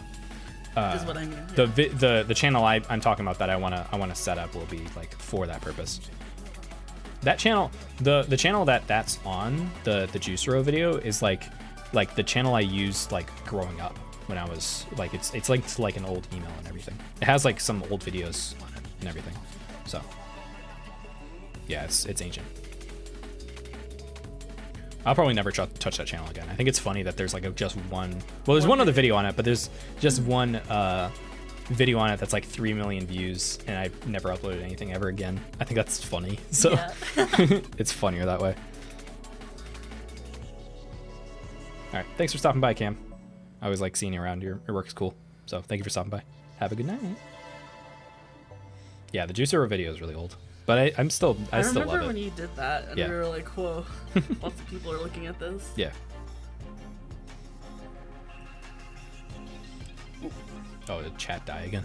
Is what I mean. The channel I'm talking about that I wanna set up will be like for that purpose. That channel, the channel that's on the Juice Row video is like the channel I used like growing up when I was like it's like an old email and everything. It has like some old videos on it and everything. So. Yeah, it's ancient. I'll probably never touch that channel again. I think it's funny that there's like just one. Well, there's one other video on it, but there's just one video on it that's like 3 million views, and I've never uploaded anything ever again. I think that's funny. So yeah. It's funnier that way. All right, thanks for stopping by, Cam. I always like seeing you around. Your work's cool. So thank you for stopping by. Have a good night. Yeah, the Juicer video is really old, but I still love it. I remember when you did that, and Yeah. we were like, whoa, lots of people are looking at this. Yeah. Oh, did chat die again?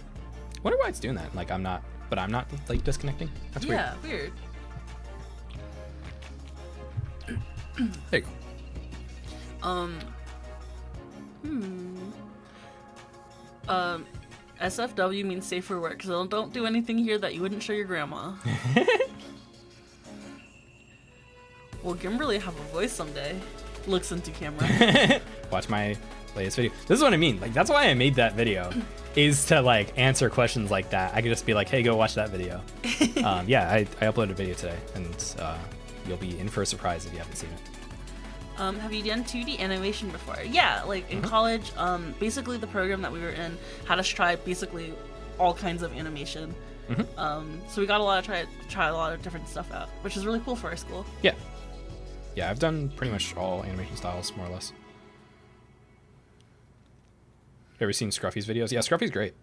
Wonder why it's doing that. Like I'm not like disconnecting. That's weird. Yeah, weird. There you go. SFW means safe for work, so don't do anything here that you wouldn't show your grandma. Will Kimberly have a voice someday? Looks into camera. Watch my latest video. This is what I mean. Like that's why I made that video, is to like answer questions like that. I could just be like, hey, go watch that video. Yeah, I uploaded a video today, and you'll be in for a surprise if you haven't seen it. Have you done 2D animation before? Yeah, like in college, basically the program that we were in had us try basically all kinds of animation. So we got a lot of try a lot of different stuff out, which is really cool for our school. Yeah. Yeah, I've done pretty much all animation styles, more or less. Ever seen Scruffy's videos? Yeah, Scruffy's great.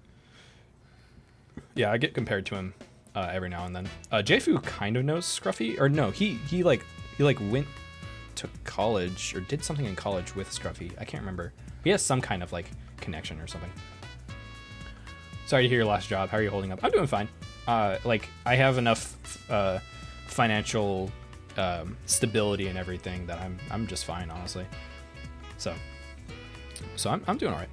Yeah, I get compared to him every now and then. JFU kind of knows Scruffy, or no, he went to college or did something in college with Scruffy. I can't remember. He has some kind of like connection or something. Sorry to hear your last job. How are you holding up? I'm doing fine. Like I have enough financial stability and everything that I'm just fine, honestly. So I'm doing all right.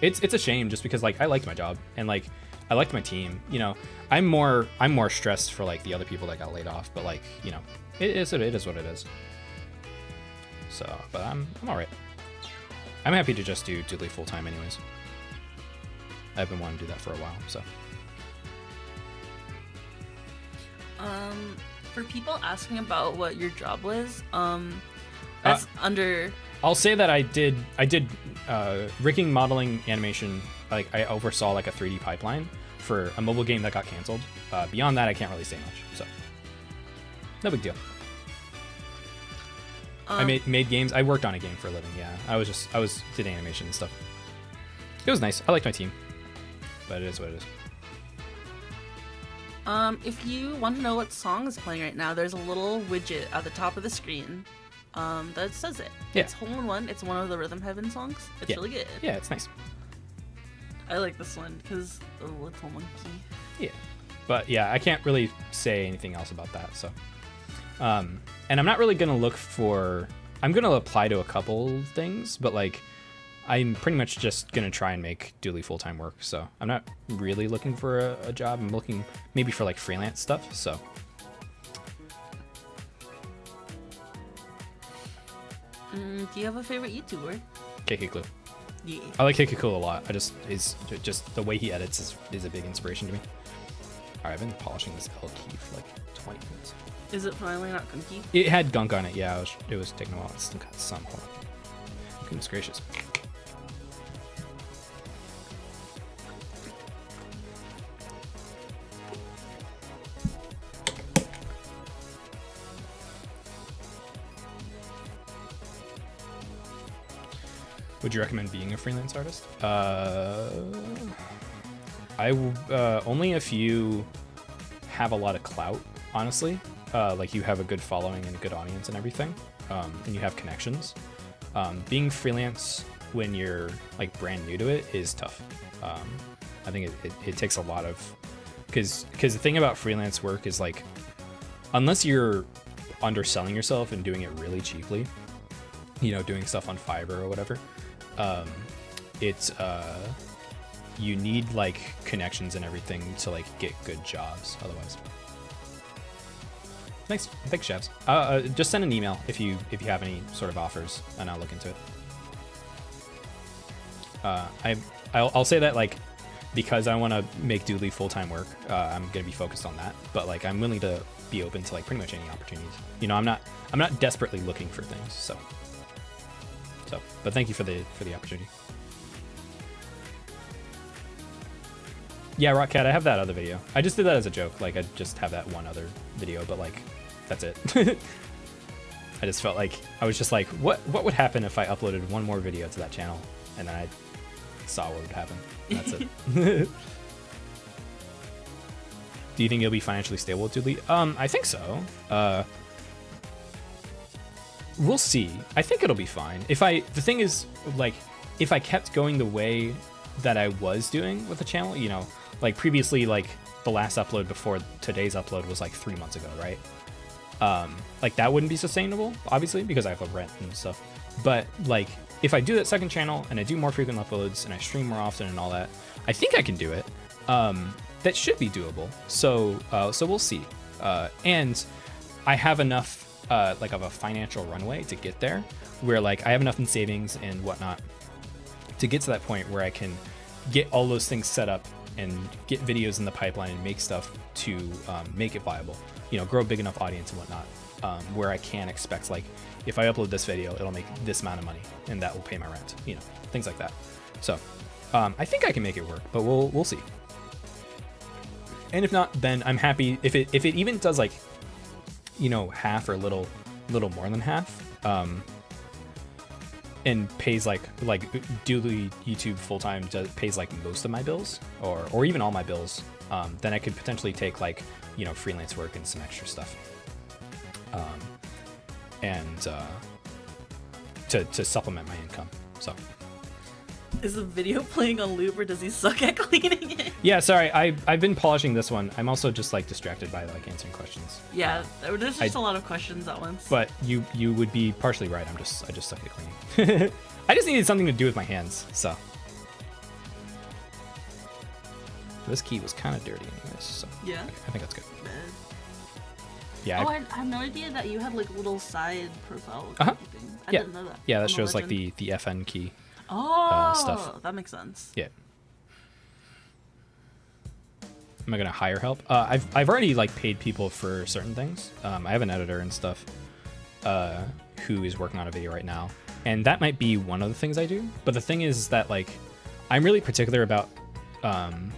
It's a shame just because like I liked my job and like I liked my team. You know, I'm more stressed for like the other people that got laid off, but like, you know, it is what it is. So, but I'm all right. I'm happy to just do Doodley full time anyways. I've been wanting to do that for a while, so. For people asking about what your job was, that's under. I'll say that I did rigging, modeling, animation. Like I oversaw like a 3D pipeline for a mobile game that got canceled. Beyond that, I can't really say much. So, no big deal. I made games. I worked on a game for a living. Yeah, I did animation and stuff. It was nice. I liked my team, but it is what it is. If you want to know what song is playing right now, there's a little widget at the top of the screen that says it. Yeah. It's Hole in One. It's one of the Rhythm Heaven songs. It's really good. Yeah, it's nice. I like this one because the little monkey. Yeah, but yeah, I can't really say anything else about that. So, and I'm not really gonna look for. I'm gonna apply to a couple things, but like, I'm pretty much just gonna try and make Doodley full-time work. So I'm not really looking for a job. I'm looking maybe for like freelance stuff. So. Do you have a favorite YouTuber? KK Yeah. I like KK a lot. He's just the way he edits is a big inspiration to me. All right, I've been polishing this L key for like 20 minutes. Is it finally not gunky? It had gunk on it. Yeah, it was taking a while. It's still got some. Hold on. Goodness gracious. Would you recommend being a freelance artist? Only if you have a lot of clout, honestly. Like you have a good following and a good audience and everything, and you have connections. Being freelance when you're like brand new to it is tough. I think it takes a lot of, because the thing about freelance work is like, unless you're underselling yourself and doing it really cheaply, you know, doing stuff on Fiverr or whatever, you need like connections and everything to like get good jobs otherwise. Thanks, Shavs. Just send an email if you have any sort of offers, and I'll look into it. I'll say that like, because I want to make Doodley full-time work, I'm gonna be focused on that. But like, I'm willing to be open to like pretty much any opportunities. You know, I'm not desperately looking for things. So, but thank you for the opportunity. Yeah, Rockcat, I have that other video. I just did that as a joke. Like, I just have that one other video, but like, that's it. I just felt like I was just like, what would happen if I uploaded one more video to that channel, and then I saw what would happen. That's it. Do you think you'll be financially stable with Doodley? I think so. We'll see. I think it'll be fine. The thing is, like, if I kept going the way that I was doing with the channel, you know, like previously, like the last upload before today's upload was like 3 months ago, right? Like that wouldn't be sustainable, obviously, because I have a rent and stuff. But like, if I do that second channel and I do more frequent uploads and I stream more often and all that, I think I can do it. That should be doable. So we'll see. And I have enough like of a financial runway to get there, where like I have enough in savings and whatnot to get to that point where I can get all those things set up and get videos in the pipeline and make stuff to make it viable, you know, grow a big enough audience and whatnot, where I can expect, like, if I upload this video, it'll make this amount of money and that will pay my rent, you know, things like that. So I think I can make it work, but we'll see. And if not, then I'm happy if it even does, like, you know, half or a little more than half, and pays like Doodley YouTube full-time pays like most of my bills or even all my bills, then I could potentially take, like, you know, freelance work and some extra stuff, and to supplement my income. So is the video playing on loop, or does he suck at cleaning it? yeah, sorry, I've been polishing this one. I'm also just like distracted by like answering questions. Yeah, there's just a lot of questions at once. But you would be partially right. I just suck at cleaning. I just needed something to do with my hands, so. This key was kind of dirty anyways, so yeah, I think that's good. Yeah. Yeah. I had no idea that you had like little side profile things. I Yeah. didn't know that. Yeah, that shows like the FN key. Oh, stuff. That makes sense. Yeah. Am I gonna hire help? I've already like paid people for certain things. I have an editor and stuff who is working on a video right now, and that might be one of the things I do. But the thing is that, like, I'm really particular about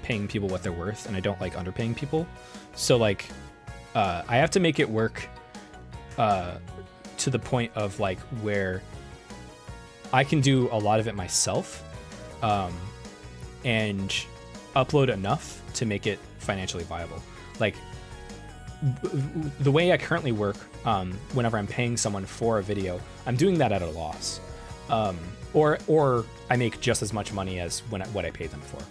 paying people what they're worth, and I don't like underpaying people. So like, I have to make it work to the point of like where I can do a lot of it myself, and upload enough to make it financially viable. Like, the way I currently work, whenever I'm paying someone for a video, I'm doing that at a loss, or I make just as much money as what I paid them for,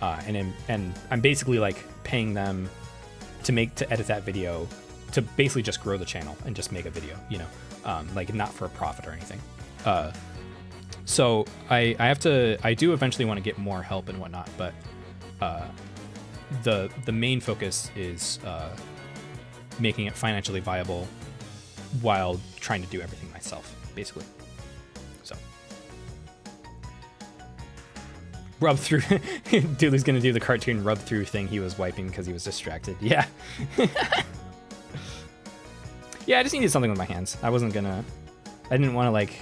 and I'm basically like paying them to edit that video, to basically just grow the channel and just make a video, you know, like not for a profit or anything. So I do eventually want to get more help and whatnot, but the main focus is making it financially viable while trying to do everything myself, basically. So rub through. Doodley's gonna do the cartoon rub through thing he was wiping because he was distracted. Yeah. Yeah, I just needed something with my hands. I didn't want to like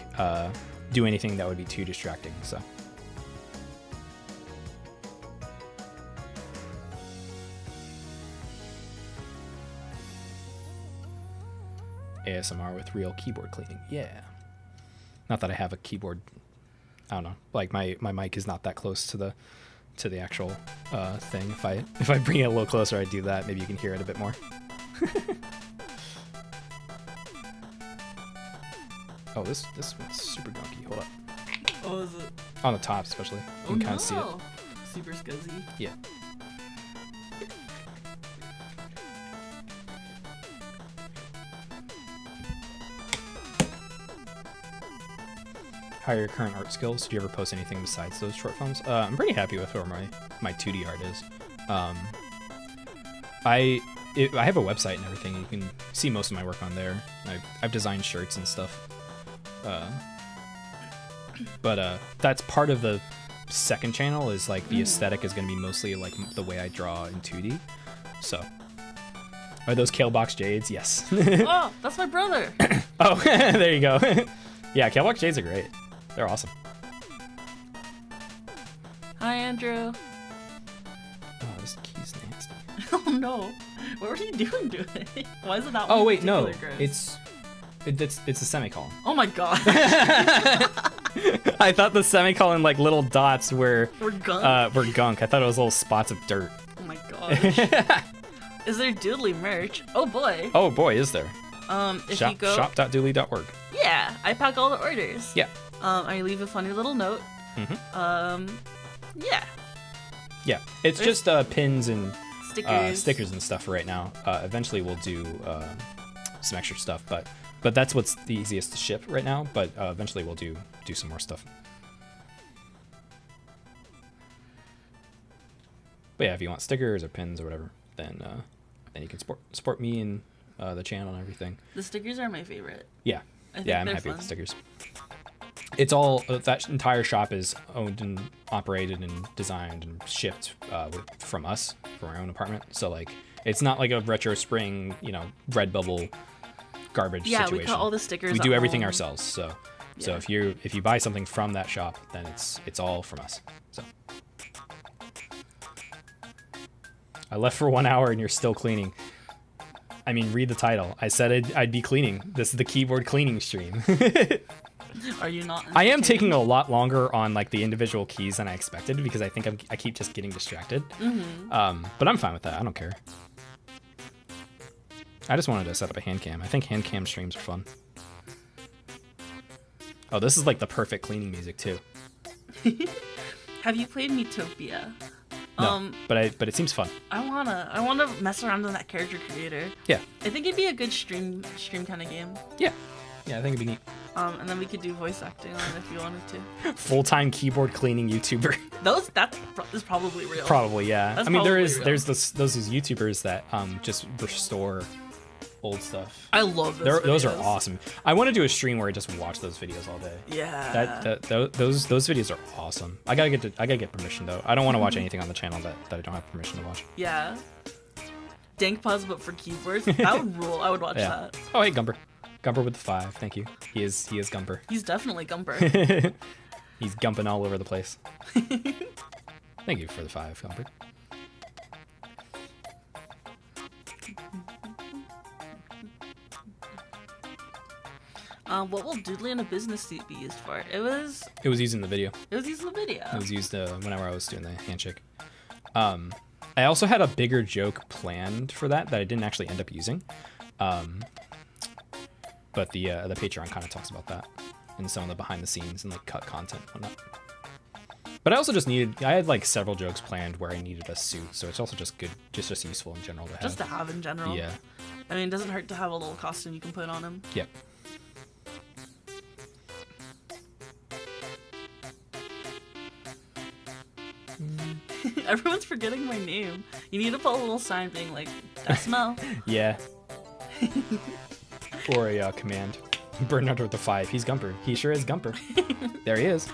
do anything that would be too distracting, so. ASMR with real keyboard cleaning. Yeah. Not that I have a keyboard. I don't know. Like my mic is not that close to the actual thing. If I bring it a little closer, I do that. Maybe you can hear it a bit more. Oh, this one's super gunky. Hold up. Oh, is it? On the top, especially. You can kind of see it. Super scuzzy. Yeah. How are your current art skills? Do you ever post anything besides those short films? I'm pretty happy with where my 2D art is. I have a website and everything. You can see most of my work on there. I've designed shirts and stuff. But that's part of the second channel, is like the aesthetic is going to be mostly like the way I draw in 2D. So, are those Kalebox Jades? Yes. Oh, that's my brother. Oh, there you go. Yeah, Kalebox Jades are great. They're awesome. Hi, Andrew. Oh, this key's nasty. Oh no, what were you doing to it? Why is it that? Oh wait, no, it's It's a semicolon. Oh my god. I thought the semicolon like little dots were gunk. Were gunk. I thought it was little spots of dirt. Oh my gosh. Is there Doodley merch? Oh boy. Oh boy, is there? If you go shop.doodley.org. Yeah, I pack all the orders. Yeah. I leave a funny little note. Yeah. Yeah. It's just pins and Stickers. and stuff right now. Eventually we'll do some extra stuff, but that's what's the easiest to ship right now. But eventually we'll do some more stuff. But yeah, if you want stickers or pins or whatever, then you can support me and the channel and everything. The stickers are my favorite. Yeah. I think Yeah, I'm they're happy fun. with the stickers. It's all that entire shop is owned and operated and designed and shipped from us, from our own apartment. So like, it's not like a retro spring, Redbubble garbage situation. Yeah, we cut all the stickers. We at do everything home. ourselves. So Yeah. if you buy something from that shop, then it's all from us. So I left for 1 hour and you're still cleaning. I mean, read the title. I said I'd be cleaning. This is the keyboard cleaning stream. Are you not? I am entertained? taking a lot longer on like the individual keys than I expected because I think I keep just getting distracted. But I'm fine with that. I don't care. I just wanted to set up a hand cam. I think hand cam streams are fun. Oh, this is like the perfect cleaning music too. Have you played Metopia? No, but it seems fun. I wanna mess around in that character creator. Yeah. I think it'd be a good stream kind of game. Yeah. Yeah, I think it'd be neat. And then we could do voice acting on it if you wanted to. Full-time keyboard cleaning YouTuber. That is probably real. Probably, yeah. That's I mean, probably real. there's those YouTubers that just restore old stuff. I love those. Those are videos. awesome. I want to do a stream where I just watch those videos all day. Yeah. Those videos are awesome. I gotta get permission though. I don't want to watch anything on the channel that I don't have permission to watch. Yeah. Dank pause, but for keyboards. That would rule. I would watch Yeah. that. Oh hey Gumper. Gumper with the 5. Thank you. He is Gumper. He's definitely Gumper. He's gumping all over the place. Thank you for the 5, Gumper. What will Doodley in a business seat be used for? It was used in the video. used in the video. It was used whenever I was doing the handshake. I also had a bigger joke planned for that I didn't actually end up using. But the Patreon kind of talks about that and some of the behind the scenes and like cut content and whatnot. But I also just I had like several jokes planned where I needed a suit, so it's also just good, just useful in general to have. Just to have in general. Yeah. I mean, it doesn't hurt to have a little costume you can put on him. Yep. Everyone's forgetting my name. You need to put a little sign being like, that smell. Yeah. Or a command. Burn under with the 5. He's Gumper. He sure is Gumper. There he is.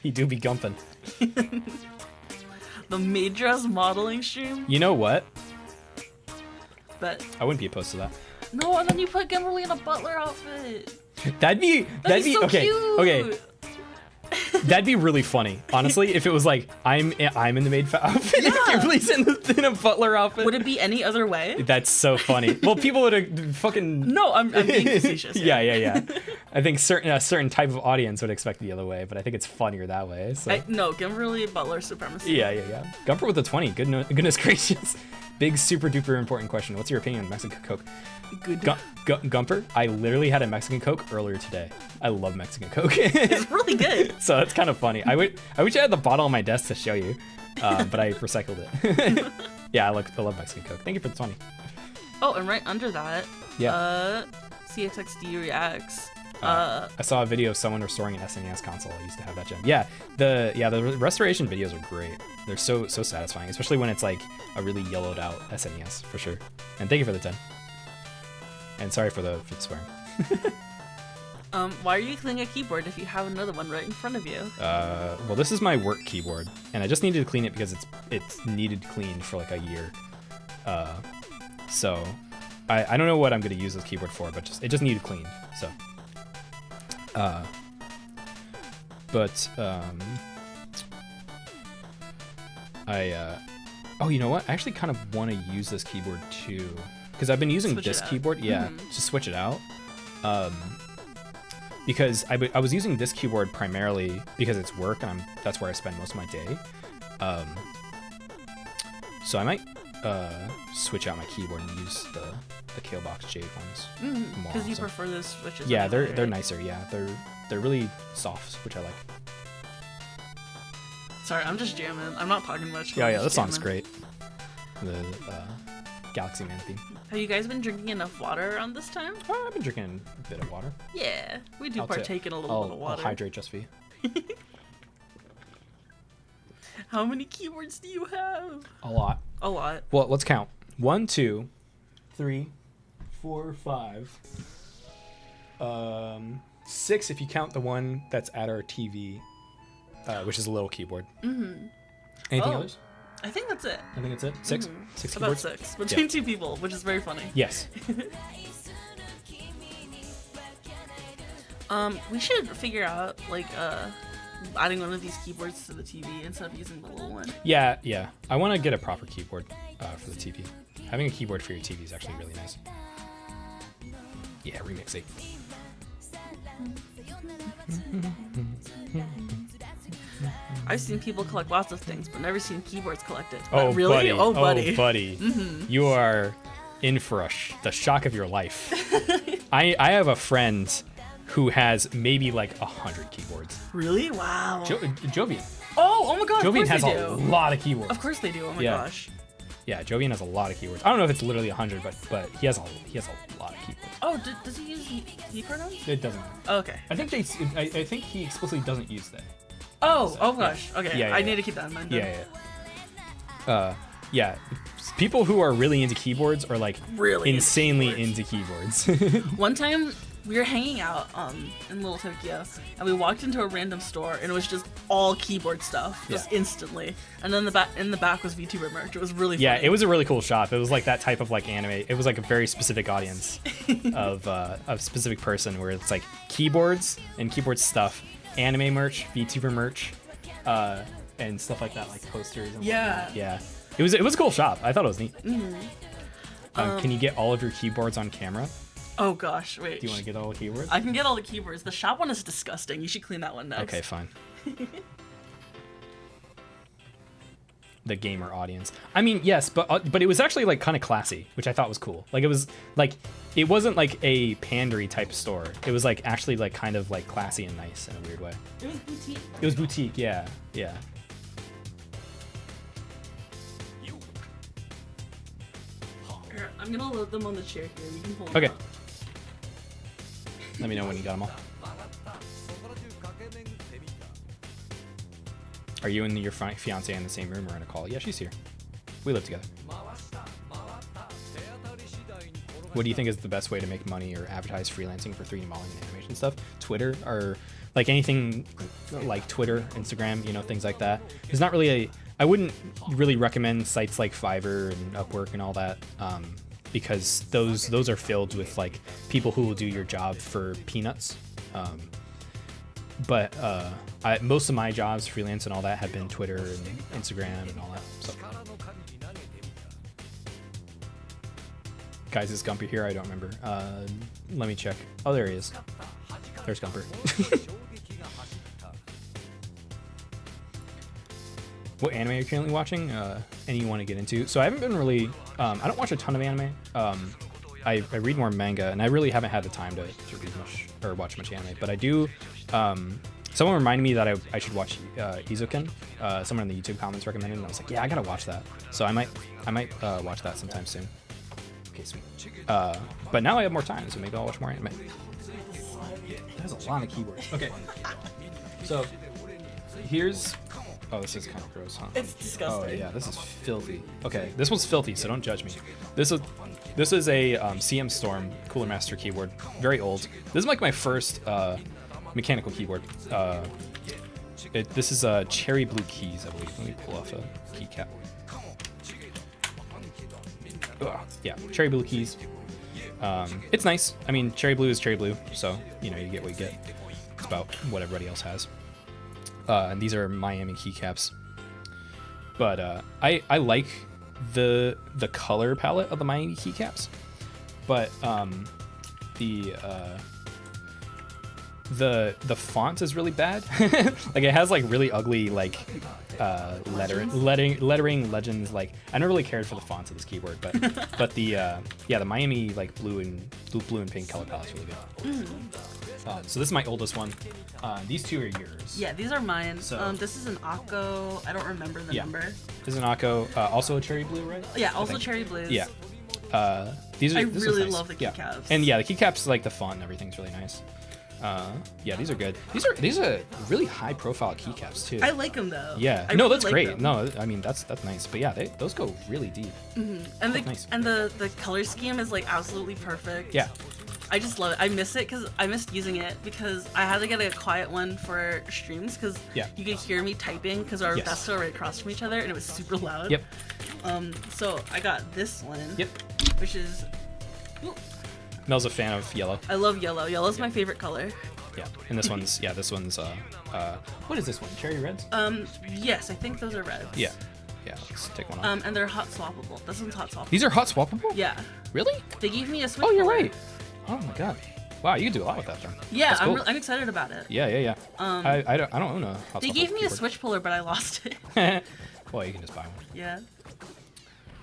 He do be gumping. The Madras modeling stream. You know what? But I wouldn't be opposed to that. no, and then you put Kimberly in a butler outfit. That'd be So okay. cute. Okay. That'd be really funny, honestly, if it was like I'm in the maid outfit. Yeah. Kimberly's in a butler outfit. Would it be any other way? That's so funny. Well, people would have fucking. No, I'm being facetious. Yeah. I think a certain type of audience would expect it the other way, but I think it's funnier that way. So. No, Kimberly Butler supremacy. Yeah. Gumper with a 20. Goodness gracious. Big super duper important question. What's your opinion on Mexican Coke? Good. Gumper, I literally had a Mexican Coke earlier today. I love Mexican Coke. It's really good. So it's kind of funny. I wish I had the bottle on my desk to show you, but I recycled it. Yeah, I love Mexican Coke. Thank you for the 20. Oh, and right under that, Yeah. CXXD reacts. I saw a video of someone restoring an SNES console. I used to have that gen. Yeah, the restoration videos are great. They're so satisfying, especially when it's like a really yellowed out SNES for sure. And thank you for the 10. And sorry for the swearing. Why are you cleaning a keyboard if you have another one right in front of you? Well, this is my work keyboard, and I just needed to clean it because it's needed cleaned for like a year. So I don't know what I'm gonna use this keyboard for, but it just needed cleaned. So. Oh, you know what? I actually kind of want to use this keyboard too. because I've been using Switch this it out. keyboard. Yeah, to switch it out. Because I was using this keyboard primarily because it's work, and that's where I spend most of my day. So I might switch out my keyboard and use the Kalebox Jade ones. more Because you often. prefer those switches. Yeah, anyway, they're right? nicer. Yeah, they're really soft, which I like. Sorry, I'm just jamming. I'm not talking much. Yeah, I'm yeah, that just song's jamming. great. The Galaxy Man theme. Have you guys been drinking enough water around this time? Oh, I've been drinking a bit of water. Yeah, we do I'll partake in a little bit of I'll water. hydrate just for you. How many keyboards do you have? A lot. A lot. Well, let's count. 1, 2, 3, 4, 5. 6 if you count the one that's at our TV, which is a little keyboard. Anything Oh. others? I think that's it. I think that's it. 6? 6 About keyboards? 6 between 2 people, which is very funny. Yes. We should figure out like adding one of these keyboards to the TV instead of using the little one. Yeah, yeah. I want to get a proper keyboard for the TV. Having a keyboard for your TV is actually really nice. Yeah, remix it. I've seen people collect lots of things, but never seen keyboards collected. Oh, But really? buddy. Oh, buddy. Oh, buddy. You are in for the shock of your life. I have a friend who has maybe like 100 keyboards. Really? Wow. Jovian. Oh my god. Jovian Of course has they a do. lot of keyboards. Of course they do. Oh my Yeah. gosh. Yeah, Jovian has a lot of keyboards. I don't know if it's literally 100, but he has a lot of keyboards. Oh, does he use he pronouns? It doesn't. Oh, okay. I think I think he explicitly doesn't use they. Oh gosh. Okay. Yeah, I yeah. need to keep that in mind. Then. Yeah. People who are really into keyboards are like Really into insanely keyboards. into keyboards. One time we were hanging out in Little Tokyo, and we walked into a random store, and it was just all keyboard stuff, just Yeah. instantly. And then in the back was VTuber merch. It was really Yeah, funny. it was a really cool shop. It was like that type of like anime. It was like a very specific audience of a specific person where it's like keyboards and keyboard stuff, anime merch, VTuber merch, and stuff like that, like posters. And Yeah. whatnot. Yeah. It was a cool shop. I thought it was neat. Can you get all of your keyboards on camera? Oh gosh, wait. Do you want to get all the keyboards? I can get all the keyboards. The shop one is disgusting. You should clean that one next. Okay, fine. The gamer audience. I mean, yes, but it was actually like kind of classy, which I thought was cool. Like it wasn't like a pandery type store. It was like actually like kind of like classy and nice in a weird way. It was boutique. It was boutique, yeah, yeah. Here, I'm gonna load them on the chair here. You can pull them Okay. out. Let me know when you got them all. Are you and your fiance in the same room or in a call? Yeah, she's here. We live together. What do you think is the best way to make money or advertise freelancing for 3D modeling and animation stuff? Twitter or like anything like Twitter, Instagram, things like that. There's not really I wouldn't really recommend sites like Fiverr and Upwork and all that because those are filled with like people who will do your job for peanuts. But most of my jobs, freelance and all that, have been Twitter and Instagram and all that. So. Guys, is Gumper here? I don't remember. Let me check. Oh, there he is. There's Gumper. What anime are you currently watching? Any you want to get into? So I haven't been really... I don't watch a ton of anime. I read more manga, and I really haven't had the time to read much or watch much anime. But I do... someone reminded me that I should watch Izuken. Someone in the YouTube comments recommended it, and I was like, yeah, I gotta watch that. So I might watch that sometime soon. Okay, sweet. But now I have more time, so maybe I'll watch more anime. There's a lot of keywords. Okay. So here's... Oh, this is kind of gross, huh? It's disgusting. Oh yeah, this is filthy. Okay, this one's filthy, so don't judge me. This is a CM Storm Cooler Master keyboard, very old. This is like my first mechanical keyboard. This is cherry blue keys, I believe. Let me pull off a keycap. Yeah, cherry blue keys. It's nice. I mean, cherry blue is cherry blue, so you get what you get. It's about what everybody else has. And these are Miami keycaps. But I like the color palette of the Miami keycaps, but the font is really bad. Like it has like really ugly like lettering legends. Like I never really cared for the fonts of this keyboard, but the the Miami like blue and pink color palette is really good. So this is my oldest one. These two are yours. Yeah, these are mine. So- This is an Akko. I don't remember the number. This is an Akko, also a cherry blue, right? Yeah, I also think. cherry blues. Yeah. These are. I this one's really nice. love the Yeah. keycaps. And yeah, the keycaps, like the font and everything's really nice. Yeah, these are good. These are really high profile keycaps too. I like them though. Yeah. I No, really that's like great. them. No, I mean that's nice. But yeah, those go really deep. And nice. the color scheme is like absolutely perfect. Yeah. I just love it. I miss it because I missed using it because I had to get a quiet one for streams because Yeah. you could hear me typing because our Yes. desks are right across from each other and it was super loud. Yep. So I got this one. Yep. Which is, Mel's a fan of yellow. I love yellow. Yellow's my favorite color. Yeah. And this one's what is this one? Cherry reds? Yes, I think those are reds. Yeah. Yeah. Let's take one off. And they're hot swappable. This one's hot swappable. These are hot swappable? Yeah. Really? They gave me a switch. Oh, you're puller. right. Oh my god. Wow, you can do a lot with that then. Yeah, That's cool. I'm excited about it. Yeah. I don't own a hot They swappable gave me a keyboard. switch puller, but I lost it. Well, you can just buy one. Yeah.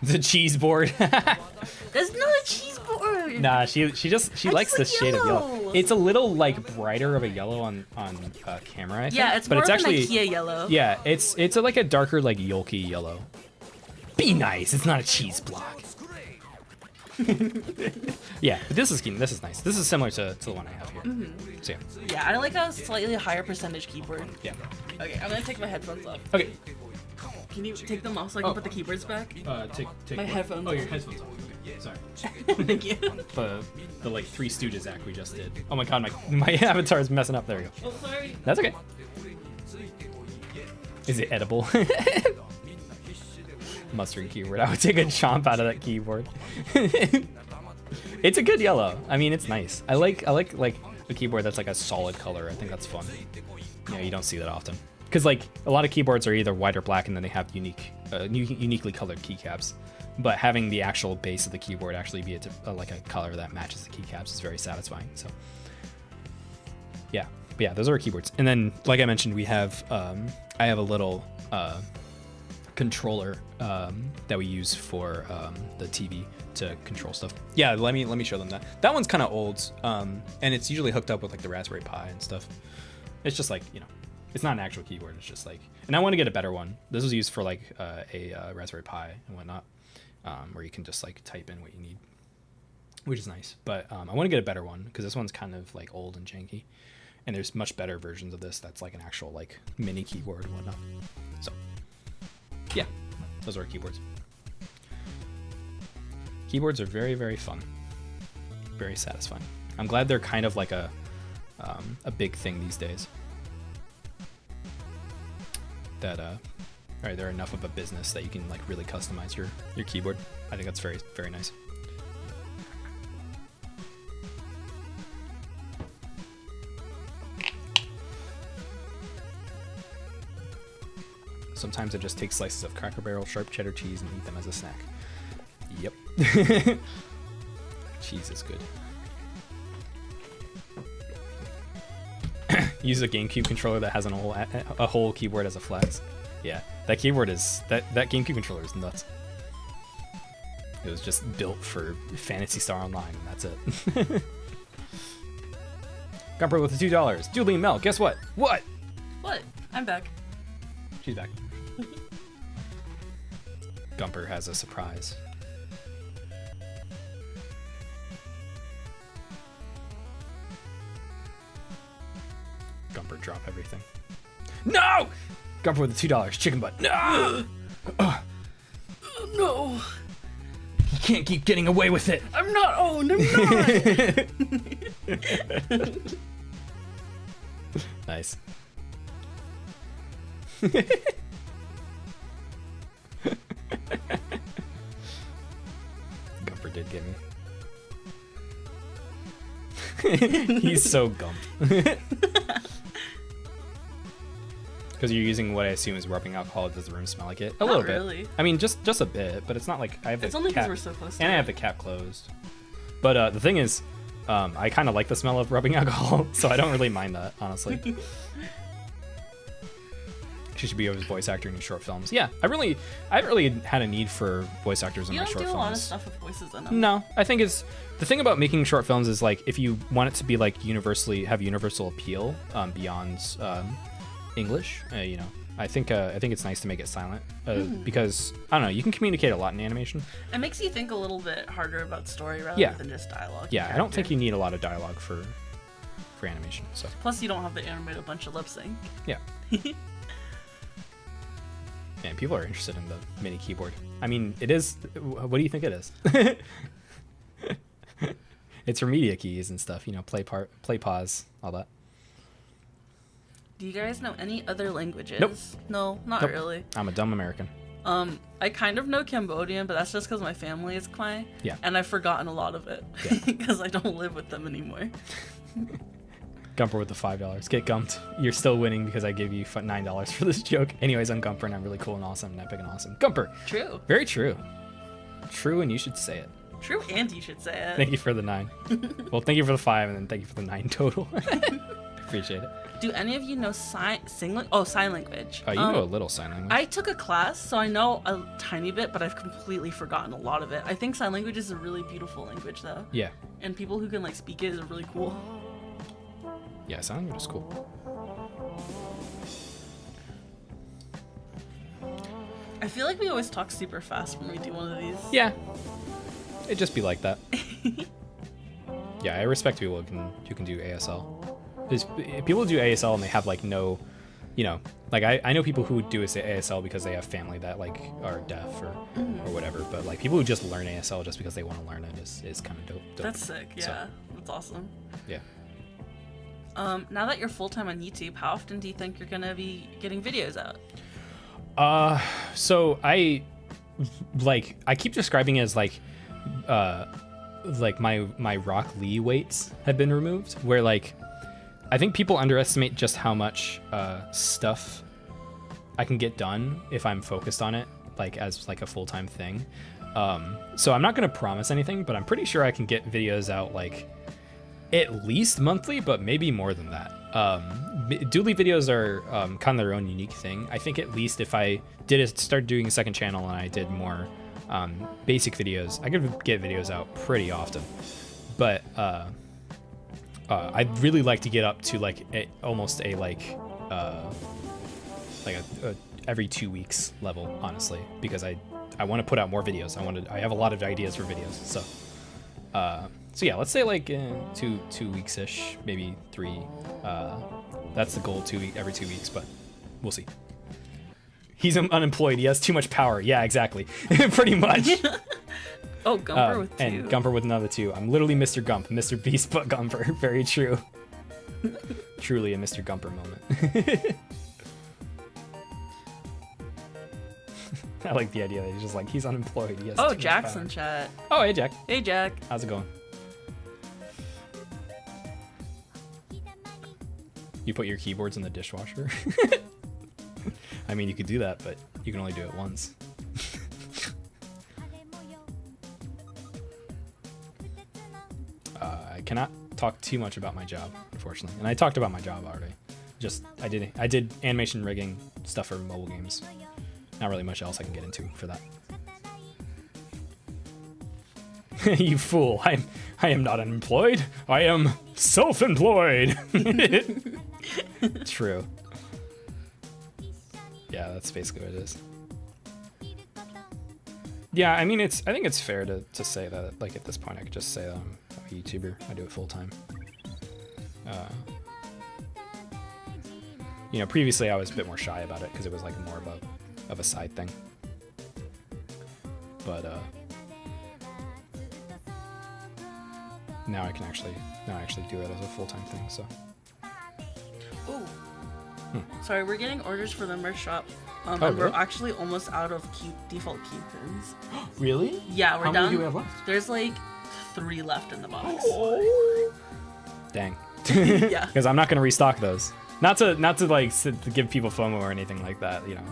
The cheese board. That's not a cheese board. Nah, she likes the like shade of yellow. yellow. It's a little like brighter of a yellow on camera. I think. Yeah, it's but more it's of actually an IKEA yellow. yeah, it's like a darker like yolky yellow. Be nice. It's not a cheese block. Yeah, but this is nice. This is similar to the one I have here. So Yeah, I like a slightly higher percentage keyboard. yeah. Okay, I'm gonna take my headphones off. Okay. Can you take them off so I can Oh. put the keyboards back? Take My what? headphones. Oh, your headphones off. Okay, sorry. Thank you. The like Three Stooges act we just did. Oh my god, my avatar is messing up. There we go. Oh, sorry. That's okay. Is it edible? Mustard keyboard. I would take a chomp out of that keyboard. It's a good yellow. I mean, it's nice. I like a keyboard that's like a solid color. I think that's fun. Yeah, you don't see that often. Because like a lot of keyboards are either white or black, and then they have uniquely colored keycaps. But having the actual base of the keyboard actually be like a color that matches the keycaps is very satisfying. So yeah, but yeah, those are our keyboards. And then, like I mentioned, we have I have a little controller that we use for the TV to control stuff. Yeah, let me show them that. That one's kind of old, and it's usually hooked up with like the Raspberry Pi and stuff. It's just like, you know, it's not an actual keyboard. It's just like, and I want to get a better one. This was used for like a Raspberry Pi and whatnot, where you can just like type in what you need, which is nice. But I want to get a better one because this one's kind of like old and janky, and there's much better versions of this that's like an actual like mini keyboard and whatnot. So yeah, those are our keyboards. Keyboards are very, very fun, very satisfying. I'm glad they're kind of like a big thing these days. That right, they're enough of a business that you can like really customize your keyboard. I think that's very, very nice. Sometimes it just takes slices of Cracker Barrel, sharp cheddar cheese, and eat them as a snack. Yep. Cheese is good. Use a GameCube controller that has a whole keyboard as a flex. Yeah, that keyboard is that GameCube controller is nuts. It was just built for Phantasy Star Online, and that's it. Gumper with the $2. Doodley and Mel, guess what? What? What? I'm back. She's back. Gumper has a surprise. Gumper, drop everything. No! Gumper with the $2. Chicken butt. No! No, You can't keep getting away with it. I'm not owned. I'm not. Nice. Gumper did get me. He's so gumped. Because you're using what I assume is rubbing alcohol. Does the room smell like it? A Not little really. bit. I mean, just a bit, but it's not like I have the It's only because cap, we're so close to and I it. have the cap closed. But the thing is, I kind of like the smell of rubbing alcohol, so I don't really mind that, honestly. She should be a voice actor in short films. Yeah, I haven't really had a need for voice actors in You my don't short do a films. lot of stuff with voices in them. No, I think it's the thing about making short films is like if you want it to be like universal appeal beyond English, you know. I think it's nice to make it silent because I don't know, you can communicate a lot in animation. It makes you think a little bit harder about story rather Yeah. than just dialogue. and Yeah, I don't think character. you need a lot of dialogue for animation. So Plus, you don't have to animate a bunch of lip sync. yeah. Man, people are interested in the mini keyboard. I mean, it is. What do you think it is? It's for media keys and stuff. You know, play, pause, all that. Do you guys know any other languages? Nope. No, not Nope. really. I'm a dumb American. I kind of know Cambodian, but that's just because my family is Khmer. Yeah. And I've forgotten a lot of it Yeah. because I don't live with them anymore. Gumper with the $5. Get gumped. You're still winning because I gave you $9 for this joke. Anyways, I'm Gumper and I'm really cool and awesome and epic and awesome. Gumper. True. Very true. True, and you should say it. True, and you should say it. Thank you for the 9. Well, thank you for the 5, and then thank you for the 9 total. Appreciate it. Do any of you know sign language? Oh, you know a little sign language. I took a class, so I know a tiny bit, but I've completely forgotten a lot of it. I think sign language is a really beautiful language, though. Yeah. And people who can like speak it is really cool. Yeah, sign language is cool. I feel like we always talk super fast when we do one of these. Yeah. It'd just be like that. Yeah, I respect people who can do ASL. There's people who do ASL and they have like no, you know, like I know people who do ASL because they have family that like are deaf or whatever, but like people who just learn ASL just because they want to learn it is kind of dope. That's sick. Yeah, So, that's awesome. yeah. Now that you're full time on YouTube, how often do you think you're gonna be getting videos out? So I keep describing it as like my Rock Lee weights have been removed, where like I think people underestimate just how much stuff I can get done if I'm focused on it, like as like a full-time thing. So I'm not gonna promise anything, but I'm pretty sure I can get videos out like at least monthly, but maybe more than that. Doodley videos are kind of their own unique thing. I think at least if I start doing a second channel and I did more basic videos, I could get videos out pretty often. But I'd really like to get up to like almost a every 2 weeks level, honestly, because I want to put out more videos. I have a lot of ideas for videos. So yeah, let's say like 2 weeks ish, maybe 3. That's the goal, every 2 weeks, but we'll see. He's unemployed. He has too much power. Yeah, exactly. Pretty much. Oh, Gumper with 2. And Gumper with another 2. I'm literally Mr. Gump, Mr. Beast, but Gumper. Very true. Truly a Mr. Gumper moment. I like the idea that he's just like, he's unemployed. He has too Oh, much Jack's power. in chat. Oh, hey, Jack. Hey, Jack. How's it going? You put your keyboards in the dishwasher? I mean, you could do that, but you can only do it once. I cannot talk too much about my job, unfortunately. And I talked about my job already. I did animation rigging stuff for mobile games. Not really much else I can get into for that. You fool. I am not unemployed. I am self-employed. True. Yeah, that's basically what it is. Yeah, I mean, I think it's fair to say that, like, at this point, I could just say that I'm a YouTuber. I do it full time. You know, previously I was a bit more shy about it because it was like more of a side thing. But now I actually do it as a full-time thing. So. Ooh. Sorry, we're getting orders for the merch shop. And really? we're actually almost out of default key pins. Really? Yeah, we're How down. many do we have left? There's like 3 left in the box. Dang. Yeah. Because I'm not going to restock those. Not to like to give people FOMO or anything like that. You know,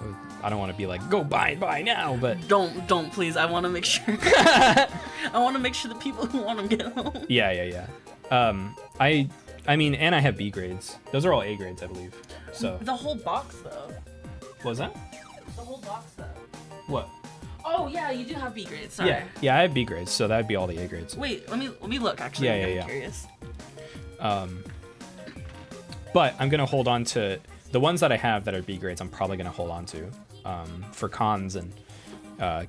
I don't want to be like, go buy now, but Don't please. I want to make sure. I want to make sure the people who want them get home. yeah. I mean, and I have B grades. Those are all A grades, I believe. So The whole box though. what was that? The whole box though. What? Oh yeah, you do have B grades. Sorry. Yeah, I have B grades, so that'd be all the A grades. Wait, let me look. Actually, Yeah, I'm yeah. curious. But I'm gonna hold on to the ones that I have that are B grades. I'm probably gonna hold on to for cons and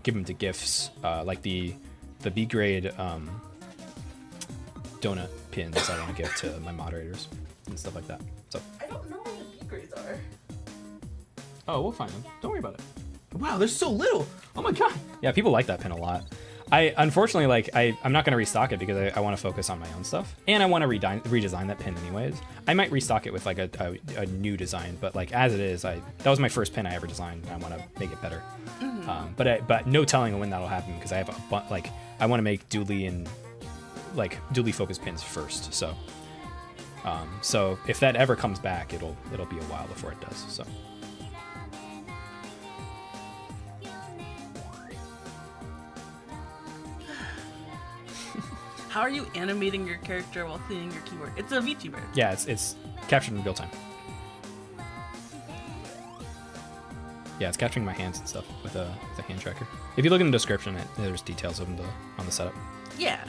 give them to gifts, like the B grade donut pins I want to give to my moderators and stuff like that. So. I don't know what the B grades are. Oh, we'll find them. Don't worry about it. Wow, there's so little. Oh my god. Yeah, people like that pin a lot. I unfortunately I'm not gonna restock it because I want to focus on my own stuff, and I want to redesign that pin anyways. I might restock it with like a new design, but like as it is, that was my first pin I ever designed, and I want to make it better. But no telling when that'll happen because I have I want to make Doodley and Doodley focus pins first. So so if that ever comes back, it'll be a while before it does. So. How are you animating your character while cleaning your keyboard? It's a VTuber. Yeah, it's captured in real time. Yeah, it's capturing my hands and stuff with a hand tracker. If you look in the description, there's details on the setup. Yeah.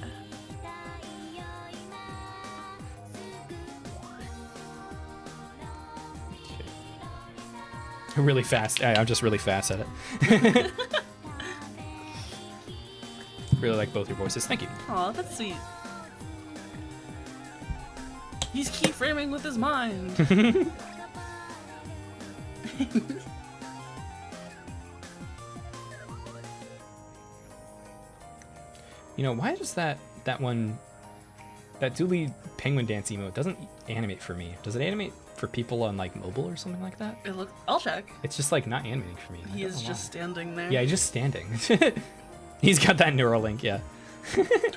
Okay. Really fast. I'm just really fast at it. Really like both your voices. Thank you. Aw, that's sweet. He's keyframing with his mind. You know, why does that Doodley penguin dance emote doesn't animate for me? Does it animate for people on like mobile or something like that? I'll check. It's just like not animating for me. He is just standing there. Yeah, he's just standing. He's got that neural link, yeah.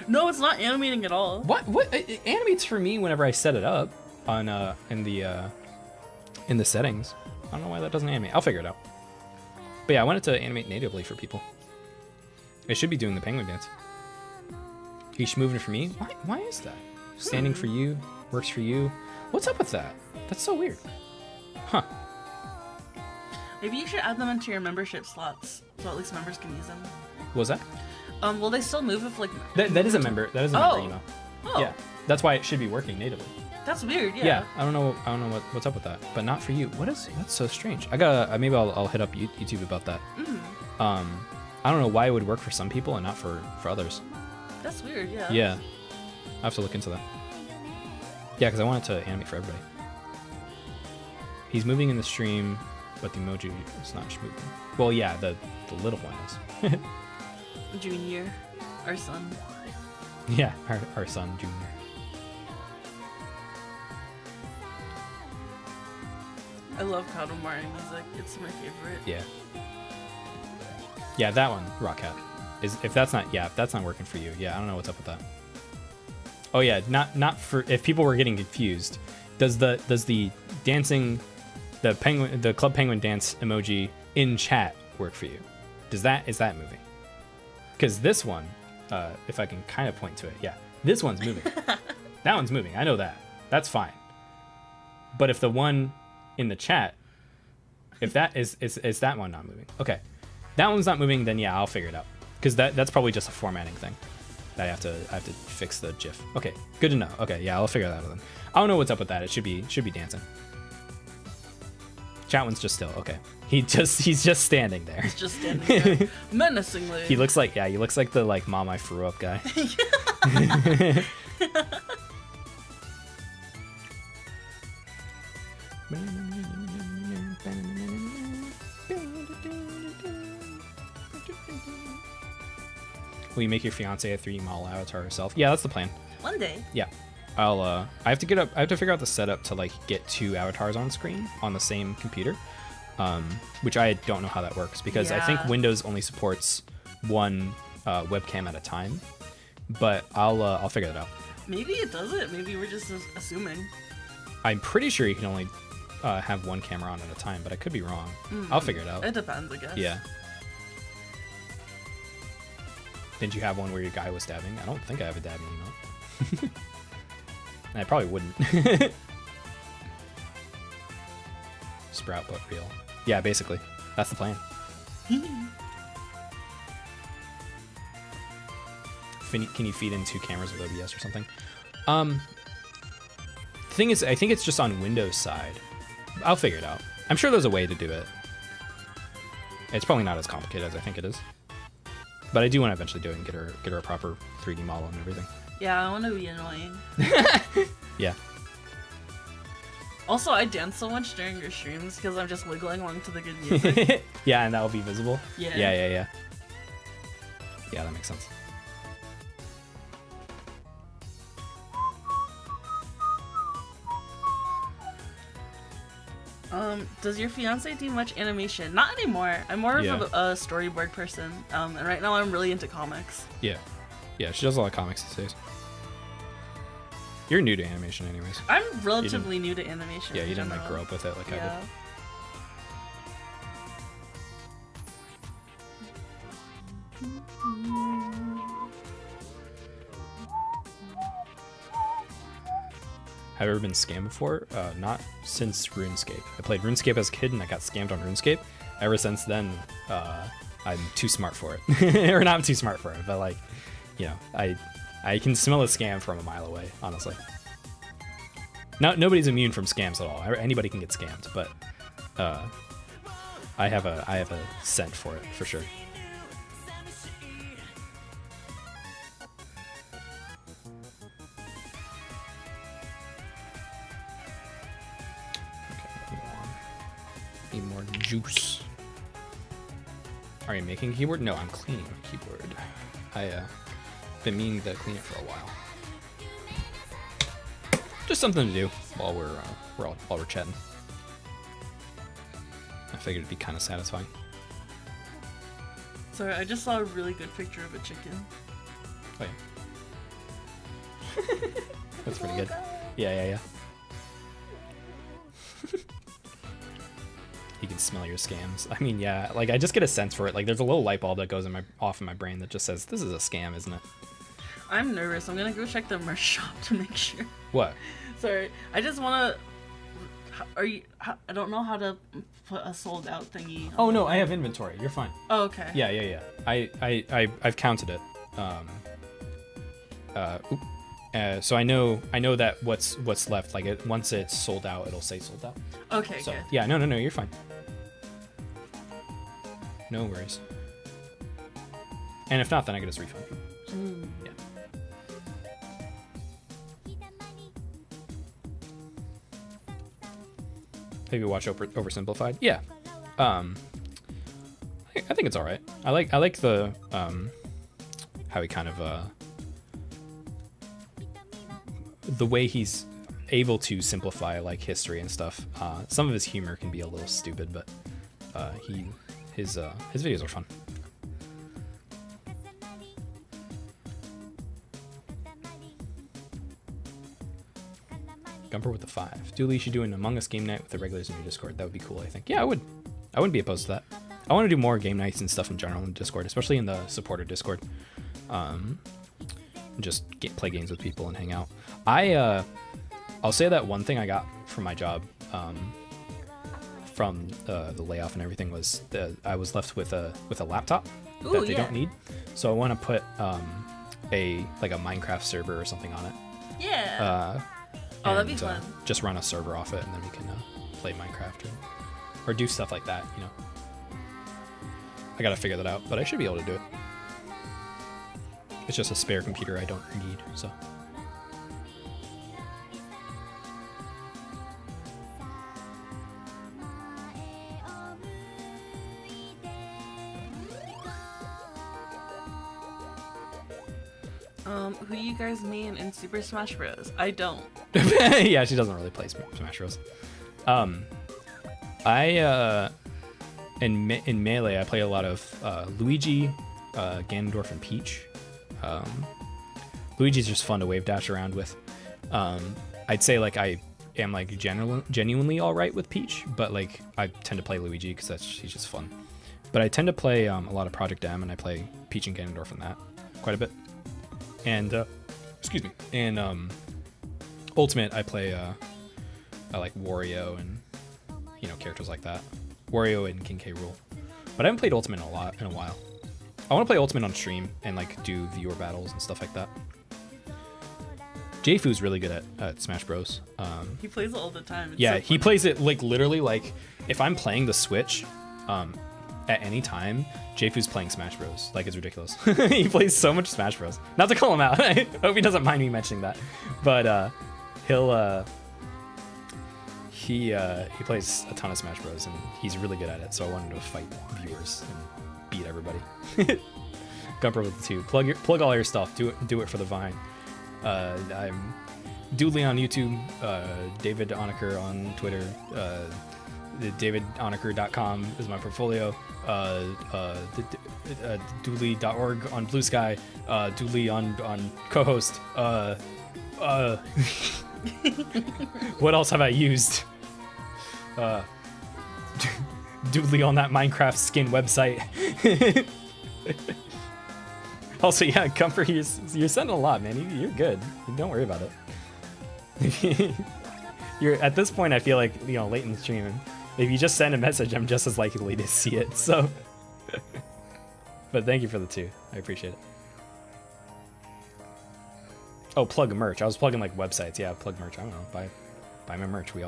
No, it's not animating at all. What? It animates for me whenever I set it up on in the settings. I don't know why that doesn't animate. I'll figure it out. But yeah, I want it to animate natively for people. It should be doing the penguin dance. He's moving for me. Why is that? Standing for you, works for you. What's up with that? That's so weird. Huh. Maybe you should add them into your membership slots so at least members can use them. What was that? Will they still move if like That is a member. That is a member email. Oh. Yeah. That's why it should be working natively. That's weird, yeah. Yeah, I don't know what's up with that, but not for you. That's so strange. I gotta maybe I'll hit up YouTube about that. I don't know why it would work for some people and not for others. That's weird, yeah. Yeah, I have to look into that. Yeah, because I want it to animate for everybody. He's moving in the stream, but the emoji is not moving. Well, yeah, the little one is. Junior, our son. Yeah, our son, Junior. I love Katamari music. It's my favorite. Yeah. Yeah, that one, Rock Cat. If that's not working for you, yeah, I don't know what's up with that. Oh yeah, not for if people were getting confused. Does the dancing, the Club Penguin dance emoji in chat work for you? Is that moving? Because this one, if I can kind of point to it, yeah, this one's moving. That one's moving. I know that. That's fine. But if the one in the chat, if that is that one not moving? Okay, that one's not moving. Then yeah, I'll figure it out. Because that's probably just a formatting thing. That I have to fix the GIF. Okay, good to know. Okay, yeah, I'll figure that out then. I don't know what's up with that. It should be dancing. Chat one's just still. Okay, he's just standing there. He's just standing there menacingly. He looks like the mom I threw up guy. Will you make your fiance a 3D model avatar herself? Yeah, that's the plan. One day. Yeah. I have to figure out the setup to get 2 avatars on screen on the same computer. Which I don't know how that works because I think Windows only supports 1 webcam at a time. But I'll figure that out. Maybe it doesn't. Maybe we're just assuming. I'm pretty sure you can only have one camera on at a time, but I could be wrong. I'll figure it out. It depends, I guess. Yeah. Didn't you have one where your guy was dabbing? I don't think I have a dabbing emote. I probably wouldn't. Sprout but real. Yeah, basically. That's the plan. Can you feed in 2 cameras with OBS or something? Thing is, I think it's just on Windows side. I'll figure it out. I'm sure there's a way to do it. It's probably not as complicated as I think it is. But I do want to eventually do it and get her a proper 3D model and everything. Yeah, I want to be annoying. Yeah. Also, I dance so much during your streams because I'm just wiggling along to the good music. Yeah, and that will be visible. Yeah. Yeah, that makes sense. Does your fiance do much animation? Not anymore. I'm more of a storyboard person. And right now I'm really into comics. Yeah. Yeah, she does a lot of comics these days. You're new to animation anyways. I'm relatively new to animation. Yeah, you didn't like grow up with it like I did. Have you ever been scammed before? Not since RuneScape. I played RuneScape as a kid and I got scammed on RuneScape. Ever since then, I'm too smart for it. Or not too smart for it, but like, you know, I can smell a scam from a mile away, honestly. Nobody's immune from scams at all. Anybody can get scammed, but I have a scent for it for sure. Need more juice. Are you making a keyboard? No, I'm cleaning a keyboard. I been meaning to clean it for a while. Just something to do while we're chatting. I figured it'd be kind of satisfying. Sorry, I just saw a really good picture of a chicken. Oh yeah. That's pretty good. Yeah. You can smell your scams. I mean, yeah, like I just get a sense for it. Like there's a little light bulb that goes off in my brain that just says, this is a scam, isn't it? I'm nervous. I'm gonna go check the merch shop to make sure. What? Sorry, I just wanna. I don't know how to put a sold out thingy. Oh no, I have inventory. You're fine. Oh, okay. Yeah. I've counted it. So I know that what's left. Like once it's sold out, it'll say sold out. Okay. So good. yeah, no, you're fine. No worries. And if not, then I can just refund you. So, yeah. Have you watched Oversimplified? Yeah. I think it's all right. I like the how he kind of the way he's able to simplify like history and stuff. Some of his humor can be a little stupid, but his videos are fun. Gumper with the 5. Doodley should do an Among Us game night with the regulars in your Discord. That would be cool, I think. Yeah, I would. I wouldn't be opposed to that. I want to do more game nights and stuff in general in Discord, especially in the supporter Discord. Just play games with people and hang out. I'll say that one thing I got from my job, from the layoff and everything, was that I was left with a laptop that they don't need. So I want to put a Minecraft server or something on it. Yeah. That'd be fun. Just run a server off it, and then we can play Minecraft or do stuff like that. You know. I gotta figure that out, but I should be able to do it. It's just a spare computer I don't need, so. Who you guys main in Super Smash Bros? I don't. Yeah, she doesn't really play Smash Bros. In Melee, I play a lot of Luigi, Ganondorf, and Peach. Luigi's just fun to wave dash around with. I'd say like I am like genuinely all right with Peach, but like I tend to play Luigi because she's just fun. But I tend to play a lot of Project M, and I play Peach and Ganondorf in that quite a bit. And excuse me. And Ultimate, I play I like Wario and characters like that. Wario and King K. Rool. But I haven't played Ultimate in a while. I want to play Ultimate on stream and like do viewer battles and stuff like that. Jayfu's really good at Smash Bros. He plays it all the time. It's Yeah, so he funny. plays it like literally like if I'm playing the Switch at any time, Jayfu's playing Smash Bros. Like it's ridiculous. He plays so much Smash Bros. Not to call him out. I hope he doesn't mind me mentioning that. But he plays a ton of Smash Bros. And he's really good at it. So I wanted to fight viewers and beat everybody. Gumper with the 2. Plug all your stuff. Do it for the Vine. I'm Doodley on YouTube, David Onaker on Twitter, davidonaker.com is my portfolio, doodley.org on Blue Sky, Doodley on co-host. What else have I used? Doodley on that Minecraft skin website. Also, yeah, Comfort, you're sending a lot, man. You're good. Don't worry about it. You're at this point, I feel like, late in the stream, and if you just send a message, I'm just as likely to see it. So, but thank you for the 2. I appreciate it. Oh, plug merch. I was plugging like websites. Yeah, plug merch. I don't know. Buy my merch. We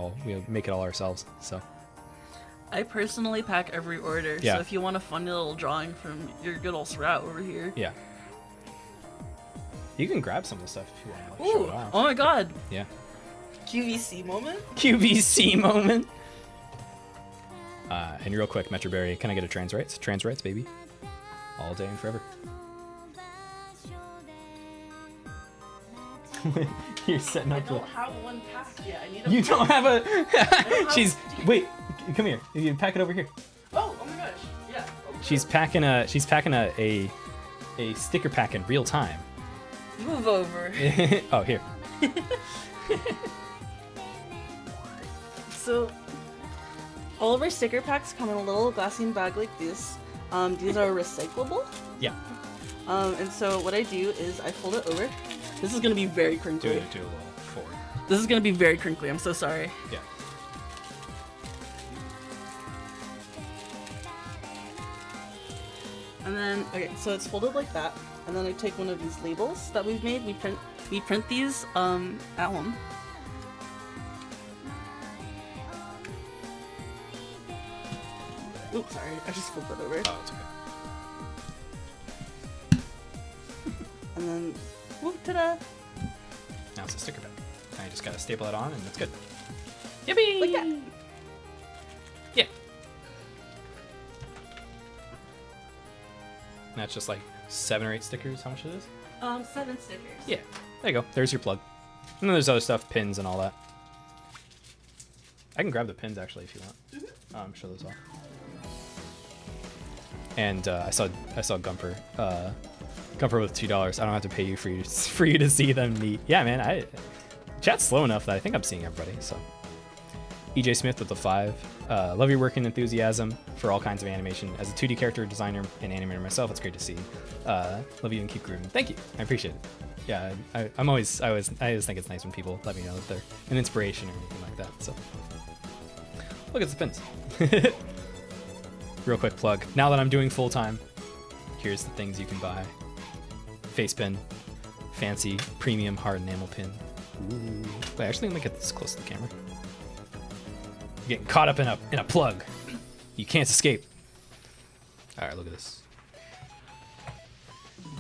make it all ourselves. So. I personally pack every order. Yeah. So if you want a funny little drawing from your good old Sprout over here. Yeah. You can grab some of the stuff if you want to Ooh, show it off. oh my god. Yeah. QVC moment? QVC moment. And real quick, Metroberry, can I get a trans rights? Trans rights, baby. All day and forever. You're setting I up don't have one pack yet. I need a You don't have a... have She's... a- Wait, come here. You pack it over here. Oh my gosh. Yeah. She's packing a sticker pack in real time. Move over. Oh, here. So, all of our sticker packs come in a little glassine bag like this. These are recyclable. Yeah. And so what I do is I fold it over. This is gonna be very crinkly. Do a little forward. This is gonna be very crinkly. I'm so sorry. Yeah. And then, okay, so it's folded like that. And then I take one of these labels that we've made. We print these at home. Oops, sorry, I just flipped it over. Oh, it's okay. And then, whoop, ta-da! Now it's a sticker pack. Now you just gotta staple it on and it's good. Yippee! Like that. Yeah. That's just like 7 or 8 stickers. How much it is? 7 stickers. Yeah. There you go. There's your plug. And then there's other stuff, pins and all that. I can grab the pins actually if you want. Show those off. And I saw Gumper. Gumper with $2. I don't have to pay you for you to see them neat. Yeah, man. Chat's slow enough that I think I'm seeing everybody. So, EJ Smith with the 5. Love your work and enthusiasm for all kinds of animation. As a 2D character designer and animator myself, it's great to see. Love you and keep grooving. Thank you. I appreciate it. Yeah, I always think it's nice when people let me know that they're an inspiration or anything like that. So, look at the pins. Real quick plug. Now that I'm doing full time, here's the things you can buy. Face pin, fancy premium hard enamel pin. Ooh. Wait, actually, let me get this close to the camera. You're getting caught up in a plug. You can't escape. All right, look at this.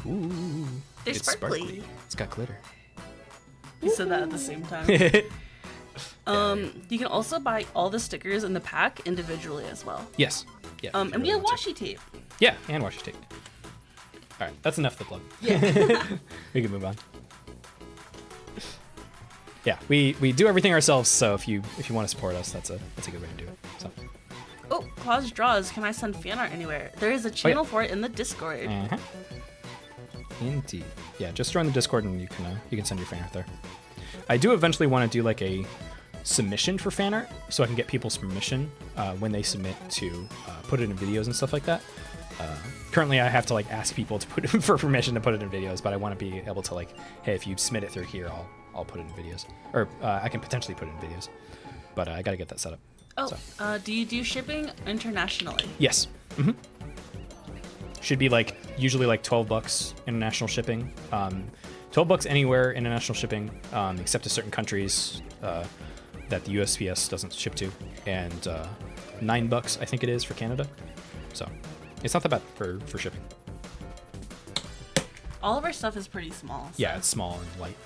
Ooh, They're it's sparkly. It's got glitter. You said that at the same time. You can also buy all the stickers in the pack individually as well. Yes. Yeah. if you And we really have want to. washi tape. Yeah, and washi tape. All right, that's enough of the plug. Yeah. We can move on. Yeah, we do everything ourselves. So if you want to support us, that's a good way to do it. So. Oh, Claus Draws. Can I send fan art anywhere? There is a channel for it in the Discord. Uh-huh. Indeed. Yeah, just join the Discord and you can send your fan art there. I do eventually want to do like a submission for fan art, so I can get people's permission when they submit to put it in videos and stuff like that. Currently, I have to like ask people to put for permission to put it in videos, but I want to be able to like, hey, if you submit it through here, I'll put it in videos, or I can potentially put it in videos. But I gotta get that set up. Oh, so. Do you do shipping internationally? Yes. Mm-hmm. Should be like usually like $12 international shipping. $12 anywhere international shipping, except to certain countries that the USPS doesn't ship to, and $9 I think it is for Canada. So it's not that bad for shipping. All of our stuff is pretty small. So. Yeah, it's small and light.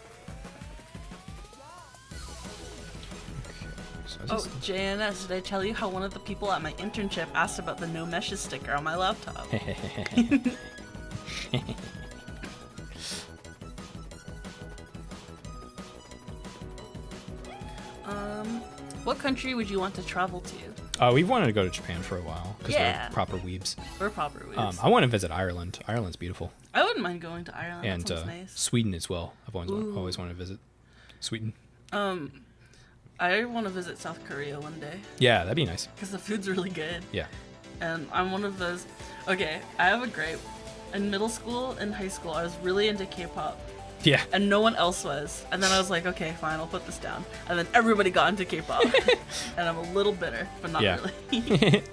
Oh, JNS, did I tell you how one of the people at my internship asked about the no meshes sticker on my laptop? What country would you want to travel to? We've wanted to go to Japan for a while because we're proper weebs. We're proper weebs. I want to visit Ireland. Ireland's beautiful. I wouldn't mind going to Ireland. And that sounds nice. Sweden as well. I've always wanted to visit Sweden. I want to visit South Korea one day. Yeah, that'd be nice. Because the food's really good. Yeah. And I'm one of those. Okay, I have a gripe. In middle school and high school, I was really into K-pop. Yeah. And no one else was. And then I was like, okay, fine, I'll put this down. And then everybody got into K-pop. And I'm a little bitter, but not really.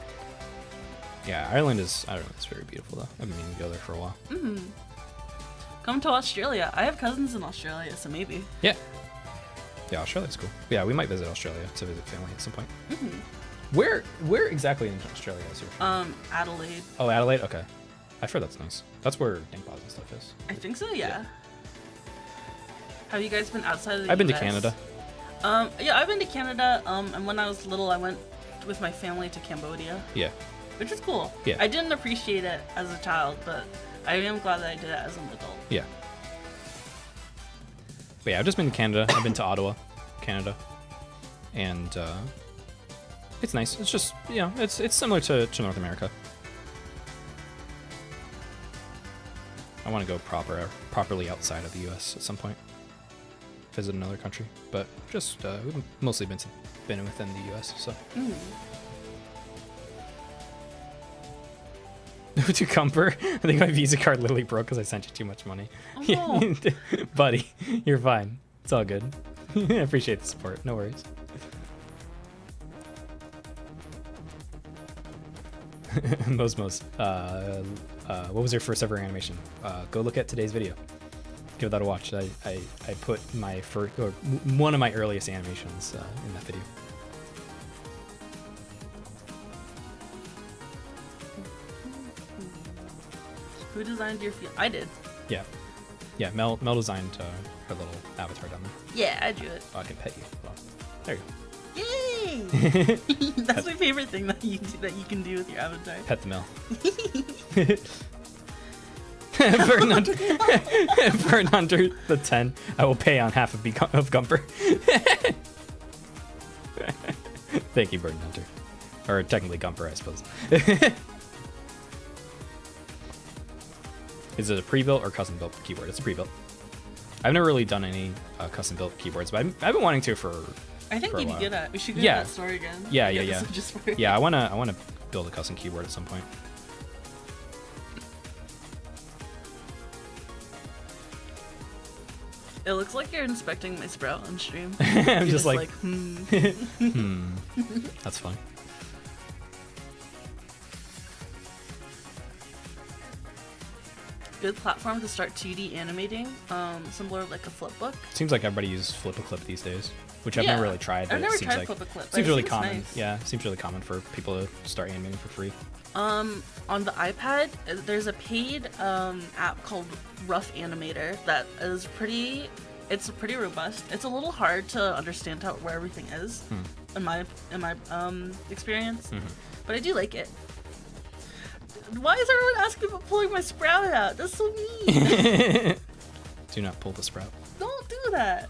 Yeah, Ireland is very beautiful though. I've been meaning to go there for a while. Mm-hmm. Come to Australia. I have cousins in Australia, so maybe. Yeah. Yeah, Australia's cool. Yeah, we might visit Australia to visit family at some point. Mm-hmm. Where exactly in Australia is your family? Adelaide. Oh, Adelaide? Okay. I've heard that's nice. That's where Dankbaz and stuff is. I think so, yeah. Have you guys been outside of the I've been US? to Canada. Yeah, I've been to Canada, and when I was little, I went with my family to Cambodia. Yeah. Which is cool. Yeah. I didn't appreciate it as a child, but I am glad that I did it as an adult. Yeah. But yeah, I've just been to Canada. I've been to Ottawa, Canada. And it's nice. It's just, you know, it's similar to North America. I want to go properly outside of the US at some point. Visit another country. But just, we've mostly been within the US, so. To Comfort. I think my Visa card literally broke because I sent you too much money. Oh, no. Buddy, you're fine. It's all good. I appreciate the support. No worries. Mosmos. What was your first ever animation? Go look at today's video. Give that a watch. I put my first, or one of my earliest animations in that video. Who designed your field? I did. Yeah. Yeah, Mel designed her little avatar down there. Yeah, I drew it. Oh, I can pet you. Well, there you go. Yay! That's my favorite thing that you can do with your avatar. Pet the Mel. Burn under the 10. I will pay on half of Gumper. Thank you, Burn Hunter. Or technically Gumper, I suppose. Is it a pre-built or custom-built keyboard? It's a pre-built. I've never really done any custom-built keyboards, but I've been wanting to for I think for a you'd while. get it. We should go to that store again. Yeah. Just for Yeah, I wanna build a custom keyboard at some point. It looks like you're inspecting my sprout on stream. I'm You're just like That's fun. Good platform to start 2D animating. Similar like a flipbook. Seems like everybody uses Flip-a-Clip these days, which I've never really tried. But I've never it seems tried like Flip-a-Clip. seems really seems common. nice. Yeah, it seems really common for people to start animating for free. On the iPad, there's a paid app called Rough Animator that is pretty. It's pretty robust. It's a little hard to understand where everything is, in my experience, but I do like it. Why is everyone asking about pulling my sprout out? That's so mean. Do not pull the sprout. Don't do that.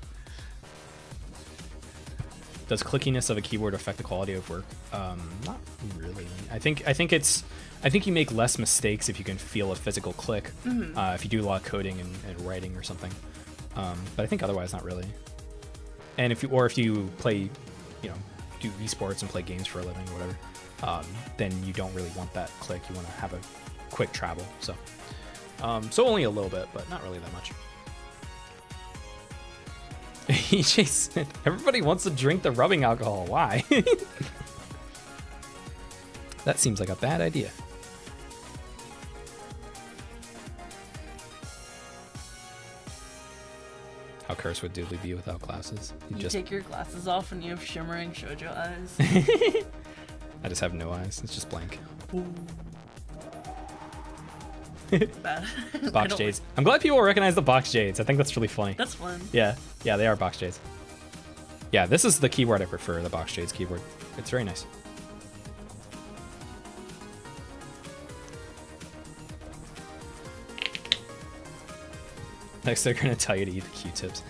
Does clickiness of a keyboard affect the quality of work? Not really. I think you make less mistakes if you can feel a physical click. If you do a lot of coding and writing or something. But I think otherwise not really. And if you play you know, do esports and play games for a living or whatever, then you don't really want that click. You want to have a quick travel. So only a little bit, but not really that much. EJ Smith, everybody wants to drink the rubbing alcohol. Why? That seems like a bad idea. How cursed would Doodley be without glasses? You just take your glasses off and you have shimmering shoujo eyes. I just have no eyes. It's just blank. Bad. Box jades. I'm glad people recognize the box jades. I think that's really funny. That's fun. Yeah, they are box jades. Yeah, this is the keyboard I prefer, the box jades keyboard. It's very nice. Next, they're gonna tell you to eat the Q-tips.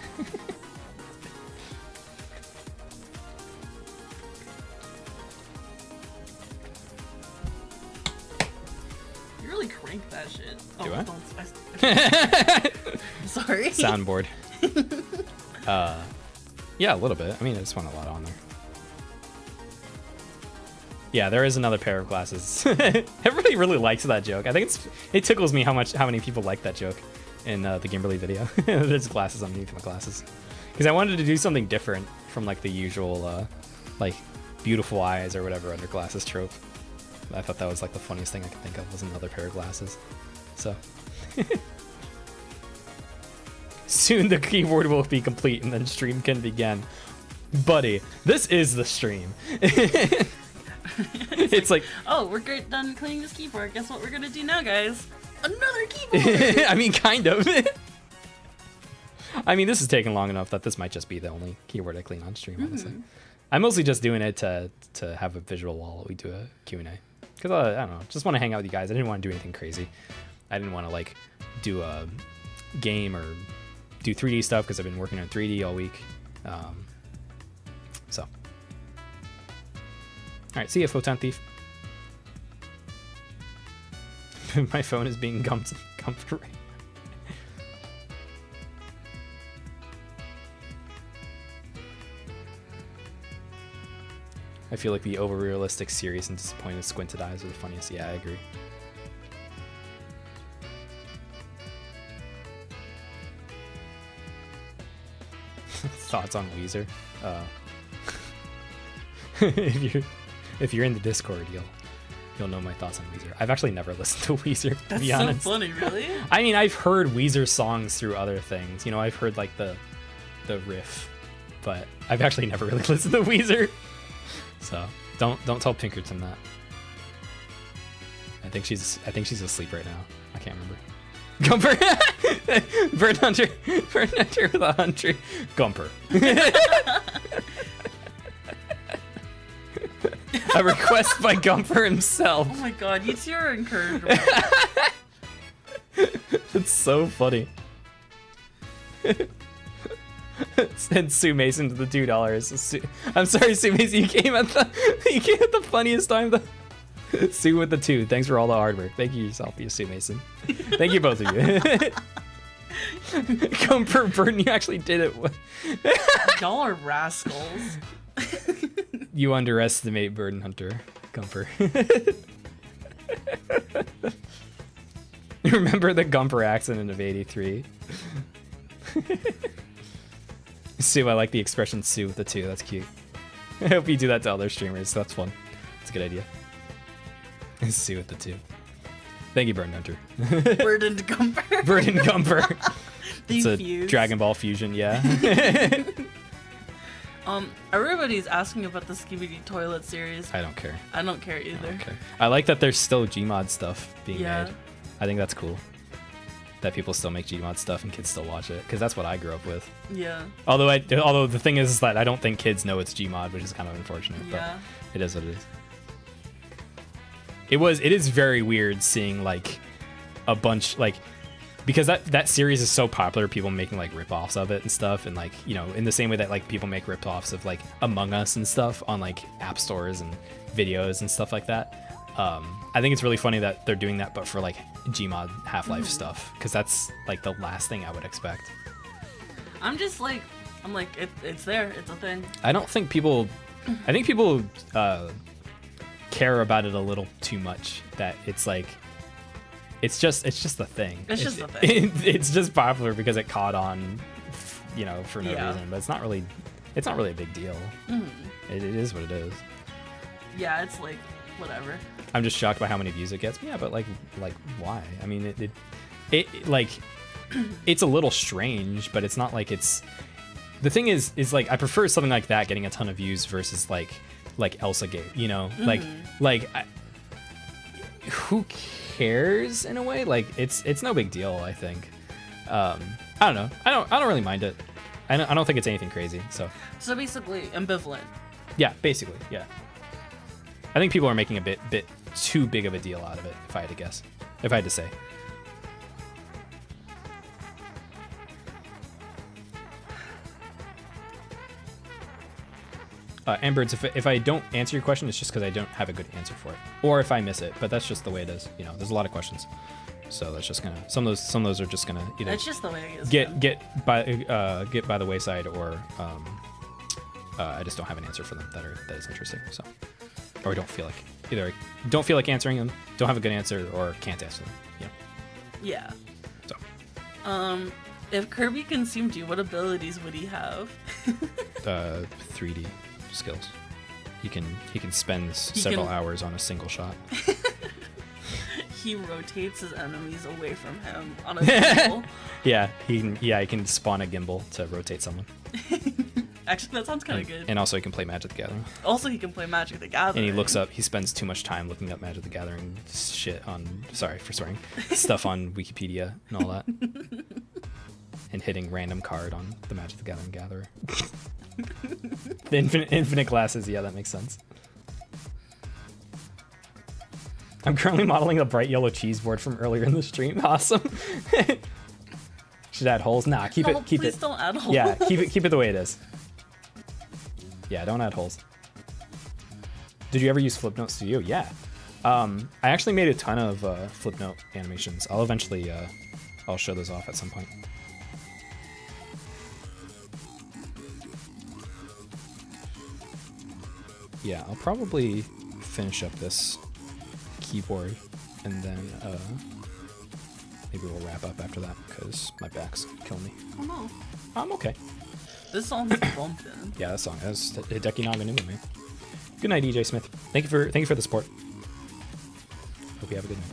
You really crank that shit. Do I? Sorry. Soundboard. Yeah, a little bit. I mean, I just want a lot on there. Yeah, there is another pair of glasses. Everybody really likes that joke. I think it tickles me how many people like that joke in the Gimberly video. There's glasses underneath my glasses. Because I wanted to do something different from like the usual like beautiful eyes or whatever under glasses trope. I thought that was like the funniest thing I could think of was another pair of glasses. So soon the keyboard will be complete and then stream can begin. Buddy, this is the stream. It's like, oh, we're done cleaning this keyboard. Guess what we're gonna do now, guys? Another keyboard. I mean, kind of. I mean, this is taking long enough that this might just be the only keyboard I clean on stream, honestly. I'm mostly just doing it to have a visual while we do a Q&A. Because, I don't know, just want to hang out with you guys. I didn't want to do anything crazy. I didn't want to, like, do a game or do 3D stuff because I've been working on 3D all week. So. All right, see ya, Photon Thief. My phone is being gumped right now. I feel like the over-realistic, serious, and disappointed squinted eyes are the funniest. Yeah, I agree. Thoughts on Weezer? If you're in the Discord, you'll know my thoughts on Weezer. I've actually never listened to Weezer, to be honest. That's so funny, really? I mean, I've heard Weezer songs through other things. You know, I've heard like the riff, but I've actually never really listened to Weezer. So don't tell Pinkerton that. I think she's asleep right now. I can't remember. Gumper. Bird hunter with a hunter. Gumper. A request by Gumper himself. Oh my god, you two are encouraged. It's so funny. Send Sue Mason to the $2. I'm sorry, Sue Mason. You came at the funniest time. Sue with the 2. Thanks for all the hard work. Thank you yourself, you Sue Mason. Thank you both of you. Comfort Burden, you actually did it. Y'all are rascals. You underestimate Burden Hunter, Gumper. Remember the Gumper accident of '83? Sue, I like the expression Sue with the 2. That's cute. I hope you do that to other streamers. That's fun. That's a good idea. Sue with the 2. Thank you, Burden Hunter. Burdened Gumper. Burden Gumper. It's a fuse. Dragon Ball fusion, yeah. Everybody's asking about the Skibidi Toilet series. I don't care. I don't care either. Okay. I like that there's still Gmod stuff being Yeah. made. I think that's cool. That people still make Gmod stuff and kids still watch it, because that's what I grew up with. Yeah. Although the thing is that I don't think kids know it's Gmod, which is kind of unfortunate. Yeah. But it is what it is. It is very weird seeing like a bunch like, because that series is so popular, people making like rip-offs of it and stuff, and like, you know, in the same way that like people make rip-offs of like Among Us and stuff on like app stores and videos and stuff like that. I think it's really funny that they're doing that, but for like Gmod Half-Life stuff, because that's like the last thing I would expect. I'm like, it's there. It's a thing. I don't think people I think people care about it a little too much. That it's like, it's just the thing. It's just the thing. It's just popular because it caught on, for no Yeah. reason. But it's not really a big deal. It is what it is. Yeah, it's like whatever. I'm just shocked by how many views it gets. Yeah, but like why? I mean, it like it's a little strange, but it's not like it's. The thing is like I prefer something like that getting a ton of views versus like Elsa Gate, who cares in a way? Like it's no big deal, I think. I don't know. I don't really mind it. I don't think it's anything crazy. So basically ambivalent. yeah, basically, yeah. I think people are making a bit too big of a deal out of it, if I had to guess. If I had to say. Ambirds, if I don't answer your question, it's just because I don't have a good answer for it, or if I miss it. But that's just the way it is. There's a lot of questions, so that's just gonna some of those are just gonna either It's just the way it is. get by the wayside, or I just don't have an answer for them that is interesting. So, or I don't feel like answering them, don't have a good answer, or can't answer them. Yeah. So, if Kirby consumed you, what abilities would he have? 3D skills. He can spend several hours on a single shot. He rotates his enemies away from him on a gimbal. Yeah, he can spawn a gimbal to rotate someone. Actually, that sounds kind of good. And also he can play Magic the Gathering. Also, he can play Magic the Gathering. And he spends too much time looking up Magic the Gathering shit on, sorry for swearing, stuff on Wikipedia and all that. And hitting random card on the Magic the Gathering gatherer. The infinite glasses, yeah, that makes sense. I'm currently modeling a bright yellow cheese board from earlier in the stream. Awesome. Should add holes? Nah, keep it. Please don't add holes. Yeah, keep it the way it is. Yeah, don't add holes. Did you ever use Flipnote Studio? Yeah. I actually made a ton of Flipnote animations. I'll eventually I'll show those off at some point. Yeah, I'll probably finish up this keyboard and then maybe we'll wrap up after that because my back's killing me. Oh no. I'm okay. This song's bumping. Yeah, that song has Hideki Naga Numa, man. Good night, DJ Smith. Thank you for the support. Hope you have a good night.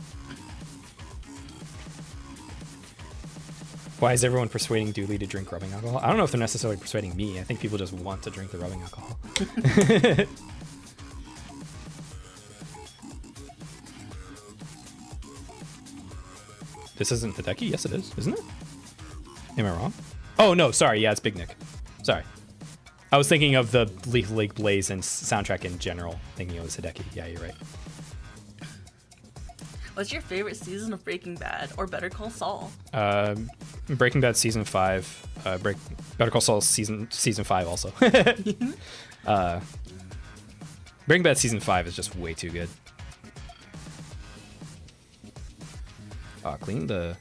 Why is everyone persuading Doodley to drink rubbing alcohol? I don't know if they're necessarily persuading me. I think people just want to drink the rubbing alcohol. This isn't Hideki? Yes, it is. Isn't it? Am I wrong? Oh, no. Sorry. Yeah, it's Big Nick. Sorry. I was thinking of the Lethal League Blaze and soundtrack in general, thinking it was Hideki. Yeah, you're right. What's your favorite season of Breaking Bad or Better Call Saul? Breaking Bad season 5. Better Call Saul season 5 also. Breaking Bad season 5 is just way too good. Clean the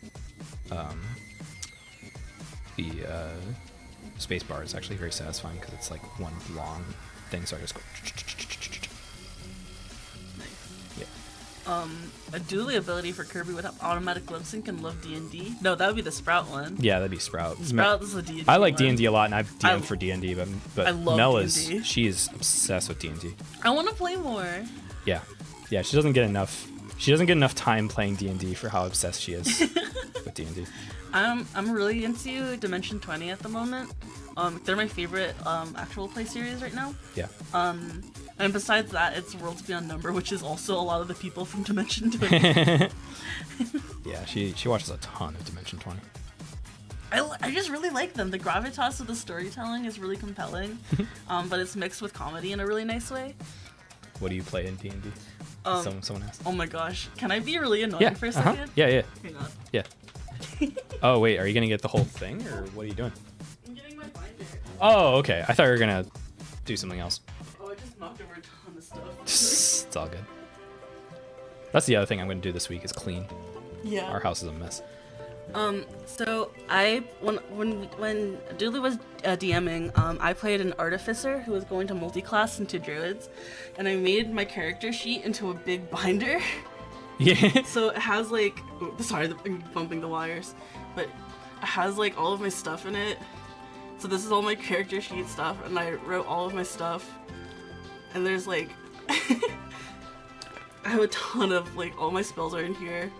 space bar is actually very satisfying because it's like one long thing, so I just go. Yeah. A Doodley ability for Kirby would have automatic lip sync and love D&D. No, that would be the Sprout one. Yeah, that'd be Sprout. Sprout is a D&D. I like one. D&D a lot, and I've DM'd for D&D, but I love Mel D&D. she is obsessed with D&D. I want to play more. Yeah, she doesn't get enough. She doesn't get enough time playing D&D for how obsessed she is with D&D. I'm really into Dimension 20 at the moment. They're my favorite actual play series right now. Yeah. And besides that, it's Worlds Beyond Number, which is also a lot of the people from Dimension 20. Yeah, she watches a ton of Dimension 20. I just really like them. The gravitas of the storytelling is really compelling, but it's mixed with comedy in a really nice way. What do you play in D&D? Someone asked. Oh my gosh, can I be really annoying for a second? Yeah. Hang on. Yeah. Oh wait, are you gonna get the whole thing, or what are you doing? I'm getting my binder. Oh, okay. I thought you were gonna do something else. Oh, I just knocked over a ton of stuff. It's all good. That's the other thing I'm gonna do this week is clean. Yeah. Our house is a mess. So when Doodley was DMing, I played an artificer who was going to multi-class into druids, and I made my character sheet into a big binder. Yeah. So it has like, sorry, I'm bumping the wires, but it has like all of my stuff in it. So this is all my character sheet stuff, and I wrote all of my stuff. And there's like, I have a ton of like, all my spells are in here.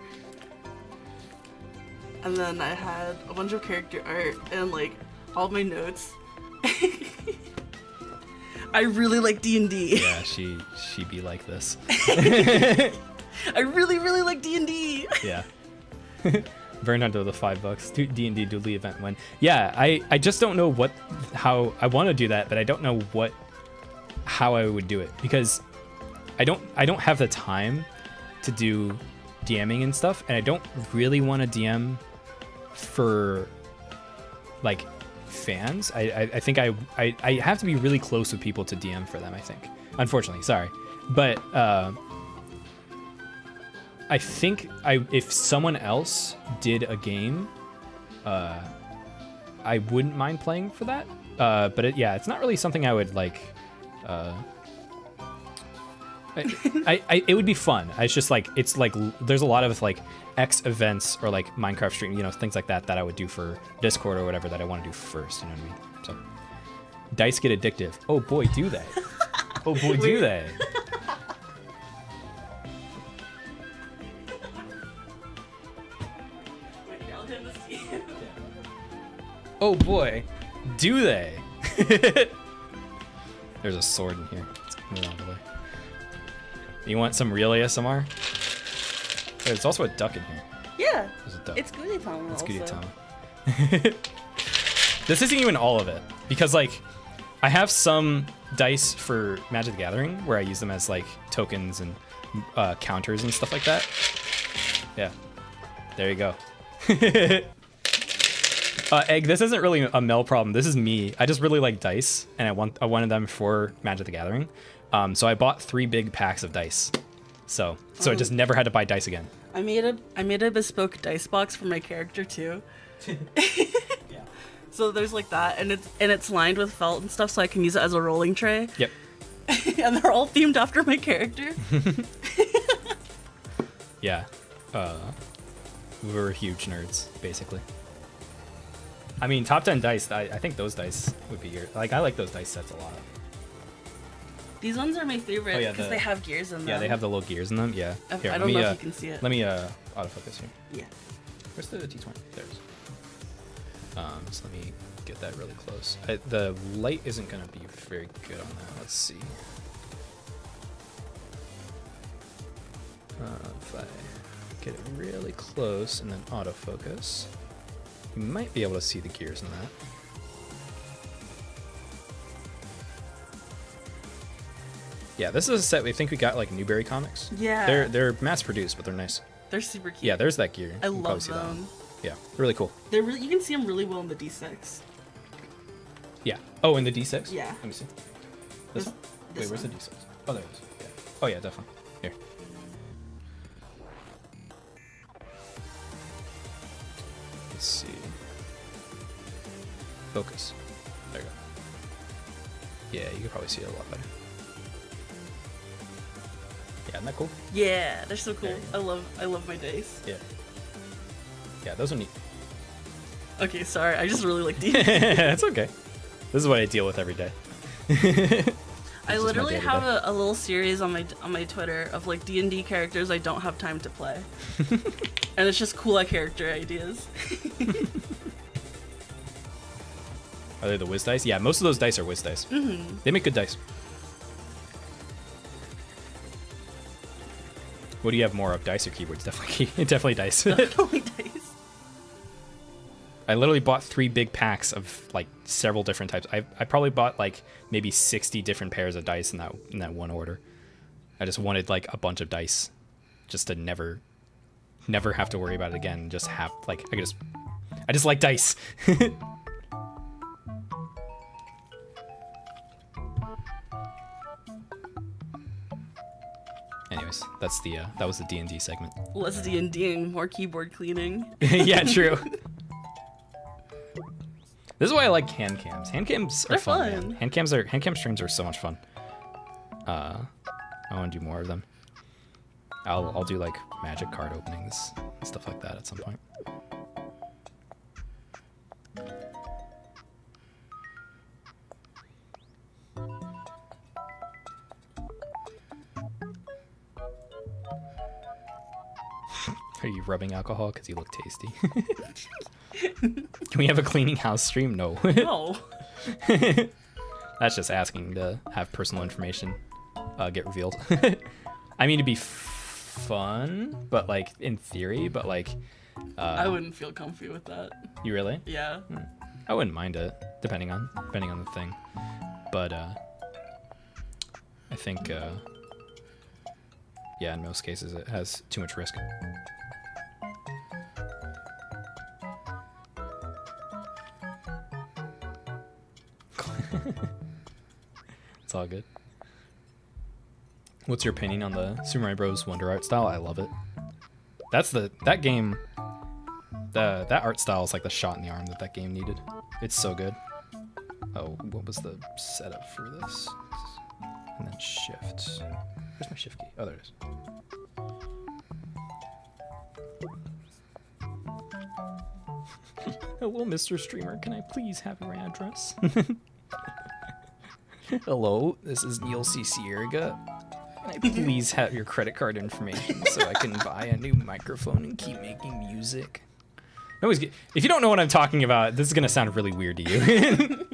And then I had a bunch of character art and like all my notes. I really like D&D. Yeah, she be like this. I really like D&D. Yeah. Burn under the $5 D&D Doodley event when. Yeah, I just don't know how I want to do that, but I don't know how I would do it, because I don't have the time to do DMing and stuff, and I don't really want to DM for like fans. I think I have to be really close with people to DM for them, I think. Unfortunately, sorry. But I think if someone else did a game, I wouldn't mind playing for that. But it's not really something I would like. It would be fun. It's just like, it's like there's a lot of like X events or like Minecraft stream, things like that I would do for Discord or whatever that I want to do first. You know what I mean? So dice get addictive. Oh boy, do they? Oh boy, do they? Oh boy, do they? There's a sword in here. Let's move on the way. You want some real ASMR? Wait, there's also a duck in here. Yeah. There's a duck. It's Goody Tama. It's Goody Tama. This isn't even all of it, because like I have some dice for Magic the Gathering where I use them as like tokens and counters and stuff like that. Yeah. There you go. Egg, this isn't really a Mel problem. This is me. I just really like dice, and I wanted them for Magic the Gathering. So I bought 3 big packs of dice. So I just never had to buy dice again. I made a bespoke dice box for my character too. Yeah. So there's like that, and it's lined with felt and stuff, so I can use it as a rolling tray. Yep. And they're all themed after my character. Yeah. We're huge nerds, basically. I mean, top 10 dice, I think those dice would be your... Like, I like those dice sets a lot. These ones are my favorite because they have gears in them. Yeah, they have the little gears in them. Yeah. Here, I don't know if you can see it. Let me autofocus here. Yeah. Where's the T20? There it is. So let me get that really close. The light isn't going to be very good on that. Let's see. If I get it really close and then autofocus, you might be able to see the gears in that. Yeah, this is a set we think we got like Newberry Comics. Yeah. They're mass produced, but they're nice. They're super cute. Yeah, there's that gear. I You can probably love see that one. them. Yeah, really cool. They're really, you can see them really well in the D6. Yeah. Oh, in the D6? Yeah. Let me see. This one? Wait, where's the D6? Oh, there it is. Yeah. Oh, yeah, definitely. Here. Let's see. Focus. There you go. Yeah, you can probably see it a lot better. Yeah, isn't that cool? Yeah, they're so cool. There you go. I love my dice. Yeah. Yeah, those are neat. Okay, sorry. I just really like D&D. It's okay. This is what I deal with every day. I literally have a little series on my Twitter of like D&D characters I don't have time to play. And it's just cool character ideas. Are they the whiz dice? Yeah, most of those dice are whiz dice. Mm-hmm. They make good dice. What do you have more of, dice or keyboards? Definitely dice. Definitely dice. I literally bought 3 big packs of like several different types. I probably bought like maybe 60 different pairs of dice in that one order. I just wanted like a bunch of dice, just to never have to worry about it again. Just have like I just like dice. Anyways, games. That's the that was the D&D segment. Less D&Ding, more keyboard cleaning. Yeah, true. This is why I like hand cams. Hand cams are They're fun. fun. Man. Hand cam streams are so much fun. I want to do more of them. I'll do like magic card openings and stuff like that at some point. Are you rubbing alcohol because you look tasty? Can we have a cleaning house stream? No. No. That's just asking to have personal information get revealed. I mean, to be fun, but like in theory, but like. I wouldn't feel comfy with that. You really? Yeah. I wouldn't mind it, depending on the thing. But I think yeah, in most cases it has too much risk. It's all good. What's your opinion on the Super Mario Bros. Wonder art style? I love it. That game. That art style is like the shot in the arm that game needed. It's so good. Oh, what was the setup for this? And then shift. Where's my shift key? Oh, there it is. Hello, Mr. Streamer. Can I please have your address? Hello, this is Neil C. Sierga. Can I please have your credit card information so I can buy a new microphone and keep making music? If you don't know what I'm talking about, this is gonna sound really weird to you.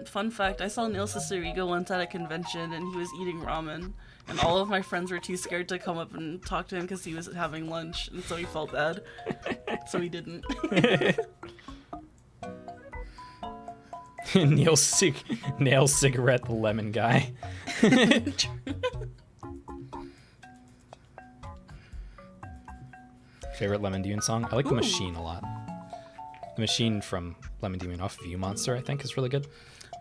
Fun fact, I saw Neil Sierga once at a convention and he was eating ramen. And all of my friends were too scared to come up and talk to him because he was having lunch. And so he felt bad. So he didn't. Nail cigarette, the lemon guy. Favorite Lemon Demon song? I like The Machine a lot. The Machine from Lemon Demon off View Monster, I think, is really good.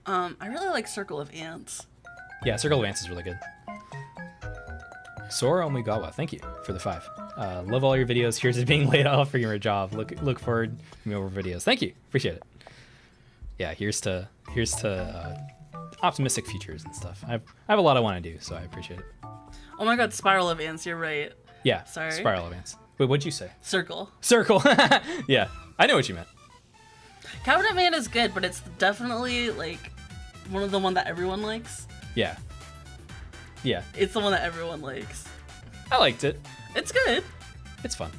I really like Circle of Ants. Yeah, Circle of Ants is really good. Sora Omigawa, thank you for the 5. Love all your videos. Here's to being laid off for your job. Look forward to more videos. Thank you. Appreciate it. Yeah, here's to optimistic futures and stuff. I have a lot I want to do, so I appreciate it. Oh my god, Spiral of Ants, you're right. Yeah, Sorry. Spiral of Ants. Wait, what'd you say? Circle. Circle. Yeah, I know what you meant. Cabinet Man is good, but it's definitely like one of the one that everyone likes. Yeah. Yeah. It's the one that everyone likes. I liked it. It's good. It's fun.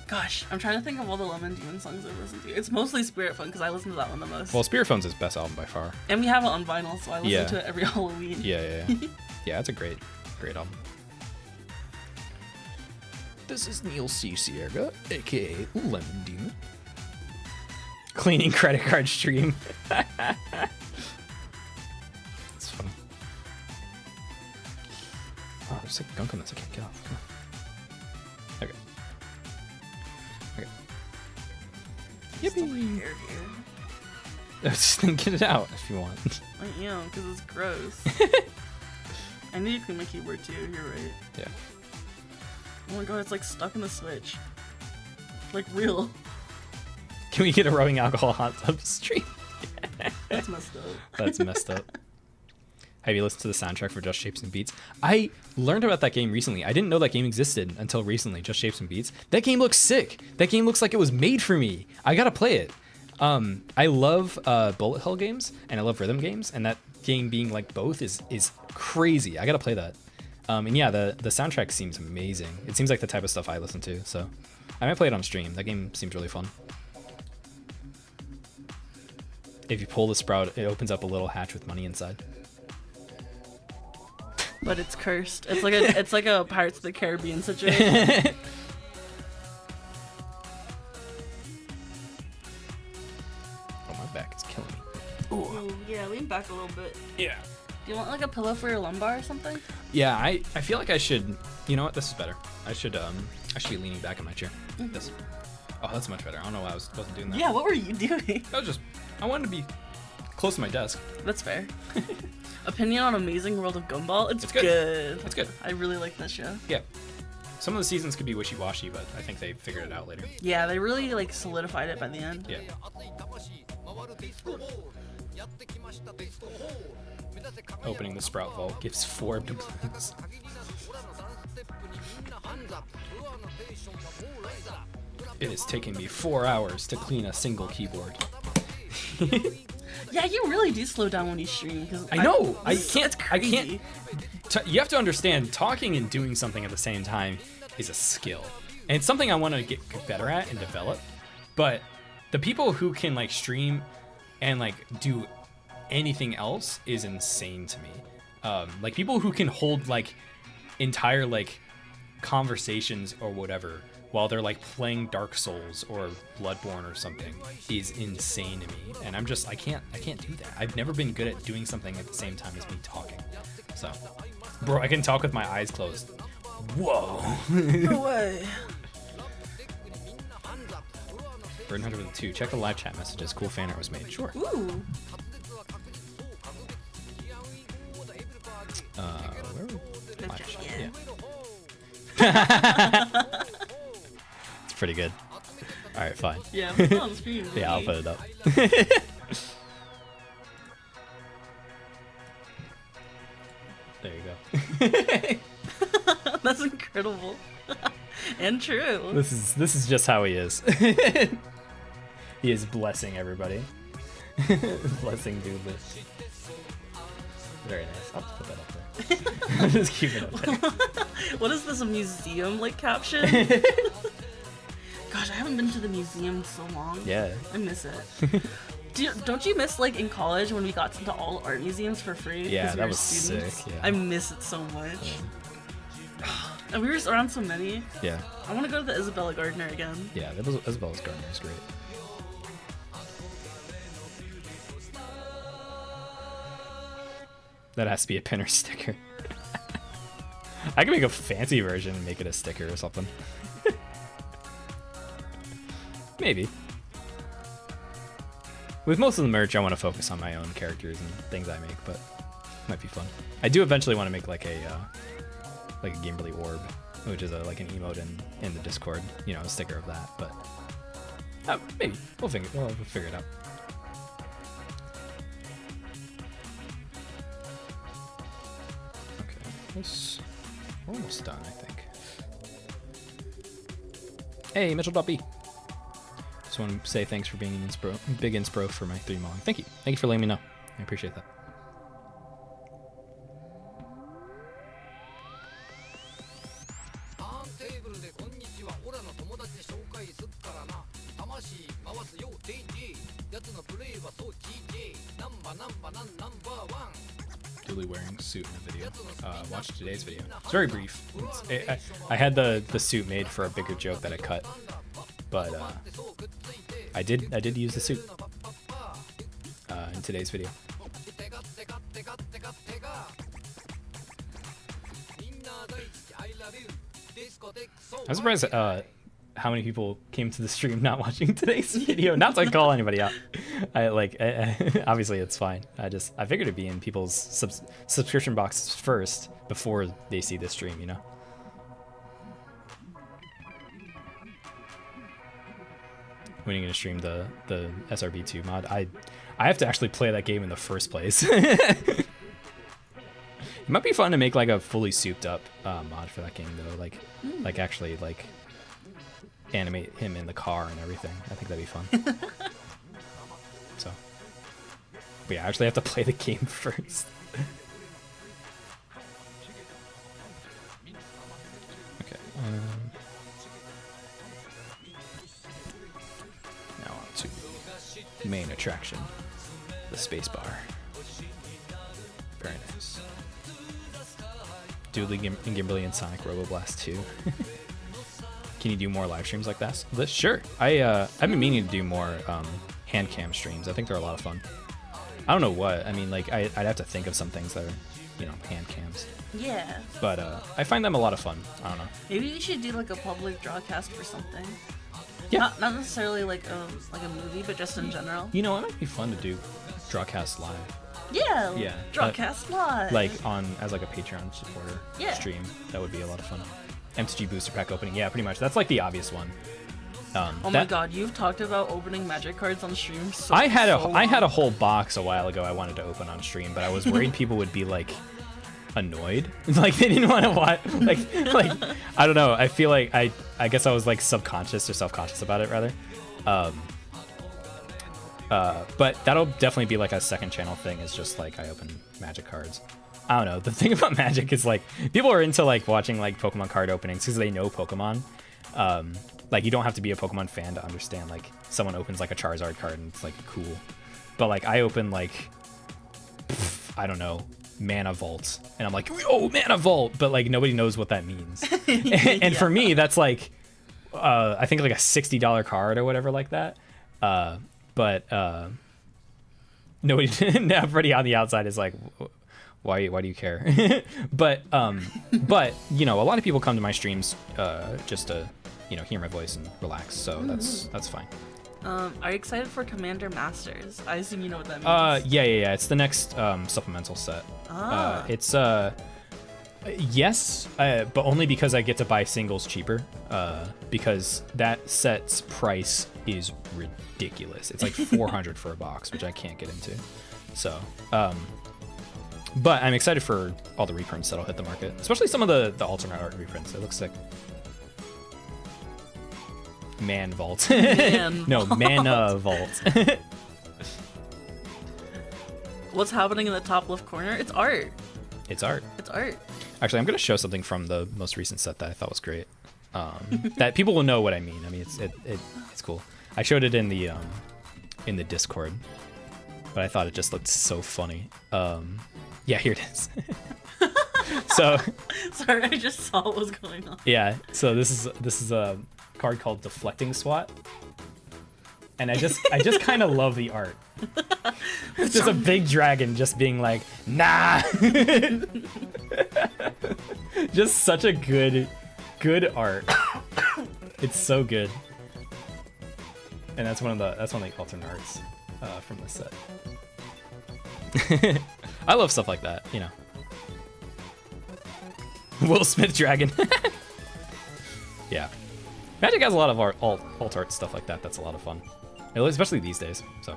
Gosh, I'm trying to think of all the Lemon Demon songs I've listened to. It's mostly Spirit Fun because I listen to that one the most. Well, Spirit Phone's his best album by far. And we have it on vinyl, so I listen to it every Halloween. Yeah. Yeah, it's a great album. This is Neil C. Sierra, aka Lemon Demon. Cleaning credit card stream. It's funny. Oh, there's like gunk on this. I can't get off. Okay. Yippee! Just then get it out if you want. I am, because it's gross. I need to clean my keyboard too, you're right. Yeah. Oh my god, it's like stuck in the switch. Like real. Can we get a rubbing alcohol hot tub stream? That's messed up. That's messed up. Have you listened to the soundtrack for Just Shapes and Beats? I learned about that game recently. I didn't know that game existed until recently, Just Shapes and Beats. That game looks sick. That game looks like it was made for me. I gotta play it. I love bullet hell games, and I love rhythm games, and that game being like both is crazy. I gotta play that. And yeah, the soundtrack seems amazing. It seems like the type of stuff I listen to, so I might play it on stream. That game seems really fun. If you pull the sprout, it opens up a little hatch with money inside. But it's cursed. It's like a Pirates of the Caribbean situation. Oh, my back is killing me. Ooh, yeah, lean back a little bit. Yeah. Do you want like a pillow for your lumbar or something? Yeah, I feel like I should. You know what? This is better. I should be leaning back in my chair. This. Oh, that's much better. I don't know why I wasn't doing that. Yeah, what were you doing? I wanted to be close to my desk. That's fair. Opinion on Amazing World of Gumball? It's good. good. It's good. I really like that show. Yeah. Some of the seasons could be wishy-washy, but I think they figured it out later. Yeah, they really like solidified it by the end. Yeah. Opening the Sprout Vault gives 4 doubloons. It is taking me 4 hours to clean a single keyboard. Yeah, you really do slow down when you stream. Cause I know. It's crazy. You have to understand, talking and doing something at the same time is a skill. And it's something I want to get better at and develop. But the people who can like stream and like do anything else is insane to me. Like people who can hold like entire like conversations or whatever while they're like playing Dark Souls or Bloodborne or something is insane to me. And I'm just, I can't do that. I've never been good at doing something at the same time as me talking. So, bro, I can talk with my eyes closed. Whoa. No way. Bird Hunter with 2. Check the live chat messages. Cool fan art was made. Sure. Ooh. Where were we? Live chat. Yeah. It's pretty good. All right, fine. Yeah, put it on the screen. Yeah, I'll put it up. There you go. That's incredible. And true. This is just how he is. He is blessing everybody. Blessing Doodley. Very nice. I'll just put that up there. I'll just keep it up there. What is this, a museum like caption? Gosh, I haven't been to the museum in so long. Yeah. I miss it. Don't you miss like in college when we got into all art museums for free? Yeah, 'cause we that were was students? sick, yeah. I miss it so much. And we were around so many. Yeah. I want to go to the Isabella Gardner again. Yeah, Isabella's Gardner is great. That has to be a pin or sticker. I can make a fancy version and make it a sticker or something. Maybe. With most of the merch, I want to focus on my own characters and things I make, but it might be fun. I do eventually want to make like a Gimberly orb, which is like an emote in the Discord, you know, a sticker of that. But maybe we'll figure it out. Okay, we're almost done, I think. Hey, Mitchell.B. Just want to say thanks for being an big inspo for my 3 mauling. Thank you. Thank you for letting me know. I appreciate that. Doodley wearing suit in the video. Watch today's video. It's very brief. I had the suit made for a bigger joke that I cut, but I did use the suit in today's video. I'm surprised how many people came to the stream not watching today's video. Not to call anybody out. Obviously it's fine. I figured it'd be in people's subscription boxes first before they see the stream, you know. When are you gonna stream the SRB2 mod? I have to actually play that game in the first place. It might be fun to make like a fully souped up mod for that game though, like actually like animate him in the car and everything. I think that'd be fun. So, but yeah, I actually have to play the game first. Okay. Now on to main attraction, the space bar. Very nice. Doodley and Gimberly and Sonic Roboblast 2. Can you do more live streams like this? Sure. I've been meaning to do more hand cam streams. I think they're a lot of fun. I don't know what. I mean, like I'd have to think of some things that are, you know, hand cams. Yeah. But I find them a lot of fun. I don't know. Maybe we should do like a public broadcast for something. Yeah. Not necessarily like a movie, but just in general. You know, it might be fun to do. Drawcast Live. Yeah. Yeah. Drawcast Live. Like as like a Patreon supporter stream. That would be a lot of fun. MTG booster pack opening. Yeah, pretty much. That's like the obvious one. Oh my god, you've talked about opening magic cards on stream I had a whole box a while ago I wanted to open on stream, but I was worried people would be like annoyed. Like they didn't want to watch like I don't know. I feel like I guess I was like subconscious or self-conscious about it rather. But that'll definitely be like a second channel thing, is just like I open magic cards. I don't know. The thing about Magic is like people are into like watching like Pokemon card openings because they know Pokemon. Like you don't have to be a Pokemon fan to understand like someone opens like a Charizard card and it's like cool. But like I open like I don't know, Mana Vault, and I'm like, oh, Mana Vault, but like nobody knows what that means. And for me that's like I think like a $60 card or whatever like that. But nobody everybody on the outside is like, why do you care? but you know, a lot of people come to my streams just to, you know, hear my voice and relax, so that's fine. Are you excited for Commander Masters? I assume you know what that means. Yeah. It's the next supplemental set. It's yes, but only because I get to buy singles cheaper. Because that set's price is ridiculous. It's like 400 for a box, which I can't get into. So, but I'm excited for all the reprints that'll hit the market, especially some of the alternate art reprints. It looks like Man Vault. No, Mana Vault. What's happening in the top left corner? It's art. It's art. It's art. Actually, I'm going to show something from the most recent set that I thought was great. That people will know what I mean. I mean, it's cool. I showed it in the Discord, but I thought it just looked so funny. Yeah, here it is. So, sorry, I just saw what was going on. Yeah, so this is a card called Deflecting Swat, and I just kind of love the art. It's just a big dragon just being like, nah. Just such a good art. It's so good, and that's one of the alternate arts from this set. I love stuff like that, you know. Will Smith dragon. Yeah, Magic has a lot of alt art stuff like that. That's a lot of fun, especially these days. So.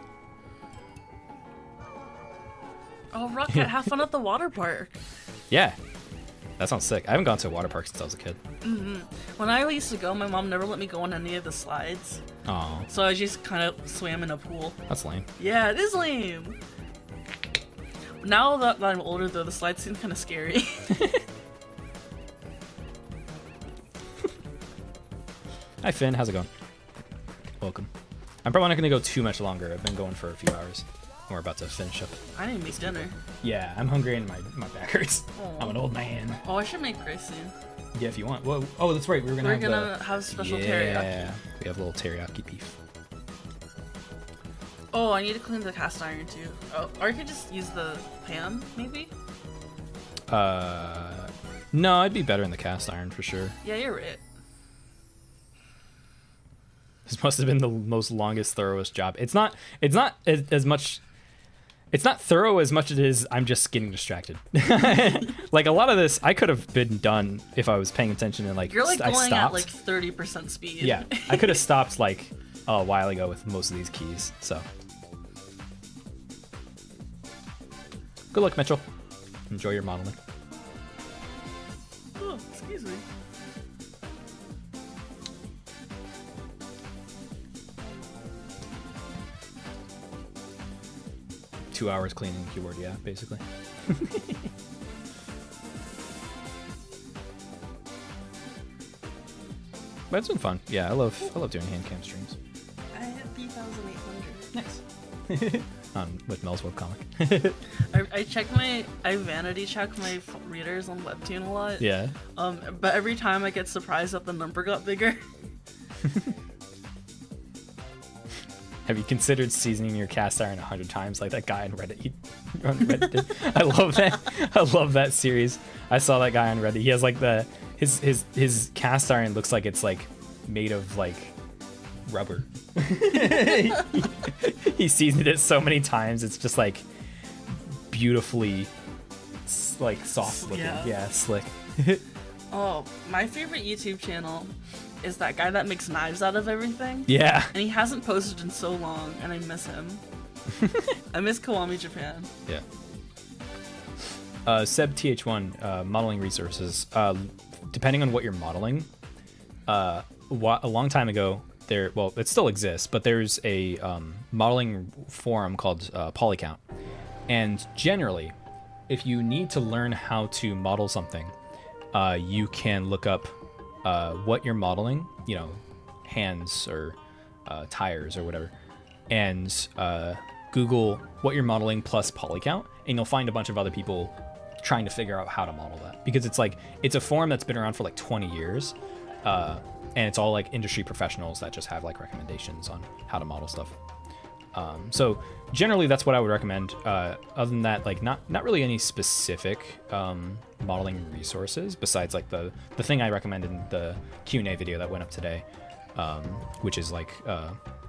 Oh, Rocket, have fun at the water park. Yeah, that sounds sick. I haven't gone to a water park since I was a kid. When I used to go, my mom never let me go on any of the slides. Oh. So I just kind of swam in a pool. That's lame. Yeah, it is lame. Now that I'm older, though, the slides seem kind of scary. Hi, Finn. How's it going? Welcome. I'm probably not going to go too much longer. I've been going for a few hours. We're about to finish up. I need to make dinner. Yeah, I'm hungry and my back hurts. Aww. I'm an old man. Oh, I should make rice soon. Yeah, if you want. Whoa. Oh, that's right. We're gonna have special teriyaki. Yeah, we have a little teriyaki beef. Oh, I need to clean the cast iron too. Oh, or I could just use the pan, maybe? No, I'd be better in the cast iron for sure. Yeah, you're right. This must have been the most longest, thoroughest job. It's not as much. It's not thorough as much as it is I'm just getting distracted. Like a lot of this I could have been done if I was paying attention and like you're like I going stopped. at like 30% speed. Yeah, I could have stopped like a while ago with most of these keys. So good luck, Mitchell. Enjoy your modeling. Oh, excuse me. Two hours cleaning the keyboard, yeah, basically. But it's been fun. Yeah, I love doing hand cam streams. I hit 3,800. Nice. With Mel's webcomic. I vanity check my readers on Webtoon a lot. Yeah. But every time I get surprised that the number got bigger. Have you considered seasoning your cast iron 100 times like that guy on Reddit did? I love that. I love that series. I saw that guy on Reddit. He has like his cast iron looks like it's like made of like rubber. He seasoned it so many times. It's just like beautifully like soft looking. Yeah, slick. Oh, my favorite YouTube channel is that guy that makes knives out of everything. Yeah. And he hasn't posted in so long, and I miss him. I miss Kiwami Japan. Yeah. Seb TH1 modeling resources. Depending on what you're modeling, a long time ago, well, it still exists, but there's a modeling forum called Polycount. And generally, if you need to learn how to model something, you can look up what you're modeling, you know, hands or tires or whatever, and Google what you're modeling plus Polycount, and you'll find a bunch of other people trying to figure out how to model that, because it's a forum that's been around for like 20 years, and it's all like industry professionals that just have like recommendations on how to model stuff. So generally that's what I would recommend. Other than that, like not really any specific modeling resources besides like the thing I recommended in the Q&A video that went up today, which is like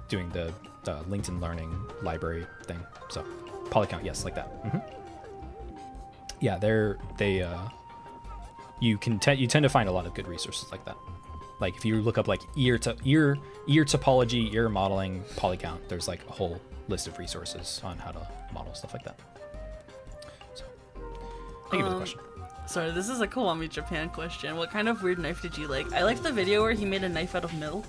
doing the LinkedIn Learning library thing. So Polycount, yes, like that. Mm-hmm. Yeah, you tend to find a lot of good resources like that. Like if you look up like ear topology, ear modeling, Polycount, there's like a whole list of resources on how to model stuff like that. So thank you for the question. Sorry, this is a Kiwami Japan question. What kind of weird knife did you like? I liked the video where he made a knife out of milk.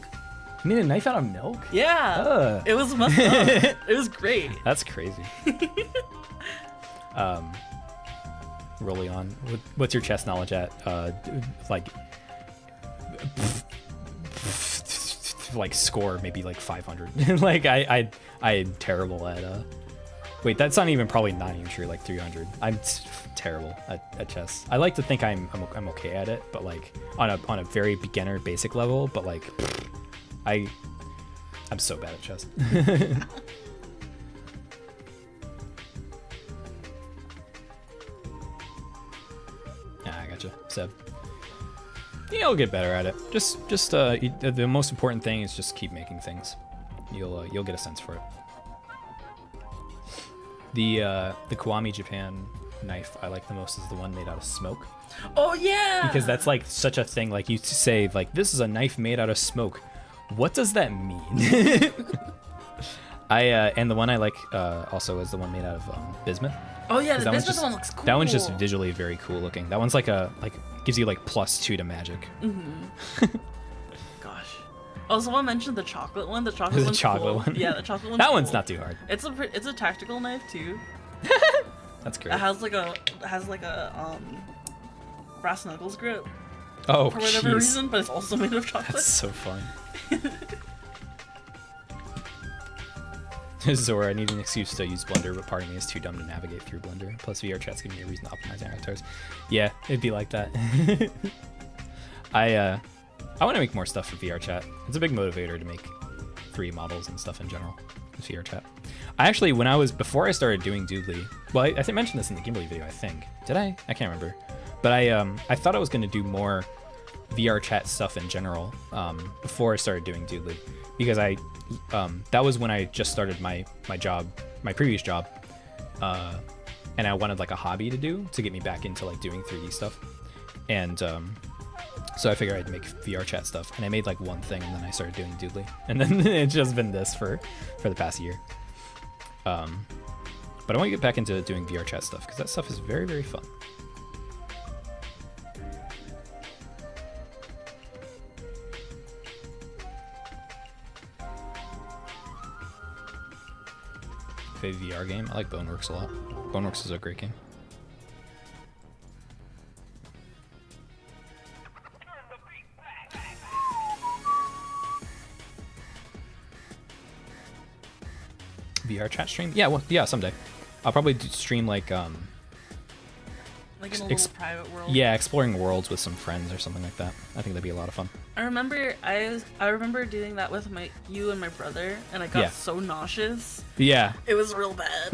You made a knife out of milk? Yeah. It was messed up. It was great. That's crazy. Rolly on. What's your chess knowledge at? Like score maybe like 500. Like I'm terrible at wait, that's not even true, like 300. I'm terrible at chess. I like to think I'm okay at it, but like on a very beginner basic level, but like I'm so bad at chess. I gotcha. Seb. Yeah, I'll get better at it. Just the most important thing is just keep making things. You'll get a sense for it. The Kiwami Japan knife I like the most is the one made out of smoke. Oh yeah. Because that's like such a thing. Like you say like this is a knife made out of smoke. What does that mean? And the one I like also is the one made out of bismuth. Oh yeah, the bismuth one looks cool. That one's just visually very cool looking. That one's like gives you like +2 to magic. Mm-hmm. Gosh. Oh, someone mentioned the chocolate one. The chocolate one's cool. One. Yeah, the chocolate one. That one's not too hard. It's a tactical knife too. That's great. It has like a brass knuckles grip. Oh, for whatever reason, but it's also made of chocolate. That's so fun. Zora, I need an excuse to use Blender, but part of me is too dumb to navigate through Blender. Plus, VR chat's giving me a reason to optimize avatars. Yeah, it'd be like that. I want to make more stuff for VR chat. It's a big motivator to make 3D models and stuff in general with VR chat. I actually, before I started doing Doodley, well, I think I mentioned this in the Gimli video, I think. Did I? I can't remember. But I thought I was going to do more VR chat stuff in general before I started doing Doodley, because that was when I just started my previous job, and I wanted like a hobby to do to get me back into like doing 3D stuff, and so I figured I'd make VR chat stuff, and I made like one thing, and then I started doing Doodley, and then it's just been this for the past year. But I want to get back into doing VR chat stuff because that stuff is very, very fun. Favorite VR game? I like Boneworks a lot. Boneworks is a great game. VR chat stream? Yeah, well, yeah, someday. I'll probably stream like in a little private world. Yeah, exploring worlds with some friends or something like that. I think that'd be a lot of fun. I remember doing that with you and my brother, and I got so nauseous. Yeah. It was real bad.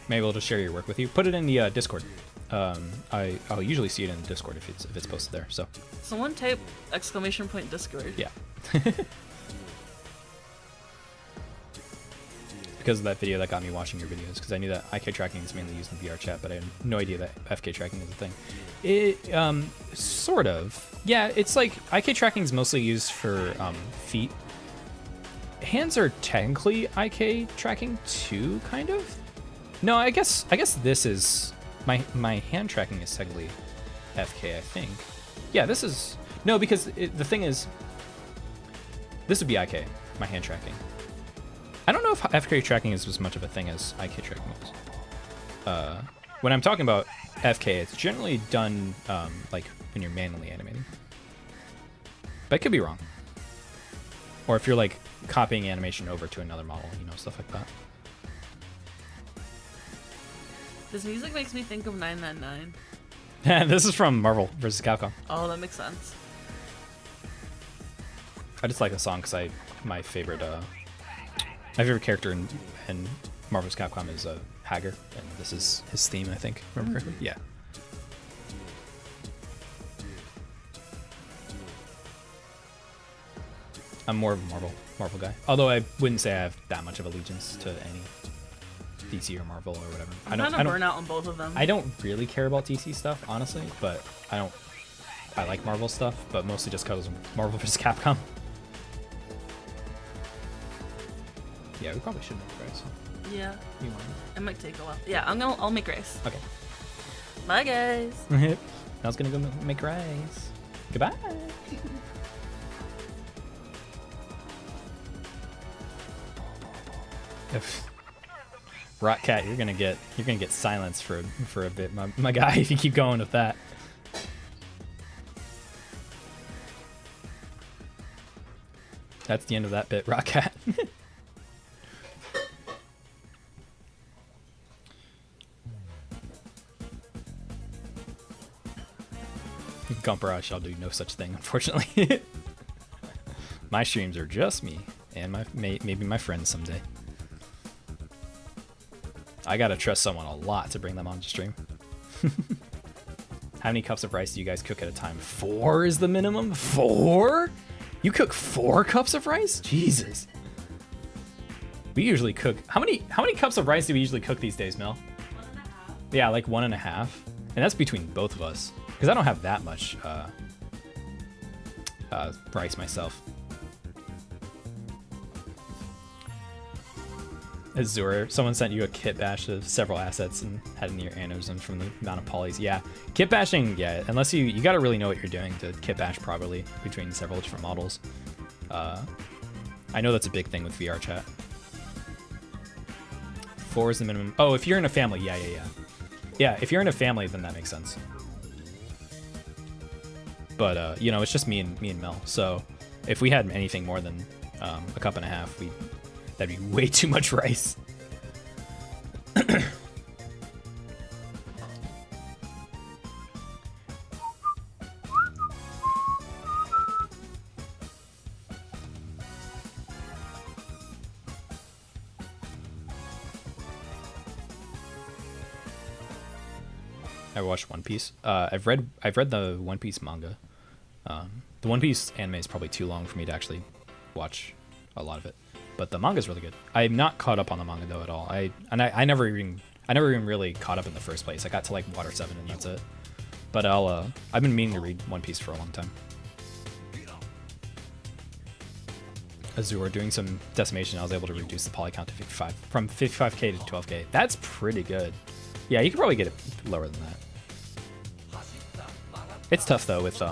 Maybe we'll just share your work with you. Put it in the Discord. I'll usually see it in Discord if it's posted there. So Someone type !Discord. yeah. Because of that video that got me watching your videos, because I knew that IK tracking is mainly used in VR chat, but I had no idea that FK tracking is a thing. It, sort of. Yeah, it's like, IK tracking is mostly used for feet. Hands are technically IK tracking too, kind of? No, I guess this is, my hand tracking is technically FK, I think. Yeah, this is, no, because the thing is, this would be IK, my hand tracking. I don't know if FK tracking is as much of a thing as IK tracking is. When I'm talking about FK, it's generally done like when you're manually animating. But I could be wrong. Or if you're like copying animation over to another model, you know, stuff like that. This music makes me think of 999. This is from Marvel vs. Capcom. Oh, that makes sense. I just like the song because my favorite character in Marvel vs. Capcom is Hager, and this is his theme, I think. Remember correctly? Yeah. I'm more of a Marvel guy. Although I wouldn't say I have that much of allegiance to any DC or Marvel or whatever. I'm kind of burnt out on both of them. I don't really care about DC stuff, honestly, but I like Marvel stuff, but mostly just because of Marvel vs. Capcom. Yeah, we probably should make rice. Yeah. You want It might take a while. Yeah, I'll make rice. Okay. Bye, guys. I was gonna go make rice. Goodbye. Rockcat, you're gonna get silenced for a bit, my guy, if you keep going with that. That's the end of that bit, Rockcat. Gumper, I'll do no such thing, unfortunately. My streams are just me and maybe my friends someday. I gotta trust someone a lot to bring them onto stream. How many cups of rice do you guys cook at a time? 4 is the minimum? 4? You cook 4 cups of rice? Jesus. We usually cook. How many cups of rice do we usually cook these days, Mel? 1.5. Yeah, like 1.5. And that's between both of us. Because I don't have that much rice myself. Azure, someone sent you a kit bash of several assets and had a near aneurysm from the amount of polys. Yeah, kit bashing, yeah, unless you got to really know what you're doing to kit bash properly between several different models. I know that's a big thing with VR chat. 4 is the minimum. Oh, if you're in a family, yeah. Yeah, if you're in a family, then that makes sense. But you know, it's just me and Mel. So if we had anything more than a cup and a half, that'd be way too much rice. I watched One Piece. I've read the One Piece manga. The One Piece anime is probably too long for me to actually watch a lot of it, but the manga's really good. I'm not caught up on the manga though at all. I never even really caught up in the first place. I got to like Water 7 and that's it. But I've been meaning to read One Piece for a long time. Azure doing some decimation, I was able to reduce the poly count to 55 from 55k to 12k. That's pretty good. Yeah, you could probably get it lower than that. It's tough though with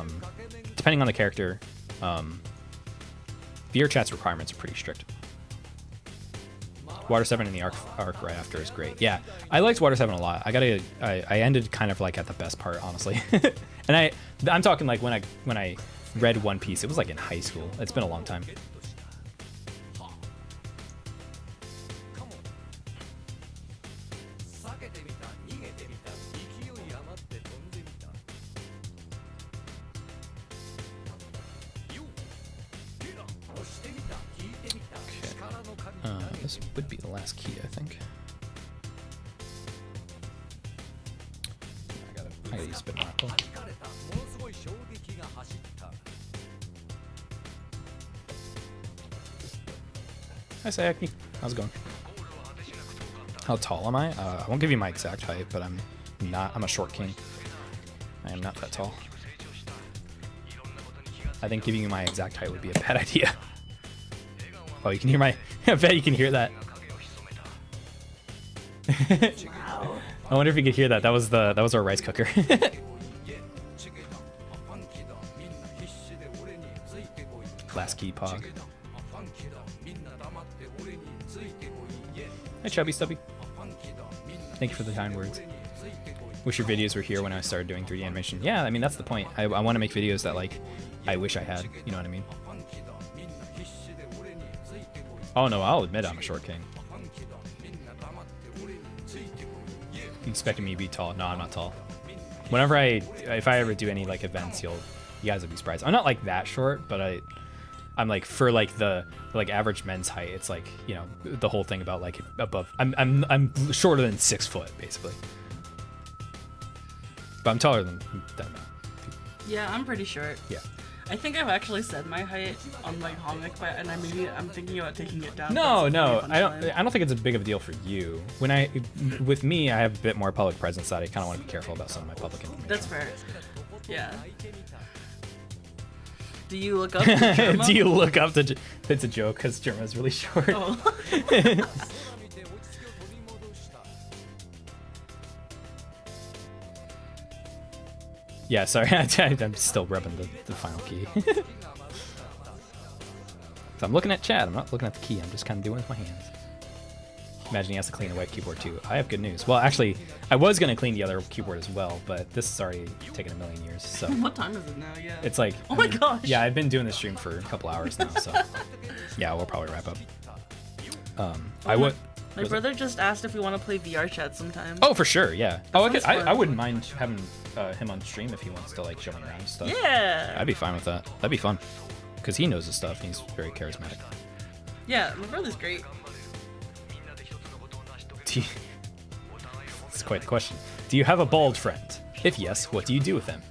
depending on the character. VR chat's requirements are pretty strict. Water 7 in the arc right after is great. Yeah, I liked Water 7 a lot. I ended kind of like at the best part, honestly. And I'm talking like when I read One Piece, it was like in high school. It's been a long time. This would be the last key, I think. I I gotta use a bit more apple. Hi Sayaki, how's it going? How tall am I? I won't give you my exact height, but I'm a short king. I am not that tall. I think giving you my exact height would be a bad idea. Oh, you can hear my, I bet you can hear that. Wow. I wonder if you could hear that. That was our rice cooker. Last key pog. Hi Chubby Stubby. Thank you for the kind words. Wish your videos were here when I started doing 3D animation. Yeah, I mean that's the point. I want to make videos that like I wish I had. You know what I mean? Oh no, I'll admit I'm a short king. You expecting me to be tall? No, I'm not tall. Whenever if I ever do any like events, you guys will be surprised. I'm not like that short, but I'm like for like the average men's height. It's like, you know, the whole thing about like above. I'm shorter than 6 foot basically, but I'm taller than that amount. Yeah, I'm pretty short. Yeah. I think I've actually said my height on my comic, but I'm thinking about taking it down. No, That's I don't think it's a big of a deal for you. With me, I have a bit more public presence that I kind of want to be careful about some of my public information. That's fair. Yeah. Do you look up to Germa? Do you look up to? It's a joke because Germa's really short. Oh. Yeah, sorry, I'm still rubbing the final key. So I'm looking at chat, I'm not looking at the key, I'm just kind of doing it with my hands. Imagine he has to clean a white keyboard too. I have good news. Well, actually, I was going to clean the other keyboard as well, but this has already taken a million years, so. What time is it now? Yeah. It's like, oh my gosh. Yeah, I've been doing this stream for a couple hours now, so. Yeah, we'll probably wrap up. My brother just asked if we want to play VR chat sometime. Oh, for sure, yeah. Oh, sounds I wouldn't mind having him on stream if he wants to like show me around and stuff. Yeah. I'd be fine with that. That'd be fun. Because he knows his stuff and he's very charismatic. Yeah, my brother's great. It's quite the question. Do you have a bald friend? If yes, what do you do with him?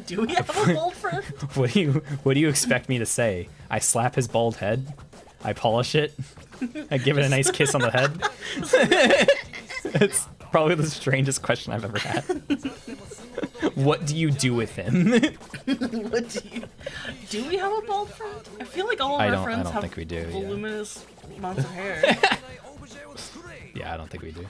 Do we have a bald friend? What do you expect me to say? I slap his bald head? I polish it? I give it a nice kiss on the head? It's probably the strangest question I've ever had. What do you do with him? What do we have a bald friend? I feel like all of our friends have think we do, yeah. voluminous amounts of hair. Yeah, I don't think we do.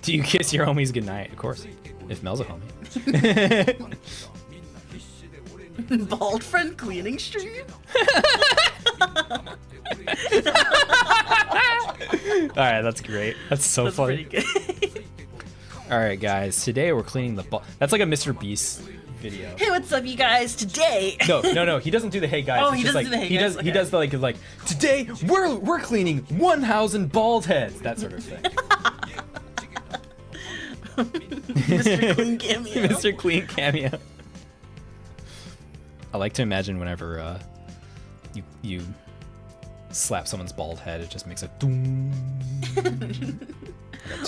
Do you kiss your homies goodnight? Of course. If Mel's a homie. Bald friend cleaning stream? Alright, that's great. That's so That's funny. pretty good. Alright, guys. Today we're cleaning the ball. That's like a Mr. Beast video. Hey, what's up, you guys? Today. No. He doesn't do the hey guys. Oh, It's he just doesn't like, do the hey guys, He does the like today we're cleaning 1,000 bald heads. That sort of thing. Mr. Clean cameo. Mr. Clean cameo. I like to imagine whenever you slap someone's bald head, it just makes a doom.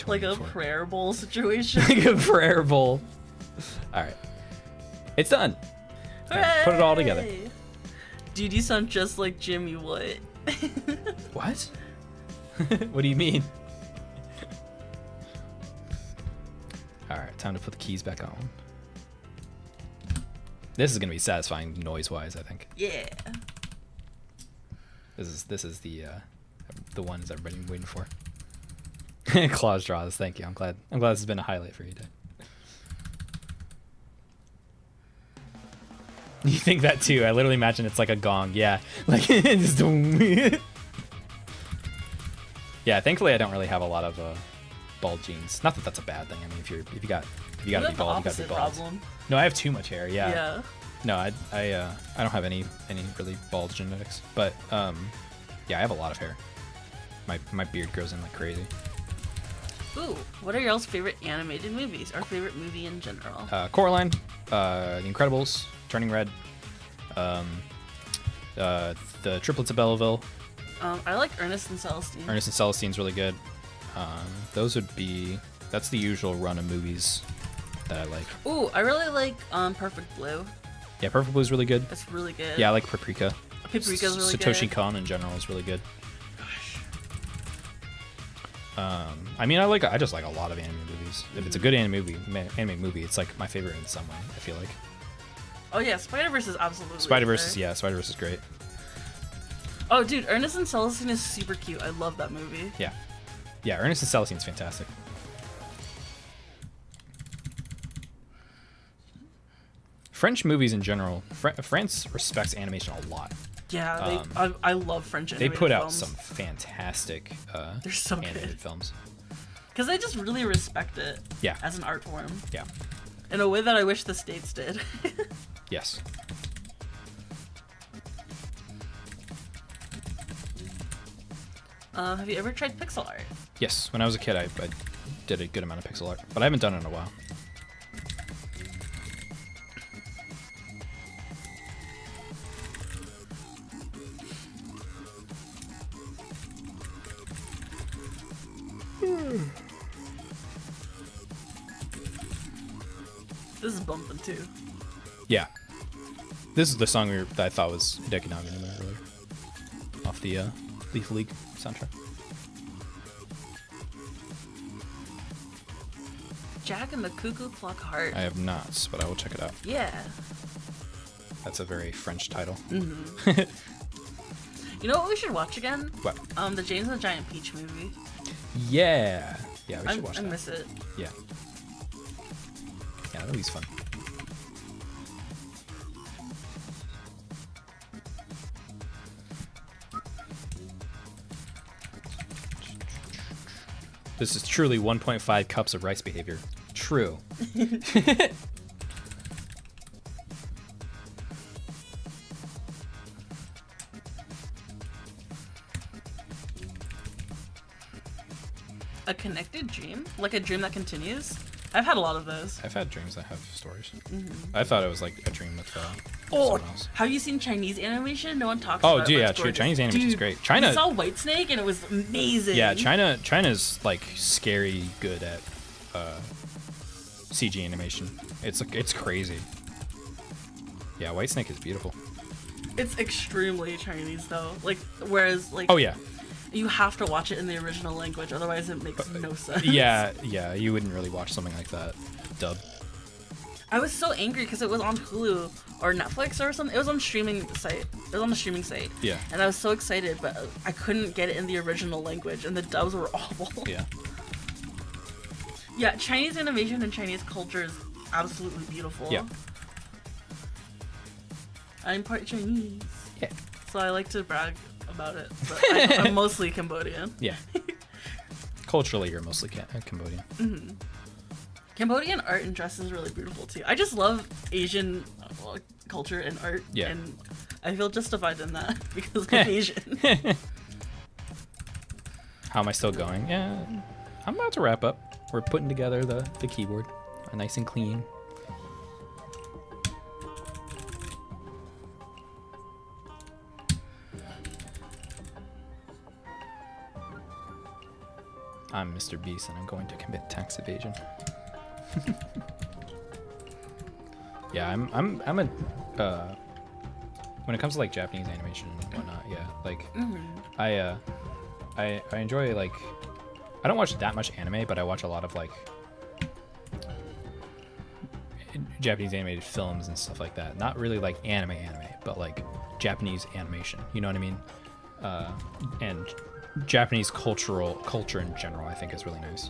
Like a prayer bowl situation. Like a prayer bowl. All right, it's done. Right, put it all together. Dude, you sound just like Jimmy Wood. What? What do you mean? All right, time to put the keys back on. This is gonna be satisfying noise-wise, I think. Yeah. This is the ones everybody's been waiting for. Claws draws, thank you. I'm glad this has been a highlight for you today. You think that too? I literally imagine it's like a gong. Yeah, like just yeah. Thankfully, I don't really have a lot of bald genes. Not that that's a bad thing. I mean, if you gotta be bald, you gotta be bald. Problem. No, I have too much hair. Yeah. Yeah. No, I don't have any really bald genetics, but yeah, I have a lot of hair. My beard grows in like crazy. Ooh, what are y'all's favorite animated movies? Our favorite movie in general? Coraline, The Incredibles, Turning Red, the Triplets of Belleville. I like Ernest and Celestine. Ernest and Celestine's really good. Those would be that's the usual run of movies that I like. Ooh, I really like Perfect Blue. Yeah, Perfect Blue is really good. That's really good. Yeah, I like Paprika. Paprika's really Satoshi good. Kon in general is really good. I mean, I just like a lot of anime movies. If it's a good anime movie, it's like my favorite in some way, I feel like. Oh yeah, Spider-Verse is absolutely Spider-Verse, there. yeah, Spider-Verse is great. Oh dude, Ernest and Celestine is super cute. I love that movie. Yeah. Yeah, Ernest and Celestine's fantastic. French movies in general, France respects animation a lot. Yeah, I love French They animated put out films. some fantastic They're so animated good. films. Because they just really respect it Yeah. as an art form. Yeah. In a way that I wish the States did. Yes. Have you ever tried pixel art? Yes. When I was a kid, I did a good amount of pixel art, but I haven't done it in a while. This is bumping too. Yeah. This is the song that I thought was Hideki Naganuma earlier. Off the Leaf League soundtrack. Jack and the Cuckoo Clock Heart. I have not, but I will check it out. Yeah. That's a very French title. You know what we should watch again? What? The James and the Giant Peach movie. Yeah. Yeah, we should watch I that. miss it. Yeah. Yeah, that movie's fun. This is truly 1.5 cups of rice behavior. True. A connected dream? Like a dream that continues? I've had a lot of those. I've had dreams that have stories. I thought it was like a dream with Oh, someone else. have you seen Chinese animation? No one talks Oh, about it. dude, but yeah, it's true. gorgeous. Chinese animation is Dude, great. China- We saw Whitesnake and it was amazing. Yeah, China's like scary good at CG animation. It's crazy. Yeah, Whitesnake is beautiful. It's extremely Chinese though. Like, whereas like. Oh yeah. You have to watch it in the original language, otherwise it makes no sense. Yeah, you wouldn't really watch something like that dub. I was so angry because it was on Hulu or Netflix or something. It was on streaming site. It was on the streaming site. Yeah. And I was so excited, but I couldn't get it in the original language, and the dubs were awful. Yeah. Yeah, Chinese animation and Chinese culture is absolutely beautiful. Yeah. I'm part Chinese. Yeah. So I like to brag about it, but I'm mostly Cambodian. Yeah. Culturally, you're mostly Cambodian. Cambodian art and dress is really beautiful too. I just love Asian culture and art, Yeah. and I feel justified in that because I'm Asian. How am I still going? Yeah, I'm about to wrap up. We're putting together the keyboard, nice and clean. I'm Mr. Beast and I'm going to commit tax evasion. Yeah, I'm a when it comes to like Japanese animation and whatnot, yeah, like I enjoy like I don't watch that much anime, but I watch a lot of like Japanese animated films and stuff like that. Not really like anime, but like Japanese animation. You know what I mean? And Japanese culture in general, I think, is really nice.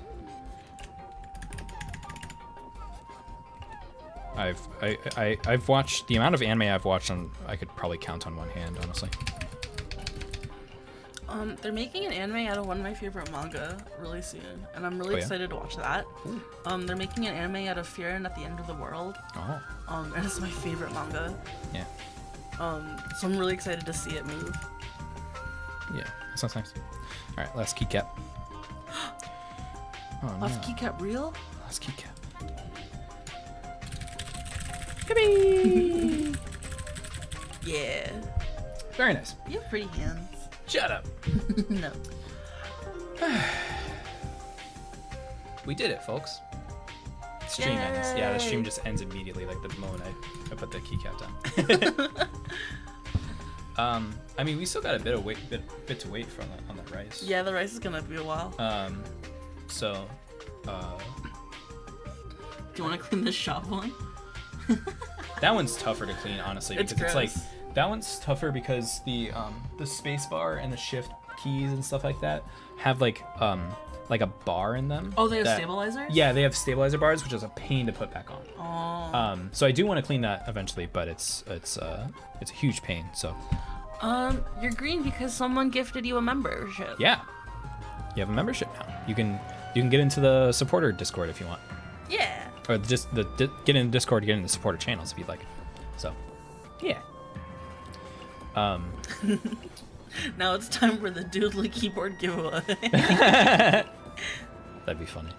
I've watched the amount of anime I've watched on I could probably count on one hand, honestly. They're making an anime out of one of my favorite manga really soon, and I'm really Oh, yeah? excited to watch that. They're making an anime out of Fear and at the End of the World. Oh, And it's my favorite manga. yeah, So I'm really excited to see it move. yeah, that sounds nice. All right, last keycap. Oh no, Last keycap real? last keycap. Yeah. Very nice. You have pretty hands. Shut up. No. We did it, folks. Stream ends. Yeah, the stream Yay. just ends immediately, like the moment I put the keycap down. I mean, we still got a bit to wait for on the rice. Yeah, the rice is gonna be a while. So, Do you want to clean this shop one? that one's tougher to clean, honestly, It's because it's like gross. that one's tougher because the space bar and the shift keys and stuff like that have like a bar in them. Oh, they have that- stabilizers? Yeah, they have stabilizer bars, which is a pain to put back on. Oh. So I do want to clean that eventually, but it's a huge pain. So You're green because someone gifted you a membership. yeah, you have a membership now. You can get into the supporter Discord if you want, Yeah. or just get in the Discord, get in the supporter channels if you'd like. So yeah. Now it's time for the Doodley keyboard giveaway. That'd be funny.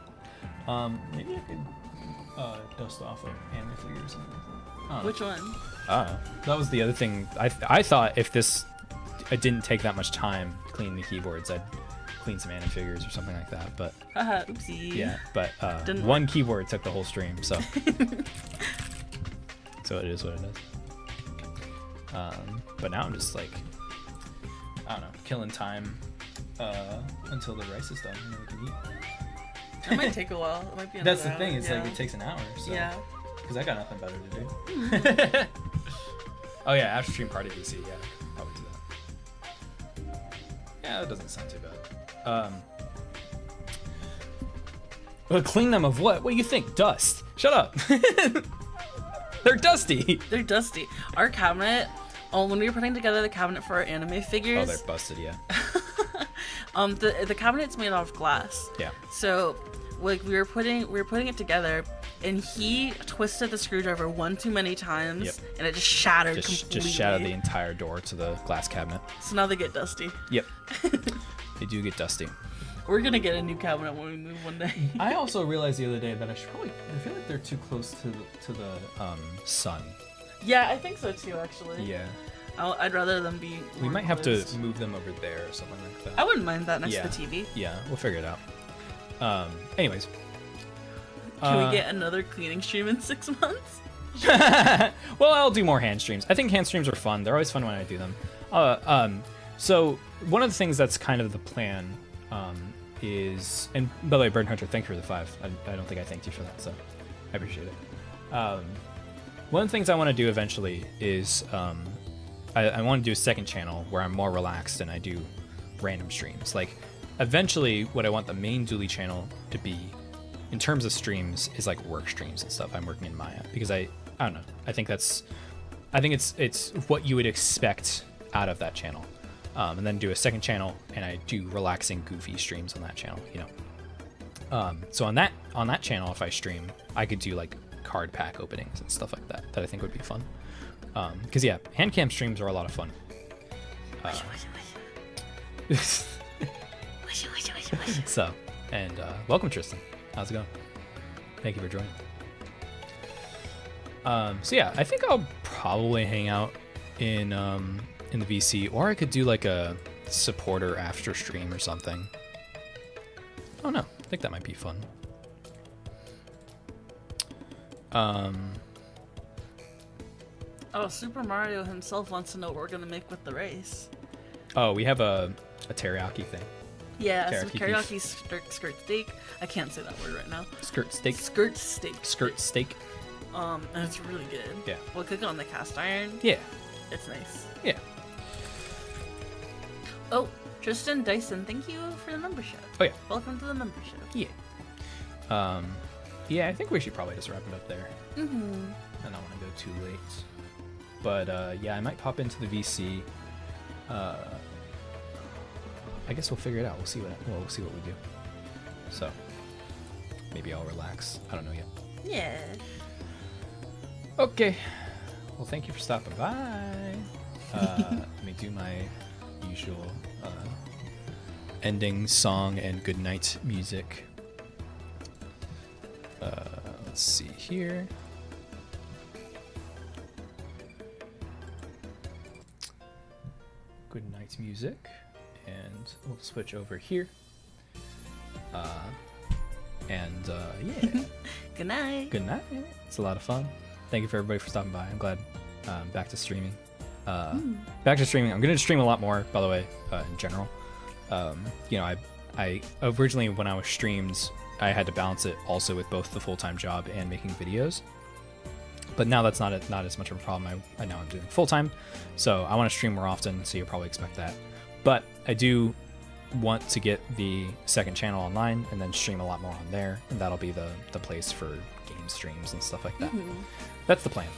Maybe I could dust off of anime figures. Which one? That was the other thing. I thought if it didn't take that much time to clean the keyboards, I'd clean some anime figures or something like that. But Haha, oopsie. yeah, but Didn't one keyboard took the whole stream, so so it is what it is. But now I'm just like, I don't know, killing time until the rice is done and then we can eat. That might take a while. It might be That's the another thing. hour. It's like it takes an hour. So. Yeah. Because I got nothing better to do. Oh yeah, after stream party VC. Yeah, probably do that. Yeah, that doesn't sound too bad. Well, clean them of what? What do you think? Dust. Shut up. They're dusty. They're dusty. Our cabinet. Oh, when we were putting together the cabinet for our anime figures. Oh, they're busted. Yeah. The cabinet's made out of glass. Yeah. So, like we were putting it together, and he twisted the screwdriver one too many times, Yep. and it just shattered Just completely. shattered the entire door to the glass cabinet. So now they get dusty. Yep. They do get dusty. We're gonna get a new cabinet when we move one day. I also realized the other day that I feel like they're too close to the sun. Yeah, I think so too. Actually. Yeah. I'd rather them be. We more might have closed. to move them over there or something like that. I wouldn't mind that next Yeah. to the TV. Yeah, we'll figure it out. Anyways. Can we get another cleaning stream in 6 months? Well, I'll do more hand streams. I think hand streams are fun. They're always fun when I do them. So one of the things that's kind of the plan is, and by the way, Bird Hunter, thank you for the 5. I don't think I thanked you for that, so I appreciate it. One of the things I want to do eventually is I want to do a second channel where I'm more relaxed and I do random streams. Like, eventually, what I want the main Doodley channel to be, in terms of streams, is like work streams and stuff. I'm working in Maya because I don't know. I think it's what you would expect out of that channel. And then do a second channel, and I do relaxing, goofy streams on that channel. You know. So on that channel, if I stream, I could do like card pack openings and stuff like that. That I think would be fun. Because yeah, hand cam streams are a lot of fun. So, and welcome Tristan. How's it going? Thank you for joining. So yeah, I think I'll probably hang out in the VC, or I could do like a supporter after stream or something. I don't know. I think that might be fun. Oh, Super Mario himself wants to know what we're gonna make with the rice. Oh, we have a teriyaki thing. Yeah, some Teriyaki teriyaki skirt steak. I can't say that word right now. Skirt steak. Skirt steak. Skirt steak. And it's really good. Yeah. We'll cook it on the cast iron. Yeah. It's nice. Yeah. Oh, Tristan Dyson, thank you for the membership. Oh yeah. Welcome to the membership. Yeah. Yeah, I think we should probably just wrap it up there. Mm-hmm. I don't want to go too late. But yeah, I might pop into the VC. I guess we'll figure it out. We'll see what we do. So maybe I'll relax. I don't know yet. Yeah. Okay. Well, thank you for stopping by. Let me do my usual ending song and goodnight music. Let's see here. Good night music, and we'll switch over here. And yeah, Good night. good night. It's a lot of fun. Thank you for everybody for stopping by. I'm glad back to streaming. Back to streaming. I'm gonna stream a lot more, by the way, in general. You know, I originally when I was streamed, I had to balance it also with both the full-time job and making videos. But now that's not as much of a problem. I know I'm doing full-time, so I want to stream more often. So you'll probably expect that. But I do want to get the second channel online and then stream a lot more on there, and that'll be the place for game streams and stuff like that. That's the plan.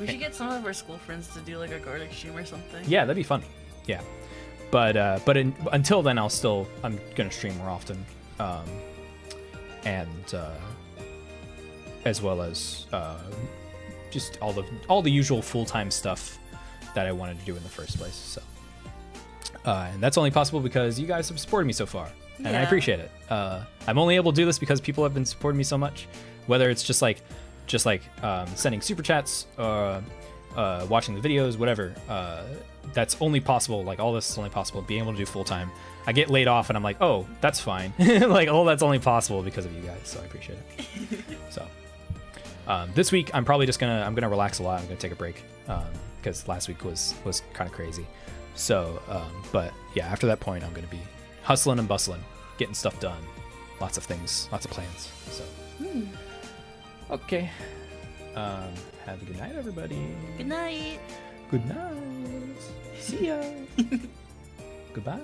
We should get some of our school friends to do like a garlic stream or something. Yeah, that'd be funny. Yeah, but until then, I'm gonna stream more often, and as well as just all the usual full-time stuff that I wanted to do in the first place. So, and that's only possible because you guys have supported me so far, and I appreciate it. I'm only able to do this because people have been supporting me so much, whether it's just like sending super chats, watching the videos, whatever. That's only possible. Like all this is only possible being able to do full time. I get laid off and I'm like, oh, that's fine. Like, oh, that's only possible because of you guys. So I appreciate it. So this week I'm probably just I'm gonna relax a lot. I'm gonna take a break because last week was kind of crazy. So, but yeah, after that point, I'm gonna be hustling and bustling, getting stuff done, lots of things, lots of plans. So, okay. Have a good night, everybody. Good night. Good night. See ya. Goodbye.